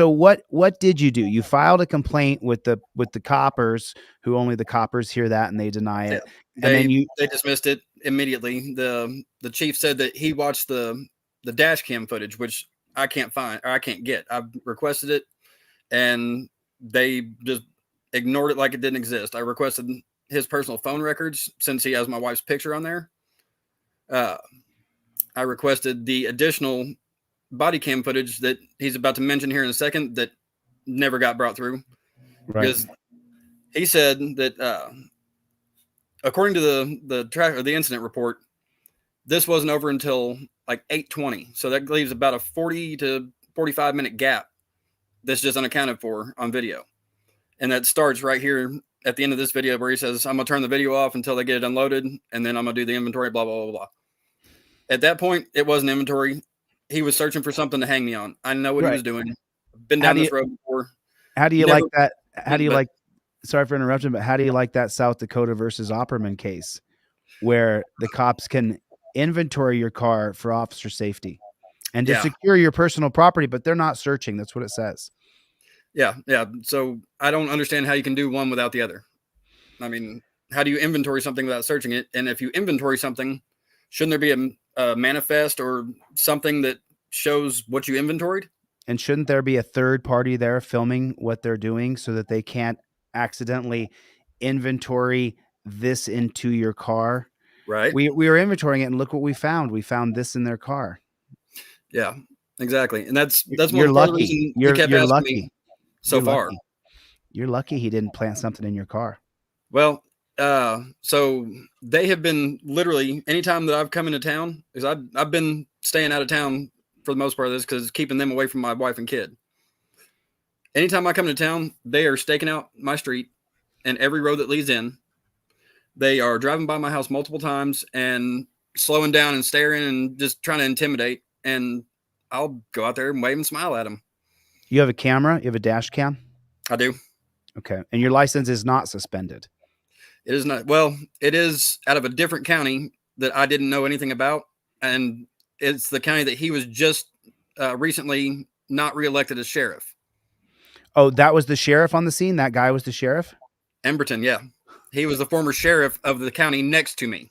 what did you do? You filed a complaint with the coppers, who only the coppers hear that and they deny it. Yeah, they dismissed it immediately. The chief said that he watched the dash cam footage, which I can't find, or I can't get. I've requested it, and they just ignored it like it didn't exist. I requested his personal phone records, since he has my wife's picture on there. I requested the additional body cam footage that he's about to mention here in a second that never got brought through. Right. Because he said that according to the incident report, this wasn't over until like 8:20. So that leaves about a 40 to 45 minute gap that's just unaccounted for on video. And that starts right here at the end of this video, where he says, I'm going to turn the video off until they get it unloaded, and then I'm going to do the inventory, blah, blah, blah, blah. At that point, it wasn't inventory. He was searching for something to hang me on. I know what he was doing. Been down this road before. How do you like that? Sorry for interrupting, but how do you like that South Dakota versus Opperman case, where the cops can inventory your car for officer safety and to secure your personal property, but they're not searching? That's what it says. Yeah. So I don't understand how you can do one without the other. I mean, how do you inventory something without searching it? And if you inventory something, shouldn't there be a manifest or something that shows what you inventoried? And shouldn't there be a third party there filming what they're doing so that they can't accidentally inventory this into your car? Right. We were inventorying it, and look what we found. We found this in their car. Yeah, exactly. And that's you're lucky. You're lucky. Me so far. You're lucky he didn't plant something in your car. Well, so they have been literally, anytime that I've come into town, because I've been staying out of town for the most part of this, because keeping them away from my wife and kid. Anytime I come to town, they are staking out my street and every road that leads in. They are driving by my house multiple times and slowing down and staring and just trying to intimidate. And I'll go out there and wave and smile at them. You have a camera? You have a dash cam? I do. Okay. And your license is not suspended? It is not. Well, it is out of a different county that I didn't know anything about. And it's the county that he was just recently not reelected as sheriff. Oh, that was the sheriff on the scene? That guy was the sheriff? Emberton, yeah. He was the former sheriff of the county next to me.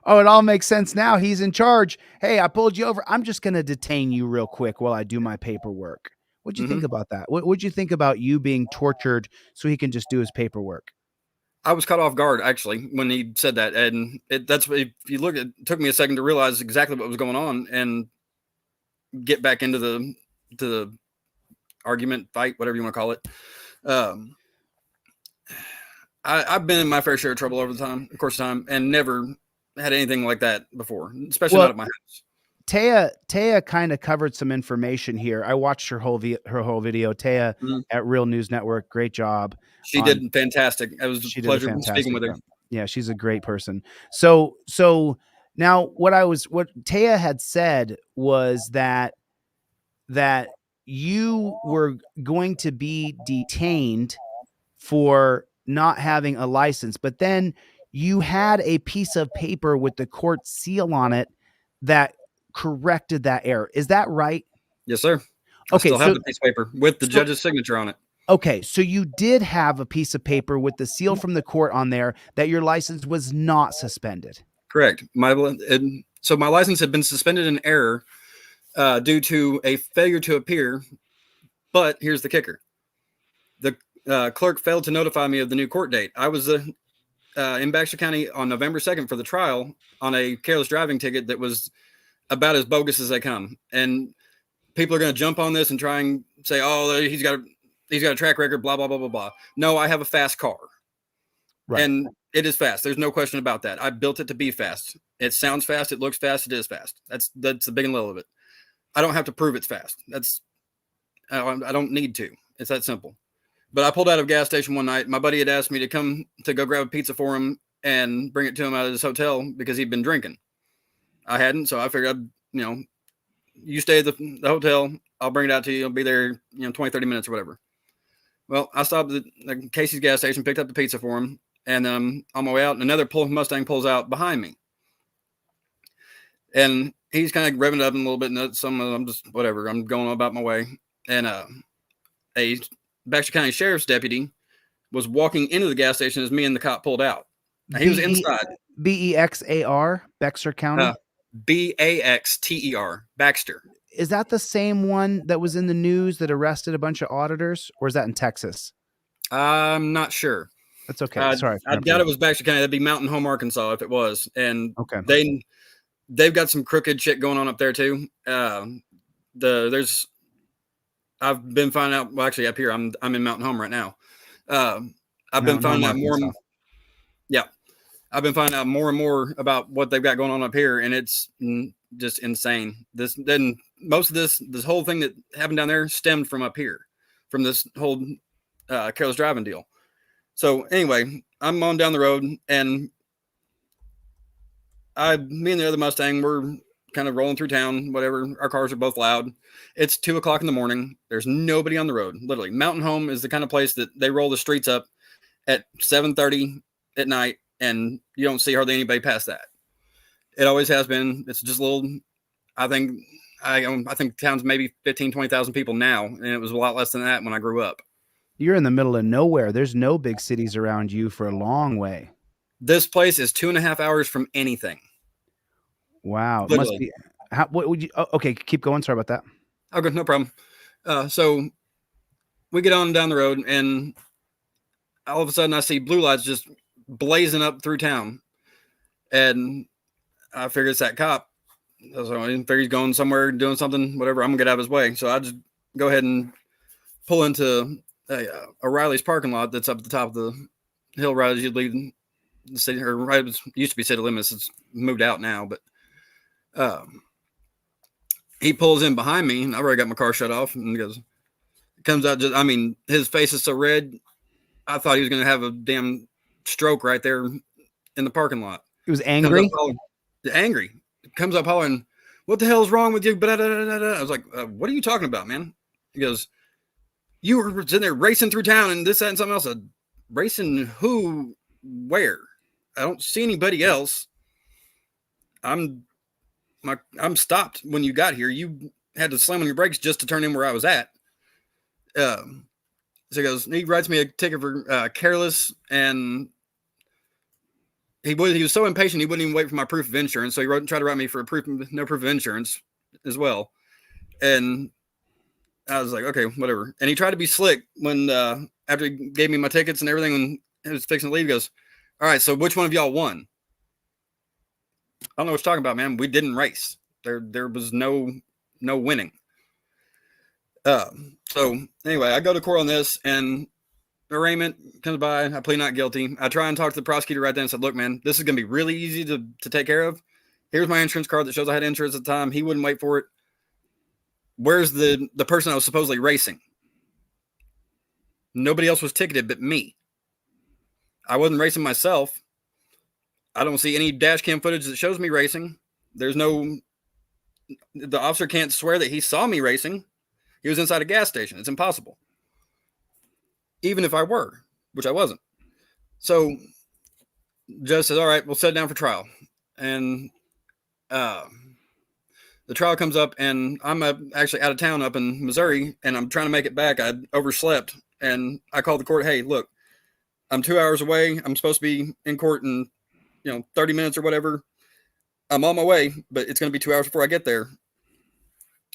Oh, it all makes sense now. He's in charge. Hey, I pulled you over. I'm just going to detain you real quick while I do my paperwork. What'd you think about that? What'd you think about you being tortured so he can just do his paperwork? I was caught off guard, actually, when he said that. And that's if you look at it, took me a second to realize exactly what was going on and get back into the to the argument, fight, whatever you want to call it. I've been in my fair share of trouble over the course of time, and never had anything like that before, especially not at my house. Taya kind of covered some information here. I watched her whole video. Taya at Real News Network, great job. She did fantastic. It was a pleasure speaking with her. Yeah, she's a great person. So now what Taya had said was that you were going to be detained for not having a license, but then you had a piece of paper with the court seal on it that corrected that error. Is that right? Yes, sir. I still have the piece of paper with the judge's signature on it. Okay, so you did have a piece of paper with the seal from the court on there that your license was not suspended. Correct. So my license had been suspended in error due to a failure to appear. But here's the kicker. The clerk failed to notify me of the new court date. I was in Baxter County on November 2nd for the trial on a careless driving ticket that was about as bogus as they come. And people are going to jump on this and try and say, oh, he's got a track record, blah, blah, blah, blah, blah. No, I have a fast car. Right. And it is fast. There's no question about that. I built it to be fast. It sounds fast. It looks fast. It is fast. That's the big and little of it. I don't have to prove it's fast. I don't need to. It's that simple. But I pulled out of a gas station one night. My buddy had asked me to come to go grab a pizza for him and bring it to him out of his hotel because he'd been drinking. I hadn't, so I figured, you stay at the hotel. I'll bring it out to you. I'll be there, 20, 30 minutes or whatever. Well, I stopped at Casey's gas station, picked up the pizza for him, and on my way out, another Mustang pulls out behind me. And he's kind of revving it up a little bit, and I'm just, whatever, I'm going about my way. And a Baxter County Sheriff's deputy was walking into the gas station as me and the cop pulled out. Now, he was inside. BEXAR, Baxter County? BAXTER, Baxter. Is that the same one that was in the news that arrested a bunch of auditors, or is that in Texas? I'm not sure. That's okay. Sorry. I doubt it was Baxter County. That'd be Mountain Home, Arkansas, if it was. And okay. They've got some crooked shit going on up there too. I've been finding out. Well, actually, up here, I'm in Mountain Home right now. I've been finding out more. Yeah, I've been finding out more and more about what they've got going on up here, and it's just insane. This whole thing that happened down there stemmed from up here, from this whole careless driving deal. So anyway, I'm on down the road, and me and the other Mustang, we're kind of rolling through town, whatever. Our cars are both loud. It's 2:00 in the morning. There's nobody on the road. Literally, Mountain Home is the kind of place that they roll the streets up at 7:30 at night, and you don't see hardly anybody past that. It always has been. It's just a little. I think town's maybe 15,000, 20,000 people now, and it was a lot less than that when I grew up. You're in the middle of nowhere. There's no big cities around you for a long way. This place is 2.5 hours from anything. Wow. It must be. What would you? Okay, keep going. Sorry about that. Okay, no problem. So we get on down the road, and all of a sudden I see blue lights just blazing up through town, and I figure it's that cop. So I figure he's going somewhere, doing something, whatever. I'm gonna get out of his way. So I just go ahead and pull into O'Reilly's parking lot that's up at the top of the hill right as you leave the city, or right, it used to be city limits. It's moved out now, but he pulls in behind me, and I've already got my car shut off, and he comes out his face is so red, I thought he was going to have a damn stroke right there in the parking lot. He was angry? Angry. Comes up hollering, "What the hell is wrong with you?" I was like, "What are you talking about, man?" He goes, "You were sitting there racing through town and this, that, and something else." Racing who? Where? I don't see anybody else. I'm stopped when you got here. You had to slam on your brakes just to turn in where I was at. So he writes me a ticket for careless, and he was so impatient he wouldn't even wait for my proof of insurance. So he tried to write me for no proof of insurance as well. And I was like, okay, whatever. And he tried to be slick when after he gave me my tickets and everything, when he was fixing to leave, he goes, "All right, so which one of y'all won?" I don't know what you're talking about, man. We didn't race. There was no winning. So anyway, I go to court on this, and arraignment comes by. I plead not guilty. I try and talk to the prosecutor right then and said, look, man, this is going to be really easy to take care of. Here's my insurance card that shows I had insurance at the time. He wouldn't wait for it. Where's the person I was supposedly racing? Nobody else was ticketed but me. I wasn't racing myself. I don't see any dash cam footage that shows me racing. The officer can't swear that he saw me racing. He was inside a gas station. It's impossible. Even if I were, which I wasn't. So judge says, all right, we'll set it down for trial. And the trial comes up, and I'm actually out of town up in Missouri, and I'm trying to make it back. I overslept, and I called the court. Hey, look, I'm 2 hours away. I'm supposed to be in court in 30 minutes or whatever. I'm on my way, but it's going to be 2 hours before I get there.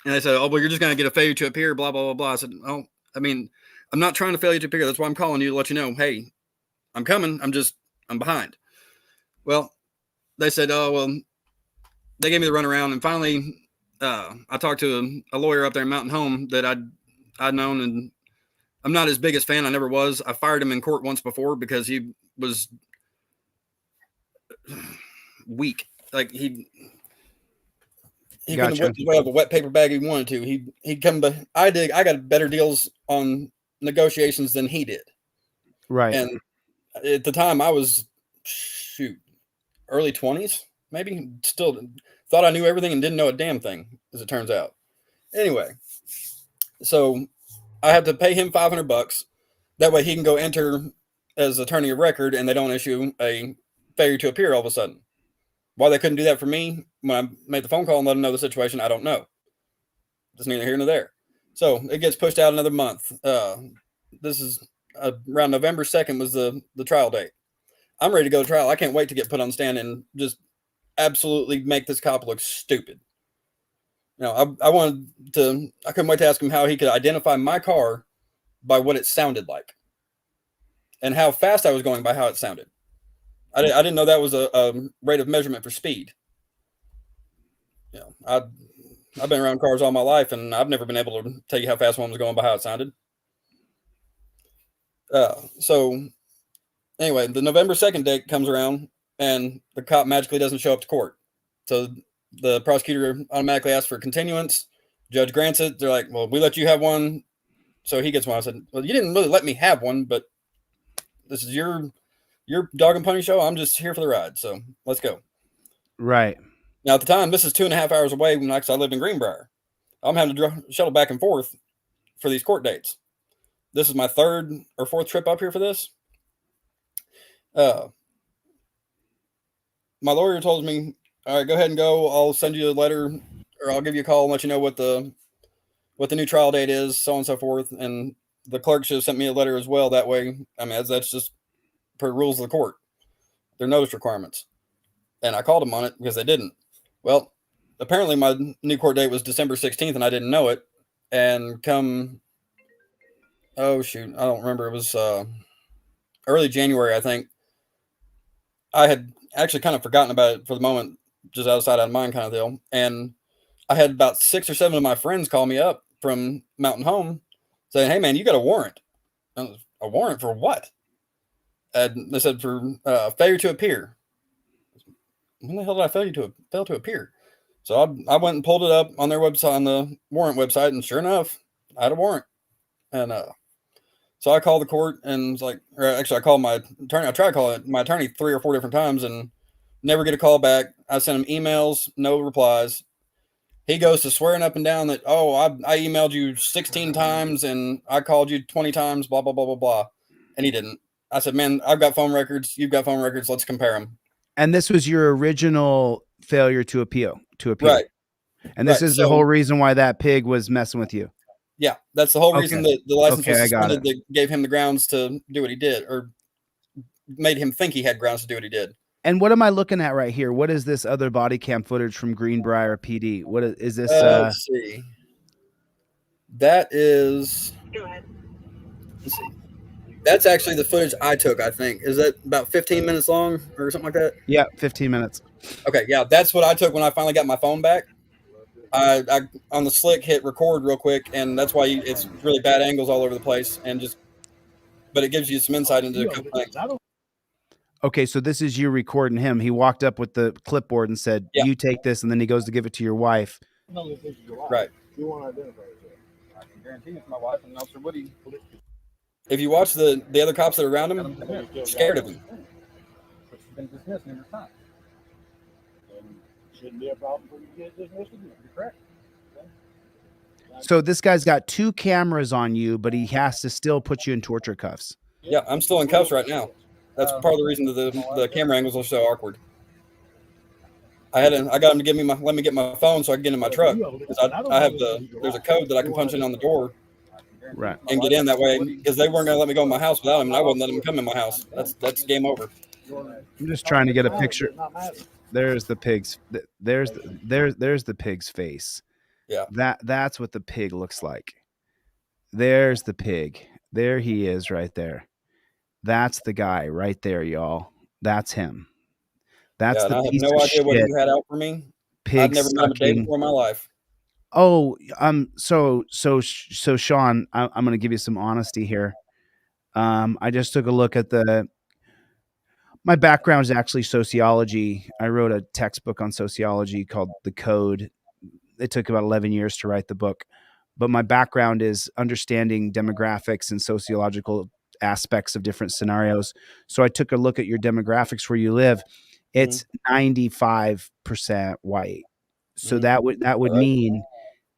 And they said, oh, well, you're just going to get a failure to appear, blah, blah, blah, blah. I said, oh, I mean, I'm not trying to fail you to appear. That's why I'm calling you to let you know, hey, I'm coming. I'm behind. Well, they said, oh, well, they gave me the runaround. And finally, I talked to a lawyer up there in Mountain Home that I'd known, and I'm not his biggest fan. I never was. I fired him in court once before because he was weak. Like he couldn't whip his way up a wet paper bag he wanted to. He'd come, but I got better deals on negotiations than he did. Right. And at the time I was early 20s, maybe, still thought I knew everything and didn't know a damn thing, as it turns out. Anyway, so I have to pay him $500. That way he can go enter as attorney of record, and they don't issue a failure to appear all of a sudden. Why they couldn't do that for me when I made the phone call and let them know the situation, I don't know. It's neither here nor there. So it gets pushed out another month. This is around November 2nd was the trial date. I'm ready to go to trial. I can't wait to get put on the stand and just absolutely make this cop look stupid. I couldn't wait to ask him how he could identify my car by what it sounded like and how fast I was going by how it sounded. I didn't know that was a rate of measurement for speed. I've been around cars all my life, and I've never been able to tell you how fast one was going by how it sounded. So anyway, the November 2nd date comes around, and the cop magically doesn't show up to court. So the prosecutor automatically asks for a continuance. Judge grants it. They're like, well, we let you have one, so he gets one. I said, well, you didn't really let me have one, but this is your dog and pony show. I'm just here for the ride, so let's go. Right. Now, at the time, this is 2.5 hours away when I lived in Greenbrier. I'm having to shuttle back and forth for these court dates. This is my third or fourth trip up here for this. My lawyer told me, all right, go ahead and go. I'll send you a letter, or I'll give you a call and let you know what the new trial date is, so on and so forth. And the clerk should have sent me a letter as well. That way, I mean, that's just per rules of the court, their notice requirements. And I called them on it because they didn't. Well, apparently my new court date was December 16th, and I didn't know it. And I don't remember. It was early January, I think. I had actually kind of forgotten about it for the moment, just out of mind kind of deal. And I had about 6 or 7 of my friends call me up from Mountain Home saying, hey, man, you got a warrant. A warrant for what? And they said for failure to appear. When the hell did I fail to appear? So I went and pulled it up on their website, on the warrant website, and sure enough, I had a warrant. And so I called the court and was like, or actually I called my attorney. I tried to call my attorney 3 or 4 different times and never get a call back. I sent him emails, no replies. He goes to swearing up and down that, oh, I emailed you 16 times and I called you 20 times, blah, blah, blah, blah, blah. And he didn't. I said, man, I've got phone records. You've got phone records. Let's compare them. And this was your original failure to appeal. Right. And this is the whole reason why that pig was messing with you. Yeah, that's the whole reason that the license was suspended. That gave him the grounds to do what he did, or made him think he had grounds to do what he did. And what am I looking at right here? What is this other body cam footage from Greenbrier PD? What is this? Let's see. That is. Go ahead. Let's see. That's actually the footage I took, I think. Is that about 15 minutes long or something like that? Yeah, 15 minutes. Okay, yeah, that's what I took when I finally got my phone back. I on the slick hit record real quick, and that's why it's really bad angles all over the place, and but it gives you some insight into a couple things. Okay, so this is you recording him. He walked up with the clipboard and said, Yeah. "You take this," and then he goes to give it to your wife. Right. You want to identify yourself? I can guarantee it's my wife and Officer Woody. If you watch the other cops that are around him, they're scared of him. But you've been dismissed numerous times. And shouldn't be a problem for you to get dismissed again. You're correct. So this guy's got 2 cameras on you, but he has to still put you in torture cuffs. Yeah, I'm still in cuffs right now. That's part of the reason that the camera angles are so awkward. I got him to let me get my phone so I can get in my truck, because I have there's a code that I can punch in on the door, right, and get in that way, because they weren't going to let me go in my house without him, and I wouldn't let him come in my house. That's game over. I'm just trying to get a picture. There's the pig's. There's the pig's face. Yeah. That's what the pig looks like. There's the pig. There he is right there. That's the guy right there, y'all. That's him. That's the I have piece no of idea what shit. you had out for me. Pig I've never met him a day sucking. before in my life. Oh, so Sean, I'm going to give you some honesty here. I just took a look at my background is actually sociology. I wrote a textbook on sociology called The Code. It took about 11 years to write the book, but my background is understanding demographics and sociological aspects of different scenarios. So I took a look at your demographics where you live. It's 95% white. So that would mean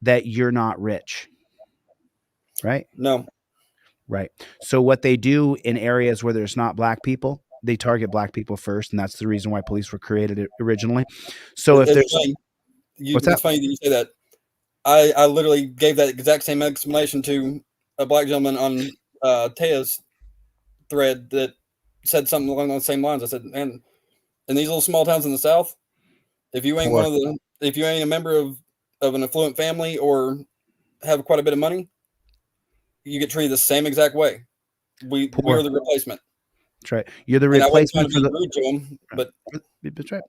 that you're not rich, right? No. Right. So what they do in areas where there's not black people, they target black people first, and that's the reason why police were created originally. So if there's funny. What's that? It's funny that you say that. I literally gave that exact same explanation to a black gentleman on Taya's thread that said something along those same lines. I said, man, in these little small towns in the South, if you ain't if you ain't a member of an affluent family or have quite a bit of money, you get treated the same exact way. We're the replacement. That's right. You're the replacement for the rude to them, but that's right.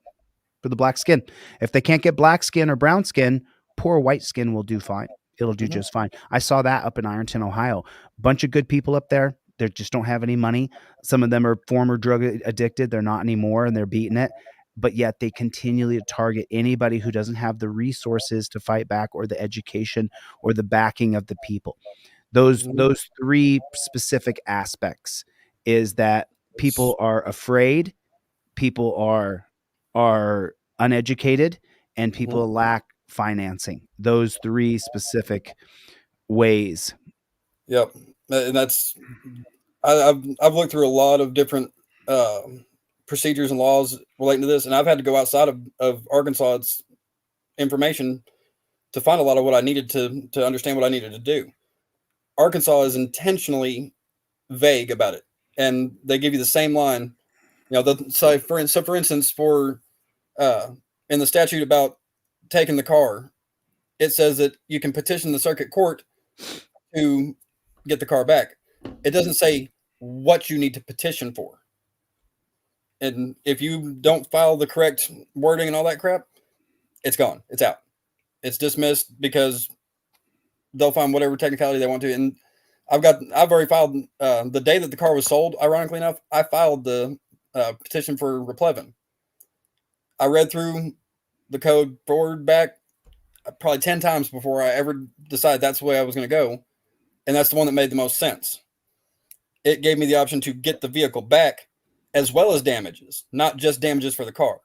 For the black skin. If they can't get black skin or brown skin, poor white skin will do fine. It'll do just fine. I saw that up in Ironton, Ohio. Bunch of good people up there. They just don't have any money. Some of them are former drug addicted. They're not anymore, and they're beating it. But yet they continually target anybody who doesn't have the resources to fight back, or the education, or the backing of the people. Those 3 specific aspects is that people are afraid, people are uneducated, and people lack financing. Those 3 specific ways. Yep. And that's I've looked through a lot of different procedures and laws relating to this, and I've had to go outside of Arkansas's information to find a lot of what I needed to understand what I needed to do. Arkansas is intentionally vague about it, and they give you the same line. You know, for instance, in the statute about taking the car, it says that you can petition the circuit court to get the car back. It doesn't say what you need to petition for. And if you don't file the correct wording and all that crap, it's gone. It's out. It's dismissed because they'll find whatever technicality they want to. And I've already filed the day that the car was sold. Ironically enough, I filed the petition for replevin. I read through the code forward, back, probably 10 times before I ever decided that's the way I was going to go. And that's the one that made the most sense. It gave me the option to get the vehicle back as well as damages, not just damages for the car.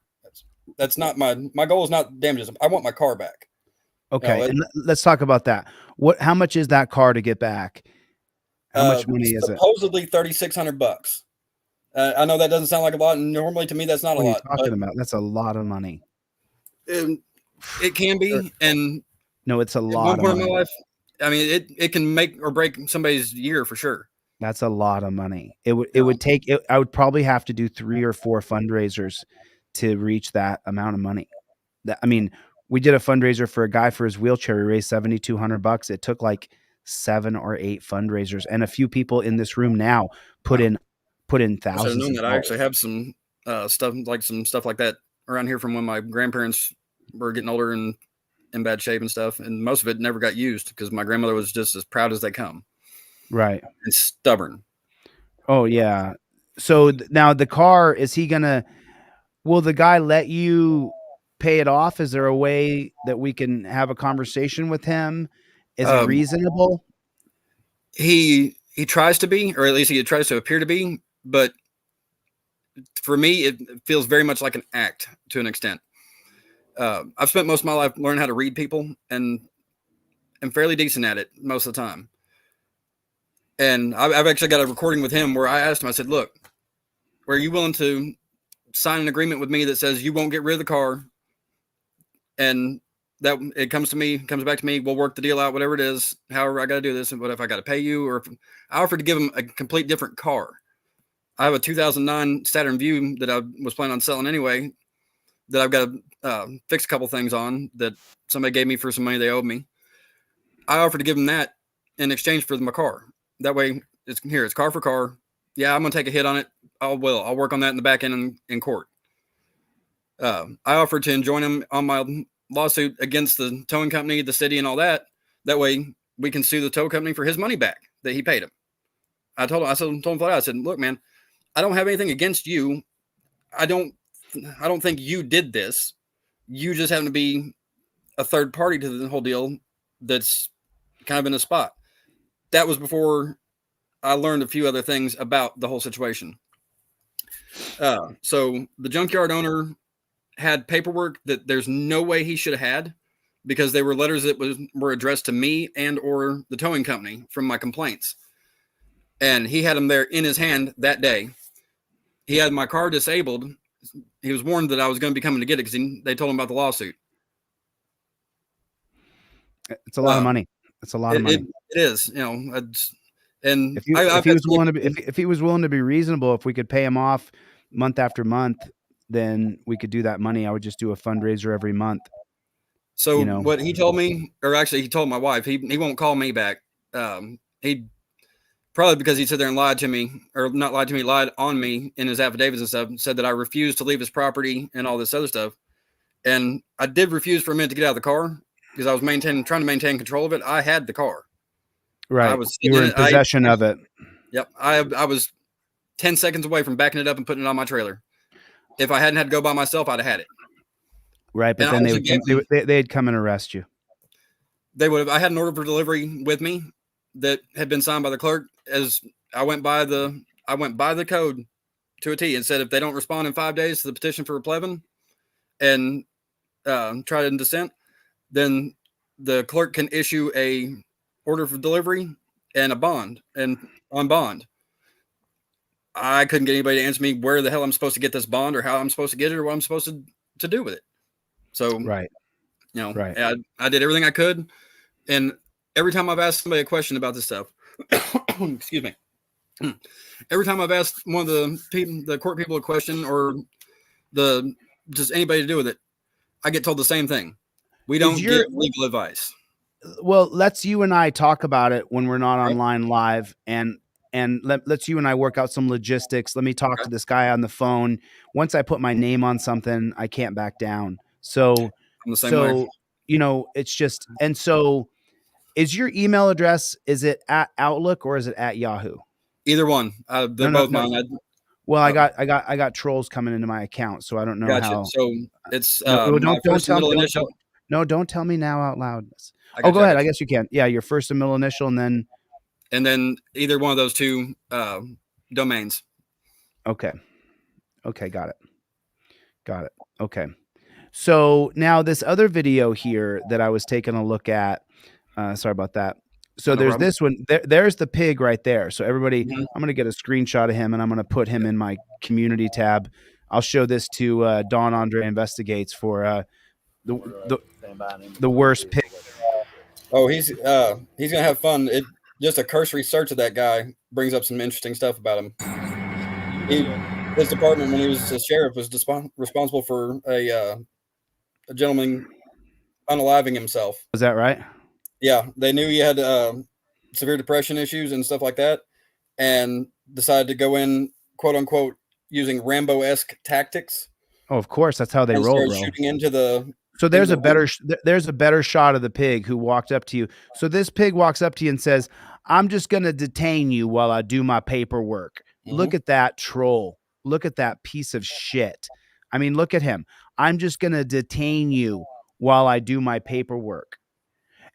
That's not my goal is not damages. I want my car back. Okay. And let's talk about that. How much is that car to get back? How much money is it? Supposedly $3,600. I know that doesn't sound like a lot. And normally to me, that's not a lot. What are you talking about? That's a lot of money. It can be. And no, it's a lot of money. In my life, I mean, it can make or break somebody's year for sure. That's a lot of money. It would take. I would probably have to do 3 or 4 fundraisers to reach that amount of money. I mean, we did a fundraiser for a guy for his wheelchair. We raised $7,200. It took like 7 or 8 fundraisers, and a few people in this room now put in thousands. I actually have some stuff like that around here from when my grandparents were getting older, and in bad shape and stuff. And most of it never got used because my grandmother was just as proud as they come. Right. And stubborn. Oh yeah. So now the car, will the guy let you pay it off? Is there a way that we can have a conversation with him? Is it reasonable? He tries to be, or at least he tries to appear to be, but for me, it feels very much like an act to an extent. I've spent most of my life learning how to read people, and I'm fairly decent at it most of the time. And I've actually got a recording with him where I asked him, I said, look, are you willing to sign an agreement with me that says you won't get rid of the car? And that it comes back to me. We'll work the deal out, whatever it is, however I got to do this. And what if I got to pay you? Or if I offered to give him a complete different car. I have a 2009 Saturn Vue that I was planning on selling anyway, that I've got to fix a couple things on that somebody gave me for some money they owed me. I offered to give him that in exchange for my car. That way it's car for car. Yeah, I'm going to take a hit on it. I'll work on that in the back end in court. I offered to join him on my lawsuit against the towing company, the city, and all that. That way we can sue the tow company for his money back that he paid him. I told him flat out, I said, look, man, I don't have anything against you. I don't think you did this. You just happen to be a third party to the whole deal that's kind of in a spot. That was before I learned a few other things about the whole situation. So the junkyard owner had paperwork that there's no way he should have had, because they were letters that were addressed to me and or the towing company from my complaints. And he had them there in his hand that day. He had my car disabled. He was warned that I was going to be coming to get it because they told him about the lawsuit. It's a lot of money. It's a lot of money. It is, and if he was willing to be reasonable, if we could pay him off month after month, then we could do that money. I would just do a fundraiser every month. So what he told me, or actually he told my wife, he won't call me back. He probably because he sat there and lied to me, or not lied to me, lied on me in his affidavits and stuff, said that I refused to leave his property and all this other stuff. And I did refuse for a minute to get out of the car because I was trying to maintain control of it. I had the car. Right. You were in possession of it. Yep. I was 10 seconds away from backing it up and putting it on my trailer. If I hadn't had to go by myself, I'd have had it. Right. But then they'd come and arrest you. They would have. I had an order for delivery with me that had been signed by the clerk. As I went by the code to a T and said, if they don't respond in 5 days to the petition for replevin and try to dissent, then the clerk can issue a order for delivery and a bond. And on bond, I couldn't get anybody to answer me where the hell I'm supposed to get this bond, or how I'm supposed to get it, or what I'm supposed to do with it. So, right. I did everything I could. And every time I've asked somebody a question about this stuff, excuse me, every time I've asked one of the court people a question, or just anybody to do with it, I get told the same thing. We don't get legal advice. Well, let's you and I talk about it when we're not online live, and let's you and I work out some logistics. Let me talk to this guy on the phone. Once I put my name on something, I can't back down. So, I'm the same way. It's just, and so is your email address, is it at Outlook or is it at Yahoo? Either one. They're both mine. Well, I got trolls coming into my account, so I don't know how. So it's don't tell me now out loud. Go ahead. I guess you can. Yeah, your first and middle initial, and then either one of those two domains. Okay. Got it. Okay. So now this other video here that I was taking a look at. Sorry about that. So there's this one. There's the pig right there. So everybody, I'm going to get a screenshot of him, and I'm going to put him in my community tab. I'll show this to Don Andre Investigates for the worst pig. Oh, he's gonna have fun. Just a cursory search of that guy brings up some interesting stuff about him. His department, when he was a sheriff, was responsible for a gentleman unaliving himself. Was that right? Yeah, they knew he had severe depression issues and stuff like that, and decided to go in, quote unquote, using Rambo-esque tactics. Oh, of course, that's how they roll, bro. Shooting into the So there's a better shot of the pig who walked up to you. So this pig walks up to you and says, "I'm just going to detain you while I do my paperwork." Look at that troll. Look at that piece of shit. I mean, look at him. "I'm just going to detain you while I do my paperwork."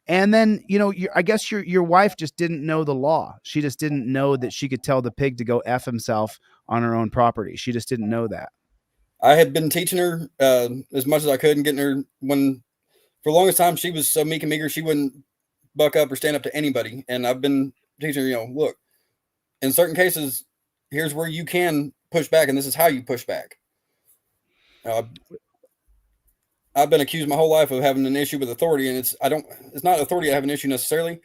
And then, you know, I guess your wife just didn't know the law. She just didn't know that she could tell the pig to go F himself on her own property. She just didn't know that. I had been teaching her as much as I could and getting her for the longest time, she was so meek and meager, she wouldn't buck up or stand up to anybody. And I've been teaching her, you know, look, in certain cases, here's where you can push back, and this is how you push back. I've been accused my whole life of having an issue with authority, and it's not authority I have an issue necessarily.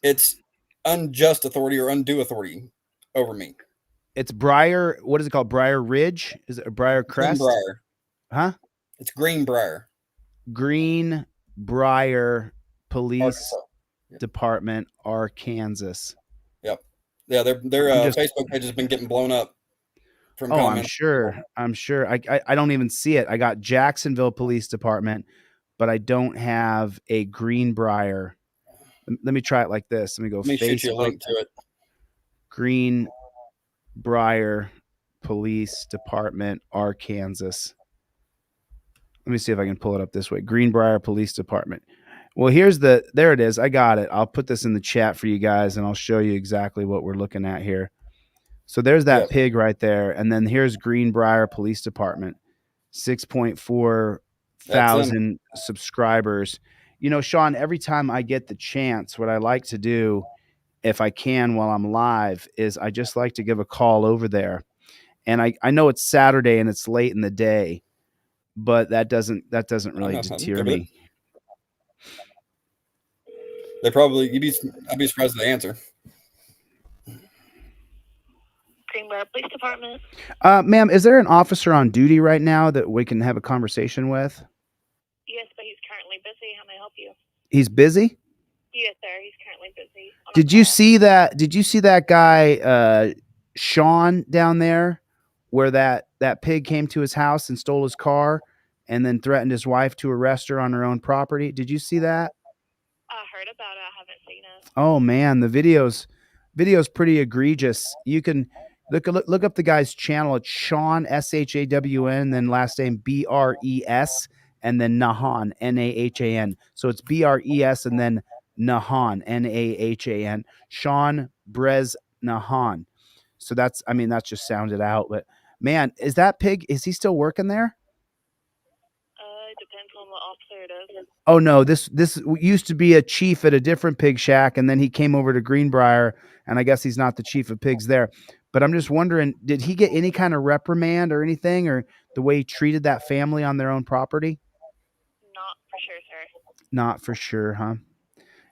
It's unjust authority or undue authority over me. It's Briar. What is it called? Briar Ridge? Is it Briar Crest? Greenbrier. Huh? It's Greenbrier. Greenbrier Police Department, Arkansas. Yep. Yeah, their Facebook page has been getting blown up. From comments. I'm sure. I don't even see it. I got Jacksonville Police Department, but I don't have a Greenbrier. Let me try it like this. Let me go. Let me shoot you a link to it. Greenbrier Police Department, Arkansas. Let me see if I can pull it up this way. Greenbrier Police Department. Well, there it is. I got it. I'll put this in the chat for you guys, and I'll show you exactly what we're looking at here. So there's that pig right there. And then here's Greenbrier Police Department, 6.4 thousand subscribers. You know, Sean, every time I get the chance, what I like to do, if I can while I'm live, is I just like to give a call over there. And I know it's Saturday and it's late in the day, but that doesn't really deter me. I'd be surprised at the answer. Greenbrier Police Department. Ma'am, is there an officer on duty right now that we can have a conversation with? Yes, but he's currently busy. How may I help you? He's busy? Yes, sir. He's currently busy. Did you see that guy, Sean, down there, where that pig came to his house and stole his car and then threatened his wife to arrest her on her own property? Did you see that? I heard about it. I haven't seen it. Oh man, the video's pretty egregious. You can look up the guy's channel. It's Sean, SHAWN, then last name BRES, and then Nahan, NAHAN. So it's BRES and then Nahan, NAHAN. Sean Brez Nahan. So that's just sounded out. But man, is he still working there? It depends on what officer it is. Oh no, this used to be a chief at a different pig shack, and then he came over to Greenbrier, and I guess he's not the chief of pigs there. But I'm just wondering, did he get any kind of reprimand or anything, or the way he treated that family on their own property? Not for sure, sir. Not for sure, huh?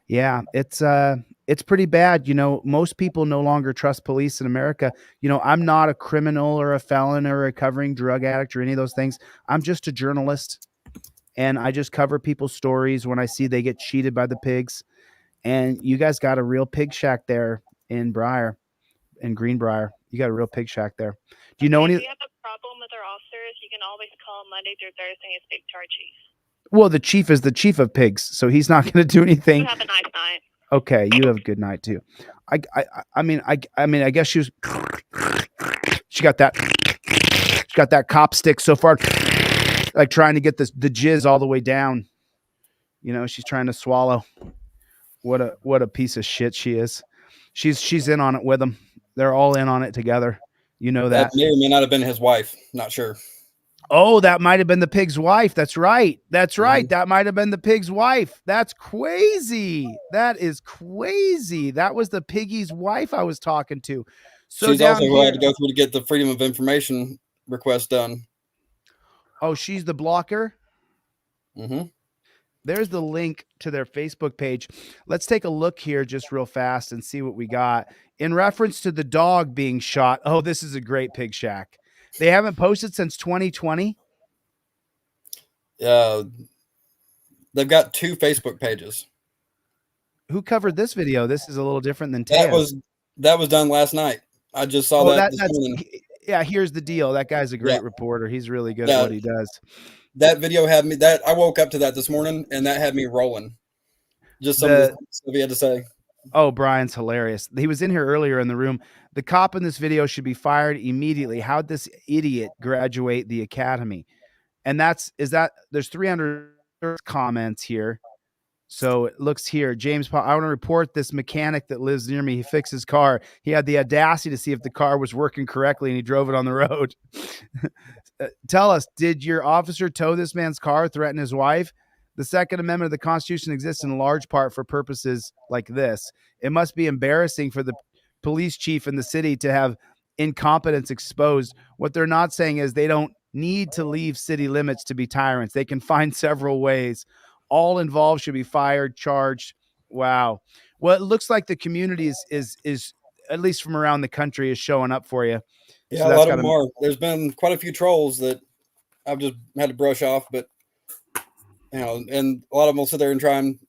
Yeah, it's pretty bad. You know, most people no longer trust police in America. You know, I'm not a criminal or a felon or a recovering drug addict or any of those things. I'm just a journalist, and I just cover people's stories when I see they get cheated by the pigs. And you guys got a real pig shack there in Greenbrier. You got a real pig shack there. Do you know any? If you have a problem with our officers, you can always call Monday through Thursday and speak to our chief. Well, the chief is the chief of pigs, so he's not going to do anything. You have a nice night. Okay, you have a good night too. I guess she got that cop stick so far, like trying to get the jizz all the way down. You know, she's trying to swallow. What a piece of shit she is. She's in on it with him. They're all in on it together. You know that. That may or may not have been his wife. Not sure. Oh, that might have been the pig's wife. That's right. That might have been the pig's wife. That's crazy. That is crazy. That was the piggy's wife I was talking to. So she's also who I had to go through to get the Freedom of Information request done. Oh, she's the blocker? Mm-hmm. There's the link to their Facebook page. Let's take a look here just real fast and see what we got. In reference to the dog being shot. Oh, this is a great pig shack. They haven't posted since 2020. They've got 2 Facebook pages. Who covered this video? This is a little different than Teo. That was done last night. I just saw that this morning. yeah, here's the deal. That guy's a great reporter. He's really good at what he does. That video had me that I woke up to that this morning, and that had me rolling. Just some of the stuff he had to say. Oh, Brian's hilarious. He was in here earlier in the room. The cop in this video should be fired immediately. How'd this idiot graduate the academy? And there's 300 comments here. So it looks here. James Paul, I want to report this mechanic that lives near me. He fixed his car. He had the audacity to see if the car was working correctly, and he drove it on the road. Tell us, did your officer tow this man's car, threaten his wife? The Second Amendment of the Constitution exists in large part for purposes like this. It must be embarrassing for the police chief in the city to have incompetence exposed. What they're not saying is they don't need to leave city limits to be tyrants. They can find several ways. All involved should be fired, charged. Wow. Well, it looks like the community is at least from around the country is showing up for you. Yeah, so a lot of them are. There's been quite a few trolls that I've just had to brush off, but and a lot of them will sit there and try and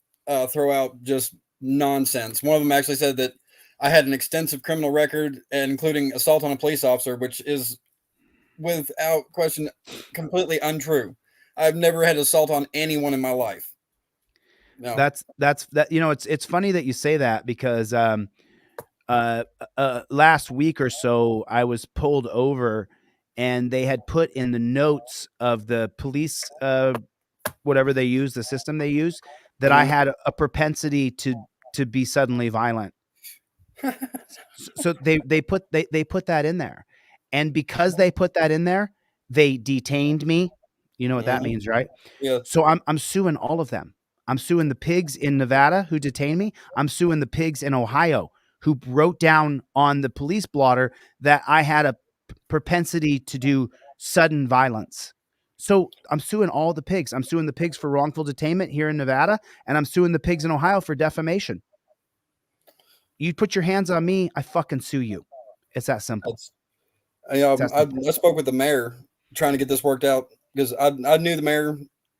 throw out just nonsense. One of them actually said that I had an extensive criminal record, including assault on a police officer, which is without question completely untrue. I've never had assault on anyone in my life. No. That's it's funny that you say that because last week or so I was pulled over and they had put in the notes of the police whatever they use, the system they use, that I had a propensity to be suddenly violent. So they put that in there. And because they put that in there, they detained me. You know what that means, right? Yeah. So I'm suing all of them. I'm suing the pigs in Nevada who detained me. I'm suing the pigs in Ohio who wrote down on the police blotter that I had a propensity to do sudden violence. So I'm suing all the pigs. I'm suing the pigs for wrongful detainment here in Nevada, and I'm suing the pigs in Ohio for defamation. You put your hands on me, I fucking sue you. It's that simple. I spoke with the mayor trying to get this worked out because I knew the mayor.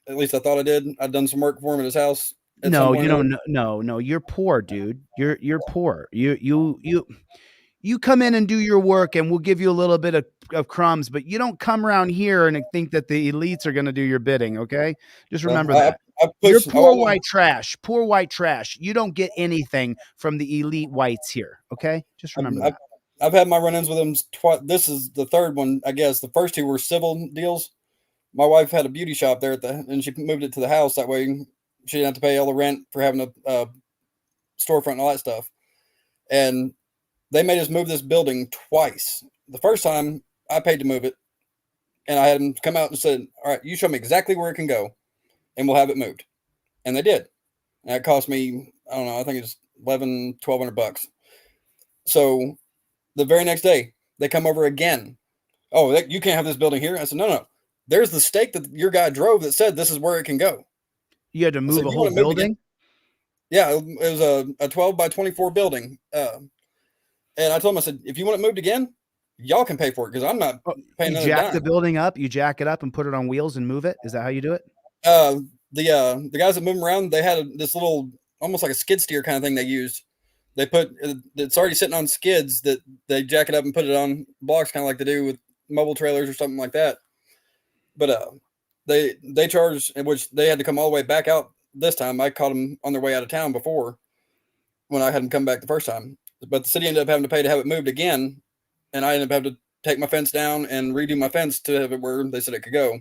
At least I thought I did. I'd done some work for him at his house. No, you don't. No. You're poor, dude. You're poor. You come in and do your work, and we'll give you a little bit of crumbs. But you don't come around here and think that the elites are going to do your bidding. Okay, just remember that. You're poor white trash. Poor white trash. You don't get anything from the elite whites here. Okay, just remember that. I've had my run-ins with them twice. This is the third one, I guess. The first two were civil deals. My wife had a beauty shop there and she moved it to the house. That way she didn't have to pay all the rent for having a storefront and all that stuff. And they made us move this building twice. The first time I paid to move it, and I had them come out and said, all right, you show me exactly where it can go and we'll have it moved. And they did. And it cost me, I don't know, I think it's $1,200. So the very next day they come over again. Oh, you can't have this building here. I said, no. There's the stake that your guy drove that said this is where it can go. You had to move a whole building? Yeah, it was a 12 by 24 building. And I told him, I said, if you want it moved again, y'all can pay for it because I'm not paying another dime. You jack the building up, you jack it up and put it on wheels and move it? Is that how you do it? The guys that move them around, they had this little, almost like a skid steer kind of thing they used. They it's already sitting on skids that they jack it up and put it on blocks, kind of like they do with mobile trailers or something like that. But they charged, which they had to come all the way back out this time. I caught them on their way out of town before when I had them come back the first time. But the city ended up having to pay to have it moved again. And I ended up having to take my fence down and redo my fence to have it where they said it could go.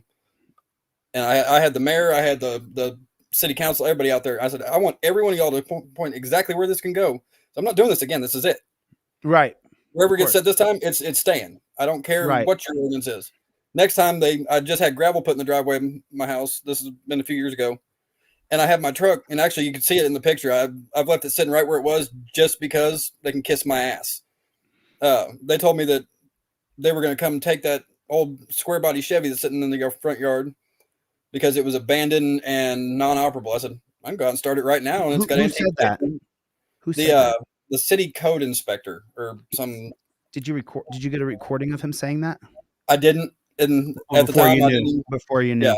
And I had the mayor, I had the city council, everybody out there. I said, I want every one of y'all to point exactly where this can go. So I'm not doing this again. This is it. Right. Wherever it gets set this time, it's staying. I don't care what your ordinance is. Next time I just had gravel put in the driveway of my house. This has been a few years ago. And I have my truck, and actually you can see it in the picture. I've left it sitting right where it was just because they can kiss my ass. They told me that they were going to come take that old square body Chevy that's sitting in the front yard because it was abandoned and non-operable. I said, I can go out and start it right now. And it's got who said that? Who said that? The city code inspector or some. Did you get a recording of him saying that? I didn't. And at the time, before you knew. Yeah.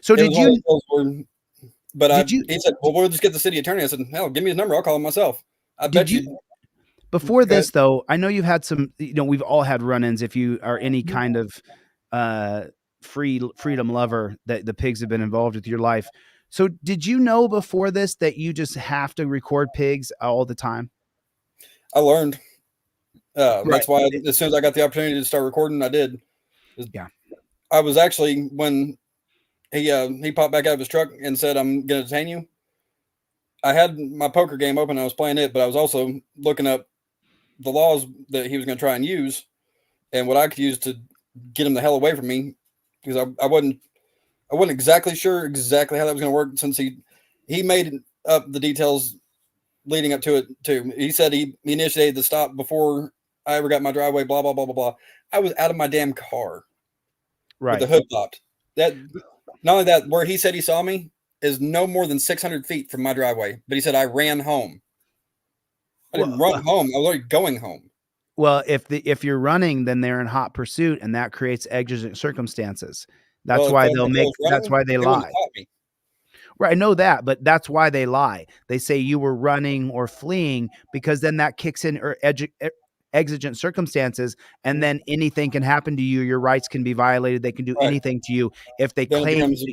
So did you? He said, "Well, we'll just get the city attorney." I said, "Hell, give me his number. I'll call him myself." I bet you. Before this, though, I know you've had some. We've all had run-ins. If you are any kind of freedom lover, that the pigs have been involved with your life. So, did you know before this that you just have to record pigs all the time? I learned. Right. That's why as soon as I got the opportunity to start recording, I did. Yeah. I was actually, when he popped back out of his truck and said, "I'm going to detain you," I had my poker game open. I was playing it, but I was also looking up the laws that he was going to try and use and what I could use to get him the hell away from me, because I wasn't exactly sure exactly how that was going to work, since he made up the details leading up to it too. He said he initiated the stop before I ever got my driveway, blah, blah, blah, blah, blah. I was out of my damn car. Right. With the hood popped. That, not only that, where he said he saw me is no more than 600 feet from my driveway, but he said I ran home. I didn't run home. I was already going home. Well, if you're running, then they're in hot pursuit, and that creates exigent circumstances. That's Well, why if I they'll was make. running, That's why they wouldn't have lie. caught me. Right, I know that, but that's why they lie. They say you were running or fleeing, because then that kicks in exigent circumstances, and then anything can happen to you. Your rights can be violated. They can do Right. anything to you if they Then it claim. becomes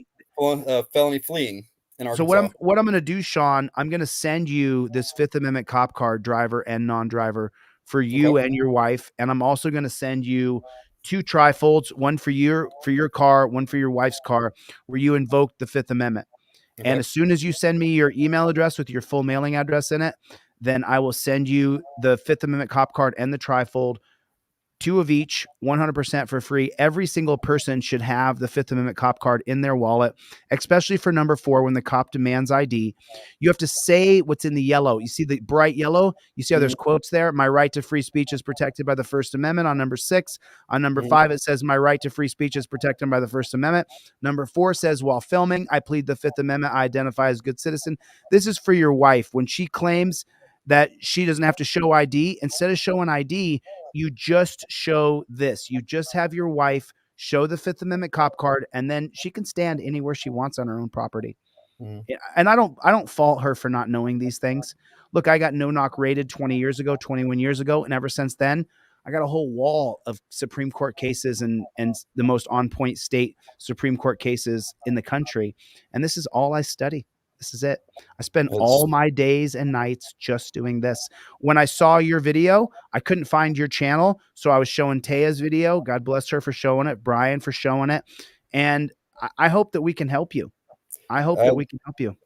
felony fleeing in Arkansas. So what I'm going to do, Sean, I'm going to send you this Fifth Amendment cop card, driver and non-driver, for you and your wife, and I'm also going to send you 2 trifolds, one for your car, one for your wife's car, where you invoke the Fifth Amendment. Okay. And as soon as you send me your email address with your full mailing address in it, then I will send you the Fifth Amendment cop card and the trifold, 2 of each, 100% for free. Every single person should have the Fifth Amendment cop card in their wallet, especially for number 4, when the cop demands ID. You have to say what's in the yellow. You see the bright yellow? You see how there's quotes there? My right to free speech is protected by the First Amendment on number 6. On number 5, it says my right to free speech is protected by the First Amendment. Number 4 says, while filming, I plead the Fifth Amendment. I identify as a good citizen. This is for your wife. When she claims that she doesn't have to show ID, instead of showing ID, you just show this. You just have your wife show the Fifth Amendment cop card, and then she can stand anywhere she wants on her own property. And I don't fault her for not knowing these things. Look, I got no knock rated 20 years ago, 21 years ago, and ever since then, I got a whole wall of Supreme Court cases and the most on point state Supreme Court cases in the country. And this is all I study. This is it. I spend all my days and nights just doing this. When I saw your video, I couldn't find your channel, so I was showing Taya's video. God bless her for showing it, Brian for showing it. And I hope that we can help you. I hope that we can help you.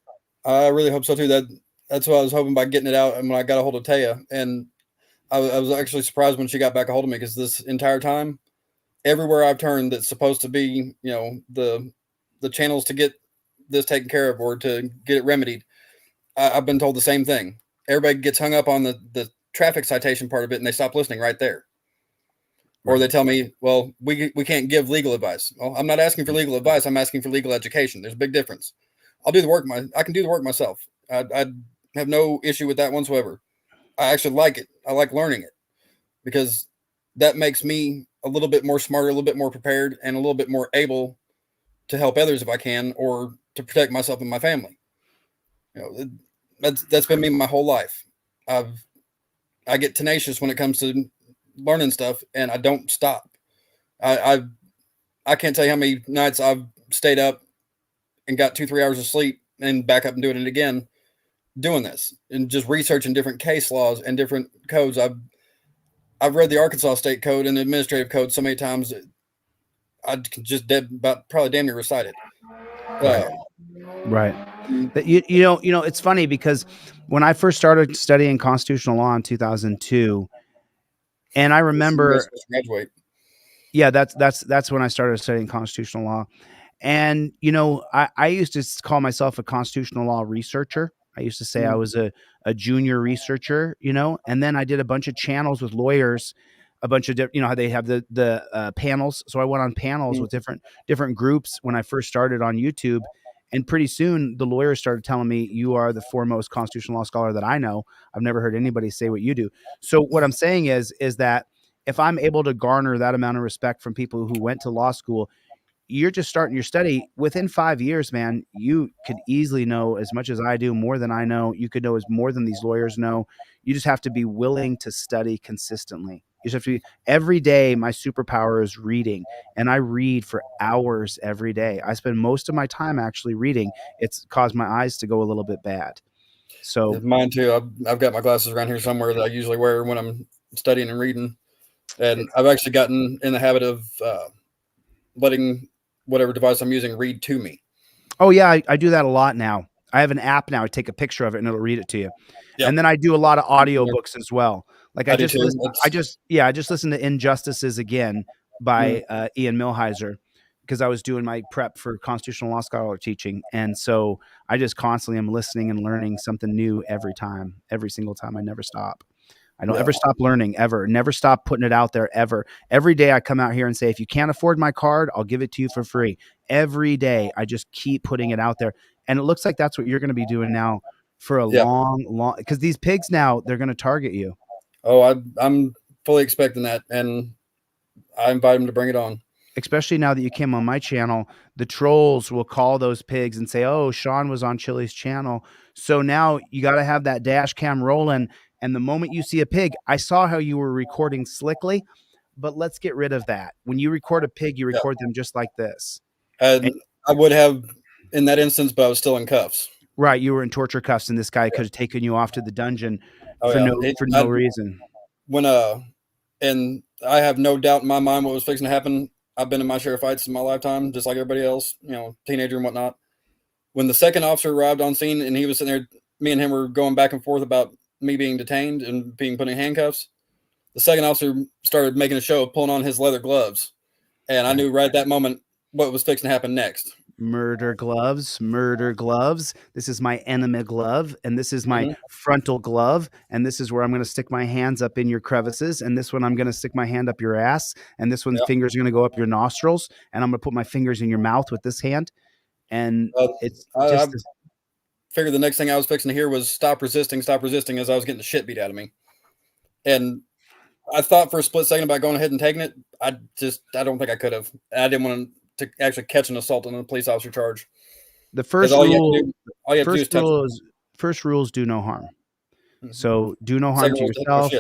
I really hope so too. That's what I was hoping by getting it out. And when I got a hold of Taya, and I was actually surprised when she got back a hold of me, because this entire time, everywhere I've turned that's supposed to be, the channels to get this taken care of or to get it remedied, I've been told the same thing. Everybody gets hung up on the traffic citation part of it, and they stop listening right there. Or they tell me, well, we can't give legal advice. Well, I'm not asking for legal advice. I'm asking for legal education. There's a big difference. I'll do the work. I can do the work myself. I have no issue with that whatsoever. I actually like it. I like learning it, because that makes me a little bit more smarter, a little bit more prepared, and a little bit more able to help others if I can, or to protect myself and my family. That's been me my whole life. I get tenacious when it comes to learning stuff, and I don't stop. I can't tell you how many nights I've stayed up and got 2-3 hours of sleep and back up and doing it again, doing this and just researching different case laws and different codes. I've read the Arkansas State Code and the Administrative Code so many times that I can just probably damn near recite it. Right. That you know, it's funny, because when I first started studying constitutional law in 2002, and I remember, yeah, that's when I started studying constitutional law. And, I used to call myself a constitutional law researcher. I used to say I was a junior researcher, and then I did a bunch of channels with lawyers, a bunch of, how they have the panels. So I went on panels with different groups when I first started on YouTube. And pretty soon the lawyers started telling me, you are the foremost constitutional law scholar that I know. I've never heard anybody say what you do. So what I'm saying is that if I'm able to garner that amount of respect from people who went to law school, you're just starting your study. Within 5 years, man, you could easily know as much as I do, more than I know. You could know as more than these lawyers know. You just have to be willing to study consistently. You just have to be, every day. My superpower is reading, and I read for hours every day. I spend most of my time actually reading. It's caused my eyes to go a little bit bad. So mine too. I've got my glasses around here somewhere that I usually wear when I'm studying and reading, and I've actually gotten in the habit of letting whatever device I'm using read to me. oh yeah, I do that a lot now. I have an app now. I take a picture of it and it'll read it to you. Yep. And then I do a lot of audiobooks as well. Like I do just too. I just listened to Injustices Again by Ian Millhiser, because I was doing my prep for constitutional law scholar teaching. And so I just constantly am listening and learning something new every single time. I never stop. I don't ever stop learning, ever. Never stop putting it out there, ever. Every day I come out here and say, if you can't afford my card, I'll give it to you for free. Every day I just keep putting it out there. And it looks like that's what you're going to be doing now for a long, because these pigs now, they're going to target you. Oh, I'm fully expecting that. And I invite them to bring it on. Especially now that you came on my channel, the trolls will call those pigs and say, oh, Sean was on Chille's channel. So now you got to have that dash cam rolling. And the moment you see a pig, I saw how you were recording slickly, but let's get rid of that. When you record a pig, you record them just like this. And I would have in that instance, but I was still in cuffs. Right. You were in torture cuffs, and this guy could have taken you off to the dungeon for no reason. And I have no doubt in my mind what was fixing to happen. I've been in my share of fights in my lifetime, just like everybody else, teenager and whatnot. When the second officer arrived on scene and he was sitting there, me and him were going back and forth about me being detained and being put in handcuffs. The second officer started making a show of pulling on his leather gloves. And I knew right at that moment what was fixing to happen next. Murder gloves. This is my enema glove, and this is my frontal glove, and this is where I'm going to stick my hands up in your crevices, and this one I'm going to stick my hand up your ass, and this one's fingers are going to go up your nostrils, and I'm going to put my fingers in your mouth with this hand, and it's just. I figured the next thing I was fixing to hear was stop resisting, as I was getting the shit beat out of me. And I thought for a split second about going ahead and taking it. I don't think I could have. I didn't want to actually catch an assault on a police officer charge. The first rule is do no harm. So do no harm to yourself.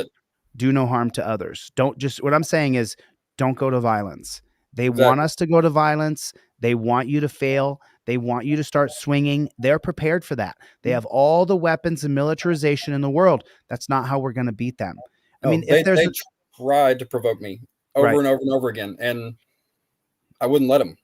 Do no harm to others. What I'm saying is don't go to violence. They want us to go to violence. They want you to fail. They want you to start swinging. They're prepared for that. They have all the weapons and militarization in the world. That's not how we're going to beat them. I mean, they tried to provoke me over and over and over again, and I wouldn't let them.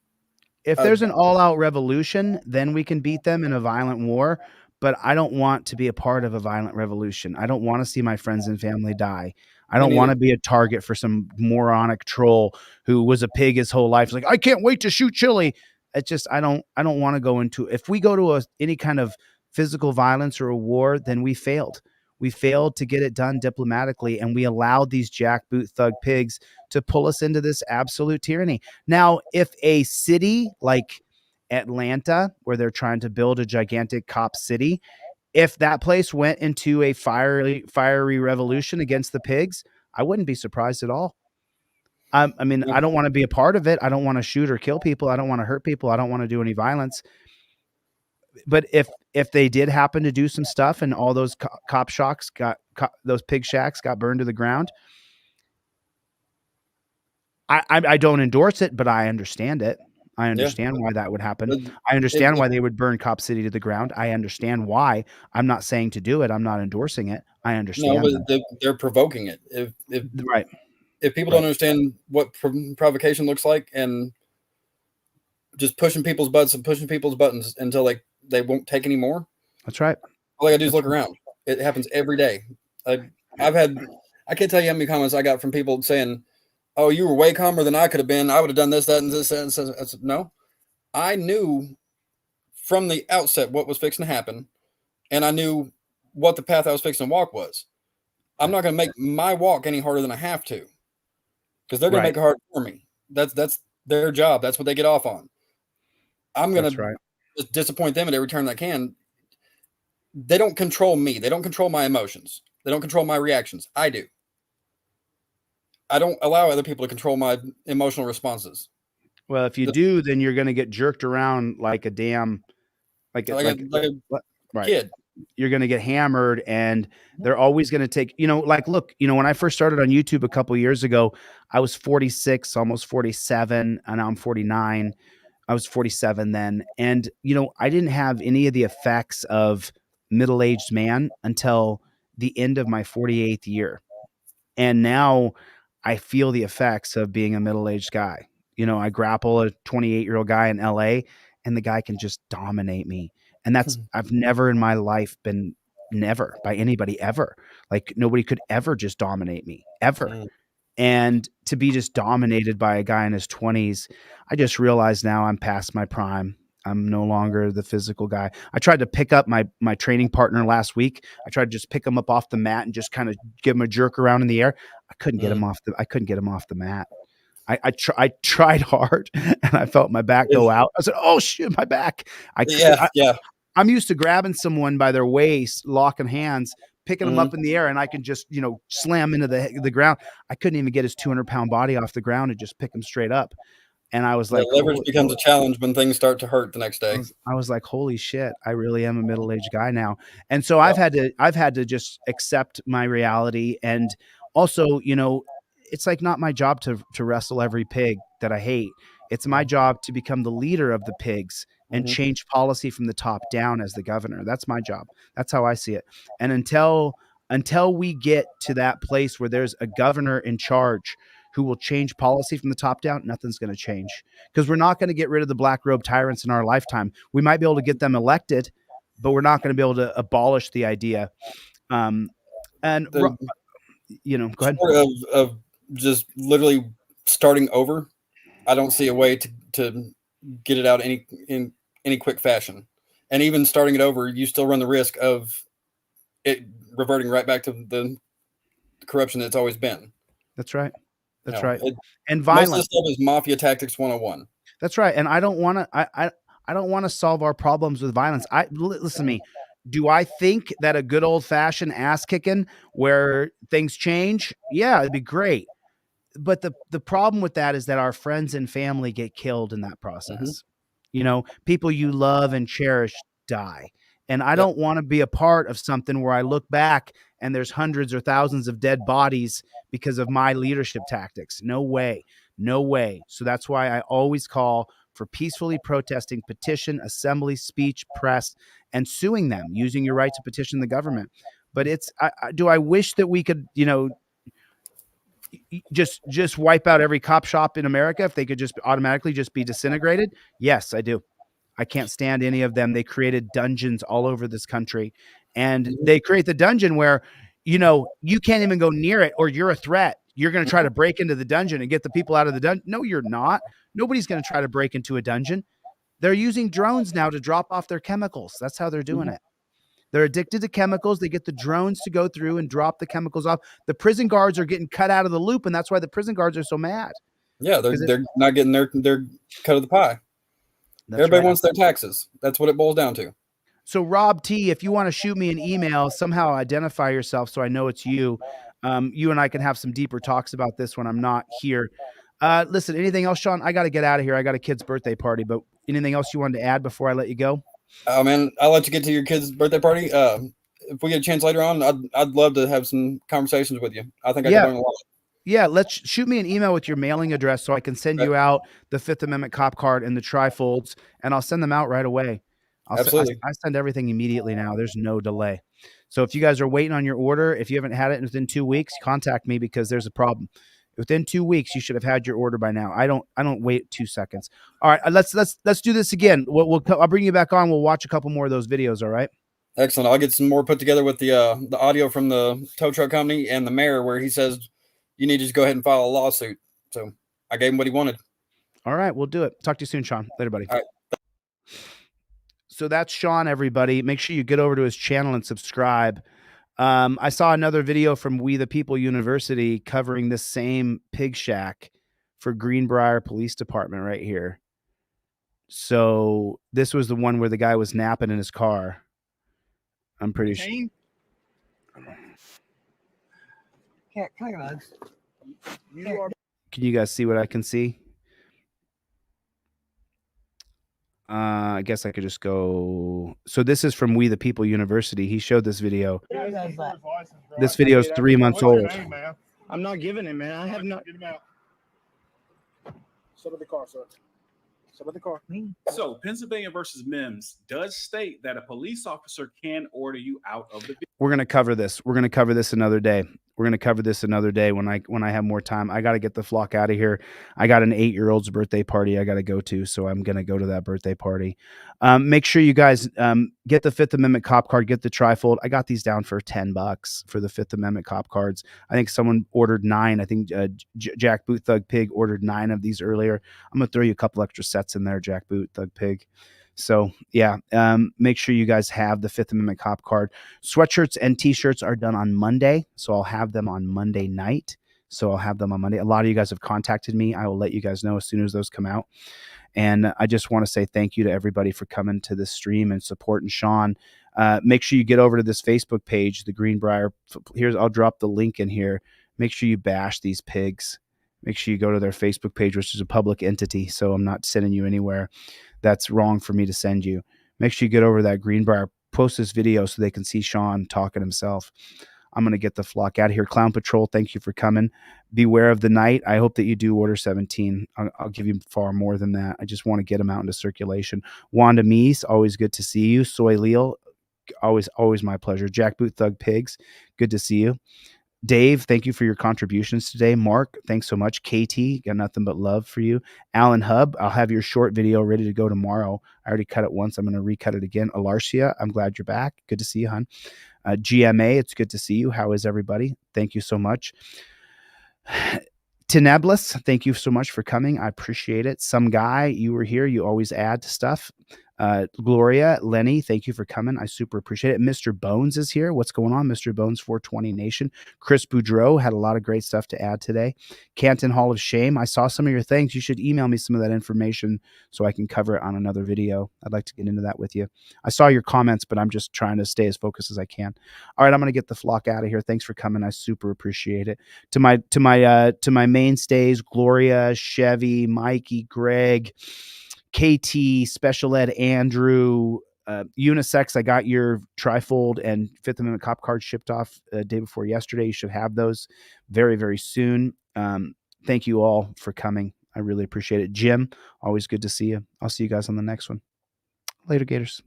If there's an all-out revolution, then we can beat them in a violent war. But I don't want to be a part of a violent revolution. I don't want to see my friends and family die. I don't want to be a target for some moronic troll who was a pig his whole life. It's like, I can't wait to shoot Chille. It's just I don't want to go into. If we go to any kind of physical violence or a war, then we failed. We failed to get it done diplomatically, and we allowed these jackboot thug pigs to pull us into this absolute tyranny. Now, if a city like Atlanta, where they're trying to build a gigantic cop city, if that place went into a fiery revolution against the pigs, I wouldn't be surprised at all. I mean, I don't want to be a part of it. I don't want to shoot or kill people. I don't want to hurt people. I don't want to do any violence. But if they did happen to do some stuff and all those those pig shacks got burned to the ground, I don't endorse it, but I understand it. I understand why that would happen. I understand why they would burn Cop City to the ground. I understand why. I'm not saying to do it. I'm not endorsing it. I understand. No, but they're provoking it. If people don't understand what provocation looks like, and just pushing people's butts and pushing people's buttons until they won't take any more. That's right. All I gotta do is look around. It happens every day. I can't tell you how many comments I got from people saying, "Oh, you were way calmer than I could have been. I would have done this, that, and this." And so, no, I knew from the outset what was fixing to happen, and I knew what the path I was fixing to walk was. I'm not going to make my walk any harder than I have to, because they're going to make it hard for me. That's their job. That's what they get off on. I'm going to just disappoint them at every turn I can. They don't control me. They don't control my emotions. They don't control my reactions. I do. I don't allow other people to control my emotional responses. Well, if you do, then you're going to get jerked around like a damn, like a right. kid. You're going to get hammered, and they're always going to take, like, look, when I first started on YouTube a couple years ago, I was 46, almost 47, and now I'm 49. I was 47 then. And, I didn't have any of the effects of middle-aged man until the end of my 48th year. And now I feel the effects of being a middle-aged guy. I grapple a 28-year-old guy in LA, and the guy can just dominate me. And I've never in my life been, never by anybody ever. Like, nobody could ever just dominate me ever. And to be just dominated by a guy in his 20s, I just realized now I'm past my prime. I'm no longer the physical guy. I tried to pick up my training partner last week. I tried to just pick him up off the mat and just kind of give him a jerk around in the air. I couldn't get him off the mat. I tried hard, and I felt my back go out. I said, "Oh shit, my back!" I'm used to grabbing someone by their waist, locking hands, picking them up in the air, and I can just slam into the ground. I couldn't even get his 200-pound body off the ground and just pick him straight up. And I was like, leverage becomes a challenge when things start to hurt the next day. I was like, holy shit, I really am a middle-aged guy now. And so I've had to just accept my reality. And also, it's like not my job to wrestle every pig that I hate. It's my job to become the leader of the pigs and change policy from the top down as the governor. That's my job. That's how I see it. And until we get to that place where there's a governor in charge who will change policy from the top down, nothing's going to change, because we're not going to get rid of the black robe tyrants in our lifetime. We might be able to get them elected, but we're not going to be able to abolish the idea. Go ahead. Of just literally starting over, I don't see a way to get it out in any quick fashion. And even starting it over, you still run the risk of it reverting right back to the corruption that's always been. That's right. That's right. And violence. Most of this stuff is mafia tactics 101. That's right. And I don't want to. I don't want to solve our problems with violence. Listen to me. Do I think that a good old fashioned ass kicking where things change? Yeah, it'd be great. But the problem with that is that our friends and family get killed in that process. People you love and cherish die. And I don't want to be a part of something where I look back and there's hundreds or thousands of dead bodies because of my leadership tactics. No way. No way. So that's why I always call for peacefully protesting, petition, assembly, speech, press, and suing them, using your right to petition the government. But do I wish that we could, just wipe out every cop shop in America if they could just automatically just be disintegrated? Yes, I do. I can't stand any of them. They created dungeons all over this country, and they create the dungeon where, you can't even go near it or you're a threat. You're going to try to break into the dungeon and get the people out of the dungeon. No, you're not. Nobody's going to try to break into a dungeon. They're using drones now to drop off their chemicals. That's how they're doing it. They're addicted to chemicals. They get the drones to go through and drop the chemicals off. The prison guards are getting cut out of the loop, and that's why the prison guards are so mad. Yeah, they're not getting their cut of the pie. Everybody wants their taxes. That's what it boils down to. So Rob T, if you want to shoot me an email, somehow identify yourself so I know it's you. You and I can have some deeper talks about this when I'm not here. Listen, anything else, Sean? I got to get out of here. I got a kid's birthday party, but anything else you wanted to add before I let you go? Oh man, I'll let you get to your kid's birthday party. If we get a chance later on, I'd love to have some conversations with you. I think I can learn a lot. Yeah, shoot me an email with your mailing address so I can send you out the Fifth Amendment cop card and the trifolds, and I'll send them out right away. Absolutely. I send everything immediately now. There's no delay. So if you guys are waiting on your order, if you haven't had it within 2 weeks, contact me because there's a problem. Within 2 weeks, you should have had your order by now. I don't wait 2 seconds. All right, let's do this again. I'll bring you back on. We'll watch a couple more of those videos. All right. Excellent. I'll get some more put together with the audio from the tow truck company and the mayor where he says you need to just go ahead and file a lawsuit. So I gave him what he wanted. All right, we'll do it. Talk to you soon, Sean. Later, buddy. All right. So that's Sean, everybody. Make sure you get over to his channel and subscribe. I saw another video from We the People University covering this same pig shack for Greenbrier Police Department right here. So this was the one where the guy was napping in his car. I'm pretty sure. Can you guys see what I can see? I guess I could just go. So this is from We the People University. He showed this video. This video is 3 months old. I'm not giving it, man. I have not. Get him out. Step in the car, sir. Step in the car. So Pennsylvania versus Mims does state that a police officer can order you out of the vehicle. We're gonna cover this. We're gonna cover this another day. We're gonna cover this another day when I have more time. I got to get the flock out of here. I got an 8-year-old's birthday party I got to go to, so I'm gonna go to that birthday party. Make sure you guys get the Fifth Amendment cop card, get the trifold. I got these down for $10 for the Fifth Amendment cop cards. I think someone ordered 9. I think Jack Boot Thug Pig ordered 9 of these earlier. I'm gonna throw you a couple extra sets in there, Jack Boot Thug Pig. So yeah, make sure you guys have the Fifth Amendment cop card. Sweatshirts and t-shirts are done on Monday. So I'll have them on Monday night. So I'll have them on Monday. A lot of you guys have contacted me. I will let you guys know as soon as those come out. And I just want to say thank you to everybody for coming to this stream and supporting Sean. Make sure you get over to this Facebook page, the Greenbrier. I'll drop the link in here. Make sure you bash these pigs. Make sure you go to their Facebook page, which is a public entity. So I'm not sending you anywhere that's wrong for me to send you. Make sure you get over to that Greenbrier, post this video so they can see Sean talking himself. I'm going to get the flock out of here. Clown Patrol, thank you for coming. Beware of the night. I hope that you do order 17. I'll give you far more than that. I just want to get them out into circulation. Wanda Meese, always good to see you. Soy Leal, always my pleasure. Jack Boot Thug Pigs, good to see you. Dave, thank you for your contributions today. Mark, thanks so much. KT, got nothing but love for you. Alan Hub, I'll have your short video ready to go tomorrow. I already cut it once. I'm going to recut it again. Alarcia, I'm glad you're back. Good to see you, hon. GMA, it's good to see you. How is everybody? Thank you so much. Teneblis, thank you so much for coming. I appreciate it. Some guy, you were here. You always add to stuff. Gloria, Lenny, thank you for coming. I super appreciate it. Mr. Bones is here. What's going on, Mr. Bones 420 Nation? Chris Boudreau had a lot of great stuff to add today. Canton Hall of Shame. I saw some of your things. You should email me some of that information so I can cover it on another video. I'd like to get into that with you. I saw your comments, but I'm just trying to stay as focused as I can. All right, I'm going to get the flock out of here. Thanks for coming. I super appreciate it. To my mainstays, Gloria, Chevy, Mikey, Greg, KT, Special Ed, Andrew, Unisex. I got your trifold and Fifth Amendment cop card shipped off day before yesterday. You should have those very, very soon. Thank you all for coming. I really appreciate it. Jim, always good to see you. I'll see you guys on the next one. Later, Gators.